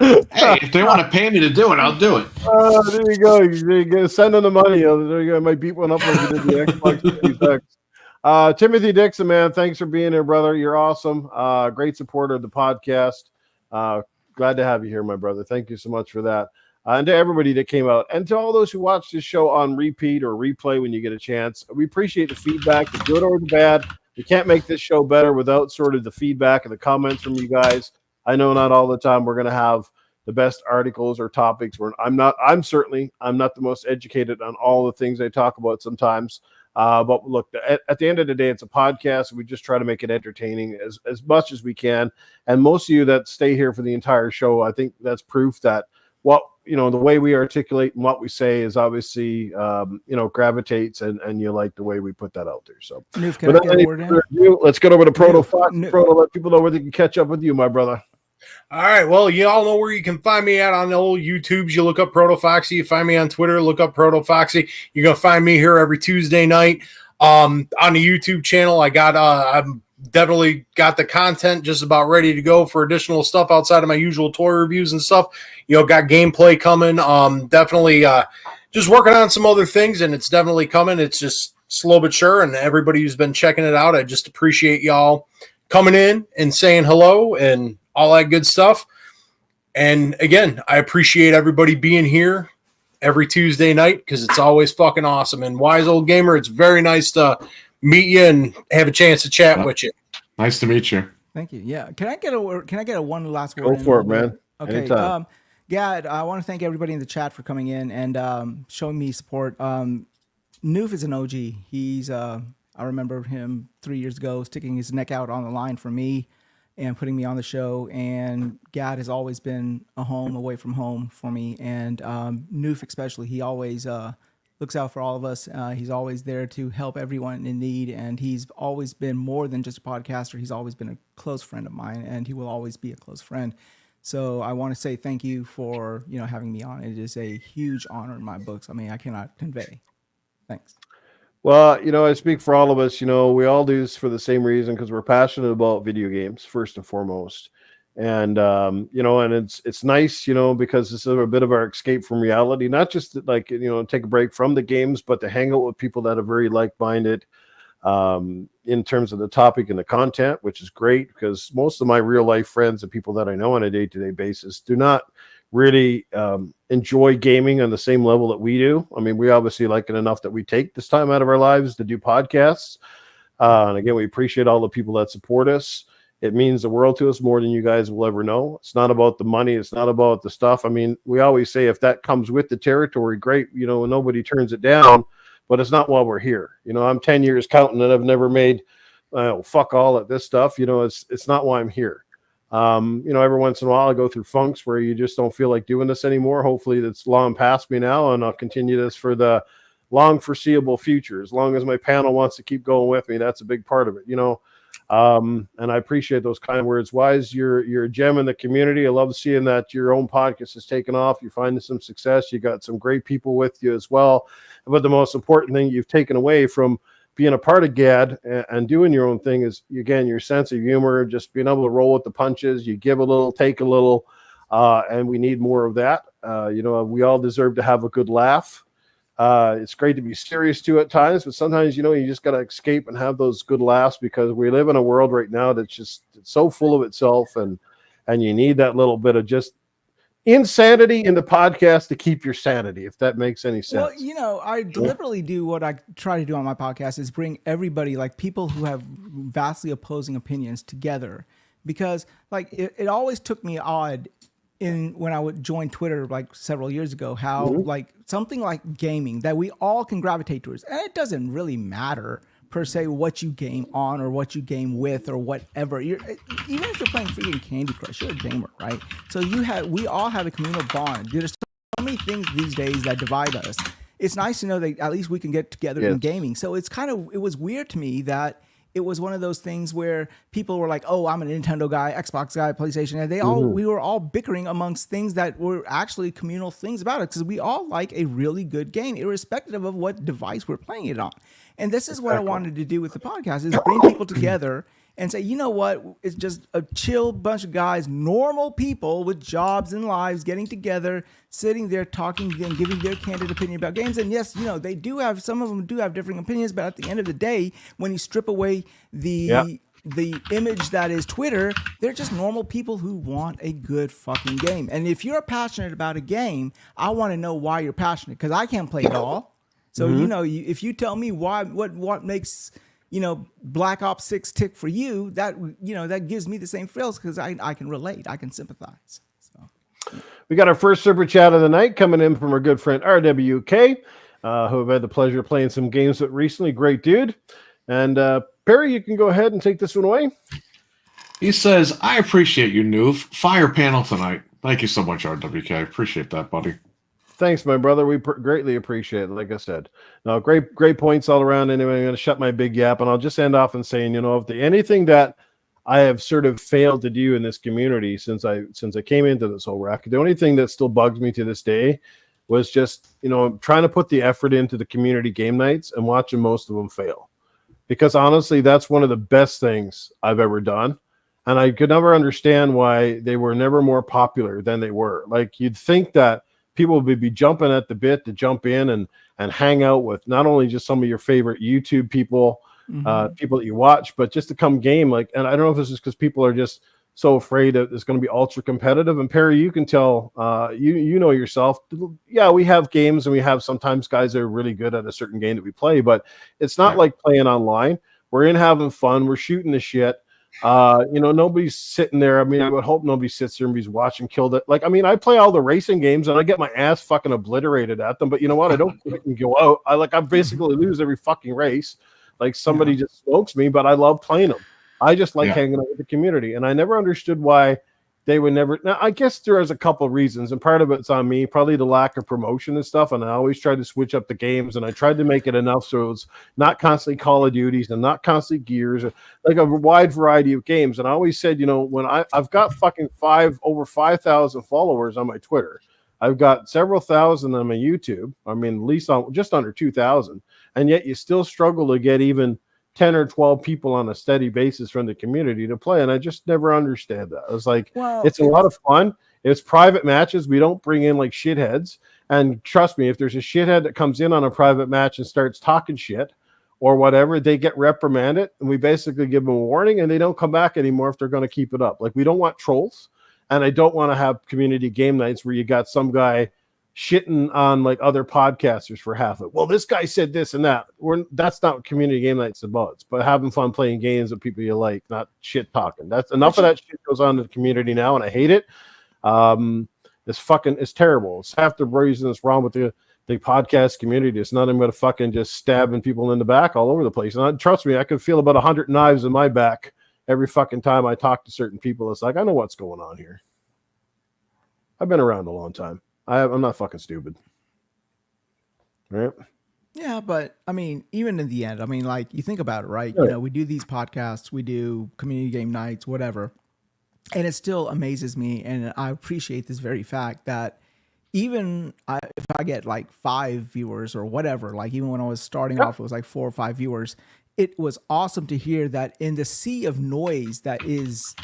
Hey, if they want to pay me to do it, I'll do it. There you go. You go. Send them the money. There you go. I might beat one up like you did the Xbox Series X. Timothy Dixon, man, thanks for being here, brother. You're awesome. Great supporter of the podcast. Glad to have you here, my brother. Thank you so much for that. And to everybody that came out, and to all those who watch this show on repeat or replay when you get a chance, we appreciate the feedback, the good or the bad. We can't make this show better without sort of the feedback and the comments from you guys. I know not all the time we're going to have the best articles or topics. I'm certainly not the most educated on all the things I talk about sometimes. But look, at the end of the day, it's a podcast. We just try to make it entertaining as much as we can. And most of you that stay here for the entire show, I think that's proof that the way we articulate and what we say is obviously, gravitates and you like the way we put that out there. So let's get over to Proto Foxy. Proto, let people know where they can catch up with you, my brother. All right. Well, you all know where you can find me at on the old YouTubes. You look up Proto Foxy. You find me on Twitter. Look up Proto Foxy. You're going to find me here every Tuesday night on the YouTube channel. I'm definitely got the content just about ready to go for additional stuff outside of my usual toy reviews and stuff. Got gameplay coming. Definitely just working on some other things, and it's definitely coming. It's just slow but sure, and everybody who's been checking it out, I just appreciate y'all coming in and saying hello and all that good stuff. And again, I appreciate everybody being here every Tuesday night because it's always fucking awesome. And Wize Old Gamer, it's very nice to meet you and have a chance to chat with you. Nice to meet you. Thank you. Yeah. Can I get a one last word? Go in for it, a little man. bit? Okay. Anytime. Gad, I want to thank everybody in the chat for coming in and showing me support. Noof is an OG. He's I remember him 3 years ago sticking his neck out on the line for me and putting me on the show. And Gad has always been a home away from home for me. And Noof especially, he always looks out for all of us. He's always there to help everyone in need. And he's always been more than just a podcaster. He's always been a close friend of mine, and he will always be a close friend. So I want to say thank you for, having me on. It is a huge honor in my books. I mean, I cannot convey. Thanks. Well, I speak for all of us. We all do this for the same reason, because we're passionate about video games first and foremost. And and it's nice, because this is a bit of our escape from reality. Not just to, take a break from the games, but to hang out with people that are very like-minded in terms of the topic and the content, which is great, because most of my real life friends and people that I know on a day-to-day basis do not really enjoy gaming on the same level that we do. I mean, we obviously like it enough that we take this time out of our lives to do podcasts. And again, we appreciate all the people that support us. It means the world to us, more than you guys will ever know. It's not about the money. It's not about the stuff. I mean, we always say if that comes with the territory, great, nobody turns it down, but it's not while we're here. I'm 10 years counting and I've never made fuck all at this stuff. It's not why I'm here. Every once in a while I go through funks where you just don't feel like doing this anymore. Hopefully that's long past me now, and I'll continue this for the long foreseeable future. As long as my panel wants to keep going with me, that's a big part of it, and I appreciate those kind words. Wize, you're a gem in the community. I love seeing that your own podcast has taken off. You're finding some success. You got some great people with you as well. But the most important thing you've taken away from being a part of GAD and doing your own thing is, again, your sense of humor, just being able to roll with the punches. You give a little, take a little, and we need more of that. We all deserve to have a good laugh. It's great to be serious too at times, but sometimes, you just got to escape and have those good laughs, because we live in a world right now that's just so full of itself, and you need that little bit of just insanity in the podcast to keep your sanity, if that makes any sense. Well, I deliberately do what I try to do on my podcast, is bring everybody, like people who have vastly opposing opinions, together, because it always took me odd when I would join Twitter several years ago, how something like gaming that we all can gravitate towards, and it doesn't really matter per se what you game on or what you game with or whatever. Even if you're playing freaking Candy Crush, you're a gamer, right? So we all have a communal bond. There's so many things these days that divide us. It's nice to know that at least we can get together in gaming. So it was weird to me that it was one of those things where people were like, "Oh, I'm a Nintendo guy, Xbox guy, PlayStation," and we were all bickering amongst things that were actually communal things about it, because we all like a really good game, irrespective of what device we're playing it on. And this is what I wanted to do with the podcast: is bring people together and say, you know what? It's just a chill bunch of guys, normal people with jobs and lives, getting together, sitting there, talking and giving their candid opinion about games. And yes, some of them do have differing opinions, but at the end of the day, when you strip away the image that is Twitter, they're just normal people who want a good fucking game. And if you're passionate about a game, I want to know why you're passionate, because I can't play it all. So, if you tell me what makes Black Ops 6 tick for you, that gives me the same thrills, because I can relate, I can sympathize. So we got our first super chat of the night coming in from our good friend RWK, who have had the pleasure of playing some games with recently. Great dude. And Perry, you can go ahead and take this one away. He says, "I appreciate you, Noof. Fire panel tonight." Thank you so much, RWK. I appreciate that, buddy. Thanks, my brother. We greatly appreciate it. Like I said, no, great points all around. Anyway, I'm going to shut my big yap, and I'll just end off and saying, if anything that I have sort of failed to do in this community since I came into this whole rack, the only thing that still bugs me to this day was just, trying to put the effort into the community game nights and watching most of them fail. Because honestly, that's one of the best things I've ever done. And I could never understand why they were never more popular than they were. Like, you'd think that people would be jumping at the bit to jump in and hang out with not only just some of your favorite YouTube people, people that you watch, but just to come game. And I don't know if this is because people are just so afraid that it's going to be ultra competitive. And Perry, you can tell, you know yourself. Yeah, we have games, and we have sometimes guys that are really good at a certain game that we play, but it's not like playing online. We're in having fun. We're shooting the shit. Nobody's sitting there. I mean, I would hope nobody sits there and be watching Killed It. Like, I mean, I play all the racing games and I get my ass fucking obliterated at them. But you know what? I don't quit and go out. I basically lose every fucking race. Like somebody just smokes me, but I love playing them. I just like hanging out with the community, and I never understood why they would never. Now, I guess there is a couple of reasons, and part of it's on me, probably the lack of promotion and stuff. And I always tried to switch up the games, and I tried to make it enough so it was not constantly Call of Duties and not constantly Gears, or like a wide variety of games. And I always said, when I've got fucking over 5,000 followers on my Twitter, I've got several thousand on my YouTube. I mean, at least just under 2,000, and yet you still struggle to get even 10 or 12 people on a steady basis from the community to play. And I just never understand that. I was like, it's a lot of fun. It's private matches. We don't bring in like shitheads. And trust me, if there's a shithead that comes in on a private match and starts talking shit or whatever, they get reprimanded. And we basically give them a warning and they don't come back anymore if they're going to keep it up. Like, we don't want trolls. And I don't want to have community game nights where you got some guy shitting on like other podcasters for half of it. Well, this guy said this and that. That's not what community game night's about. It's about having fun playing games with people you like, not shit talking. That's enough of that shit goes on in the community now, and I hate it. It's terrible. It's half the reason that's wrong with the podcast community. It's nothing but fucking just stabbing people in the back all over the place. And trust me, I can feel about 100 knives in my back every fucking time I talk to certain people. It's like, I know what's going on here. I've been around a long time. I'm not fucking stupid. Right? Yeah, but I mean, even in the end, I mean, like, you think about it, right? Yeah. We do these podcasts, we do community game nights, whatever. And it still amazes me. And I appreciate this very fact that even if I get like 5 viewers or whatever, like even when I was starting off, it was like 4 or 5 viewers. It was awesome to hear that in the sea of noise that is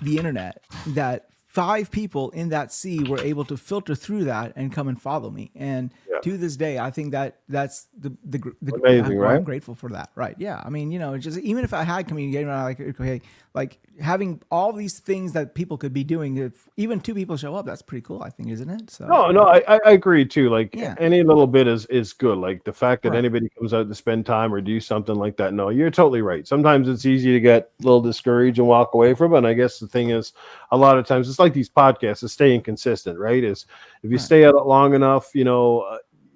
the internet, that 5 people in that sea were able to filter through that and come and follow me. And to this day, I think that's the amazing, right? I'm grateful for that. Right. Yeah. I mean, just even if I had community game, like having all these things that people could be doing, if even 2 people show up, that's pretty cool, I think, isn't it? So no, I agree too. Like any little bit is good. Like the fact that anybody comes out to spend time or do something like that. No, you're totally right. Sometimes it's easy to get a little discouraged and walk away from it. And I guess the thing is, a lot of times it's like these podcasts is staying consistent, right? Is if you stay at it long enough,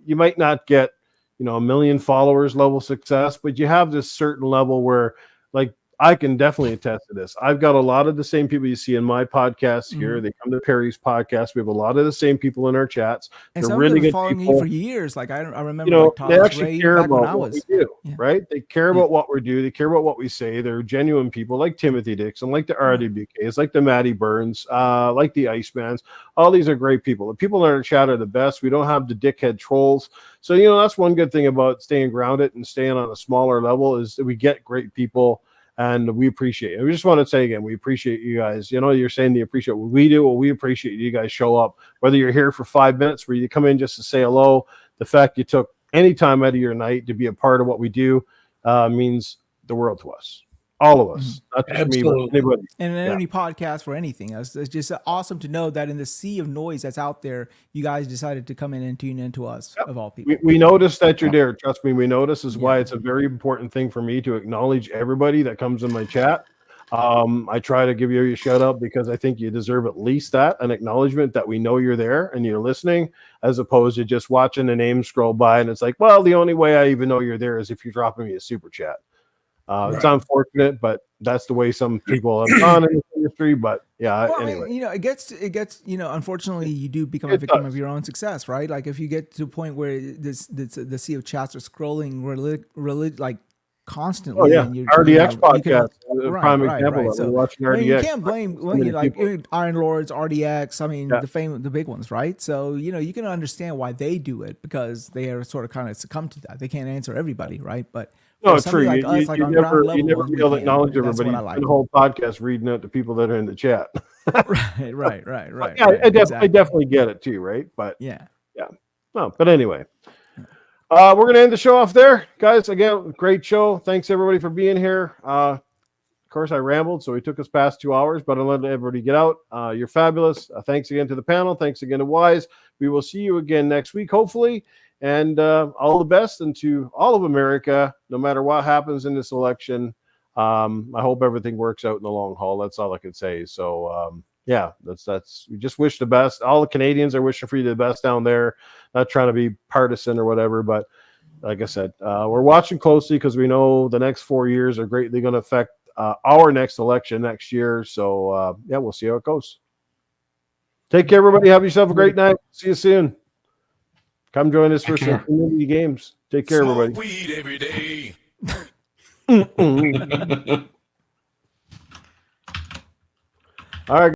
you might not get, 1 million followers level success, but you have this certain level where, like, I can definitely attest to this. I've got a lot of the same people you see in my podcast here. They come to Perry's podcast. We have a lot of the same people in our chats. And They're some really of them good following people. me for years. Like I remember, like, they actually care about what we do, Yeah. right? They care about what we do. They care about what we say. They're genuine people, like Timothy Dixon, like the RWKs, like the Matty Burns, like the Icemans. All these are great people. The people in our chat are the best. We don't have the dickhead trolls. So, that's one good thing about staying grounded and staying on a smaller level is that we get great people. And we appreciate it. We just want to say again, we appreciate you guys. You're saying you appreciate what we do. Well, we appreciate you guys show up. Whether you're here for 5 minutes, where you come in just to say hello, the fact you took any time out of your night to be a part of what we do means the world to us. All of us. Not just me, but anybody. And in any podcast or anything. It's just awesome to know that in the sea of noise that's out there, you guys decided to come in and tune into us, of all people. We noticed that you're there. Trust me, we notice. Is why it's a very important thing for me to acknowledge everybody that comes in my chat. I try to give you a shout out because I think you deserve at least that, an acknowledgement that we know you're there and you're listening, as opposed to just watching the name scroll by and it's like, well, the only way I even know you're there is if you're dropping me a super chat. It's unfortunate, but that's the way some people have gone in the industry. But anyway, I mean, it gets, unfortunately, you do become a victim of your own success, right? Like if you get to a point where the sea of chats are scrolling like constantly. Oh yeah, and RDX podcast, prime right. example. So watching RDX. I mean, you can't blame Iron Lords, RDX. I mean, the big ones, right? So you can understand why they do it because they are sort of kind of succumb to that. They can't answer everybody, right? But no, it's true. Like You us, like on never ground level, be able to acknowledge everybody. Like. The whole podcast reading out to people that are in the chat. right. Yeah, I definitely get it too, right? But yeah. No, but anyway. We're going to end the show off there. Guys, again, great show. Thanks, everybody, for being here. Of course, I rambled, so it took us past 2 hours, but I'll let everybody get out. You're fabulous. Thanks again to the panel. Thanks again to Wize. We will see you again next week, hopefully. And all the best, and to all of America, no matter what happens in this election, I hope everything works out in the long haul. That's all I can say. So yeah, that's we just wish the best. All the Canadians are wishing for you the best down there. Not trying to be partisan or whatever, but like I said, we're watching closely because we know the next 4 years are greatly going to affect our next election next year. So yeah, we'll see how it goes. Take care, everybody. Have yourself a great night. See you soon. Come join us for some community games. Take care, everybody. Weed every day. All right.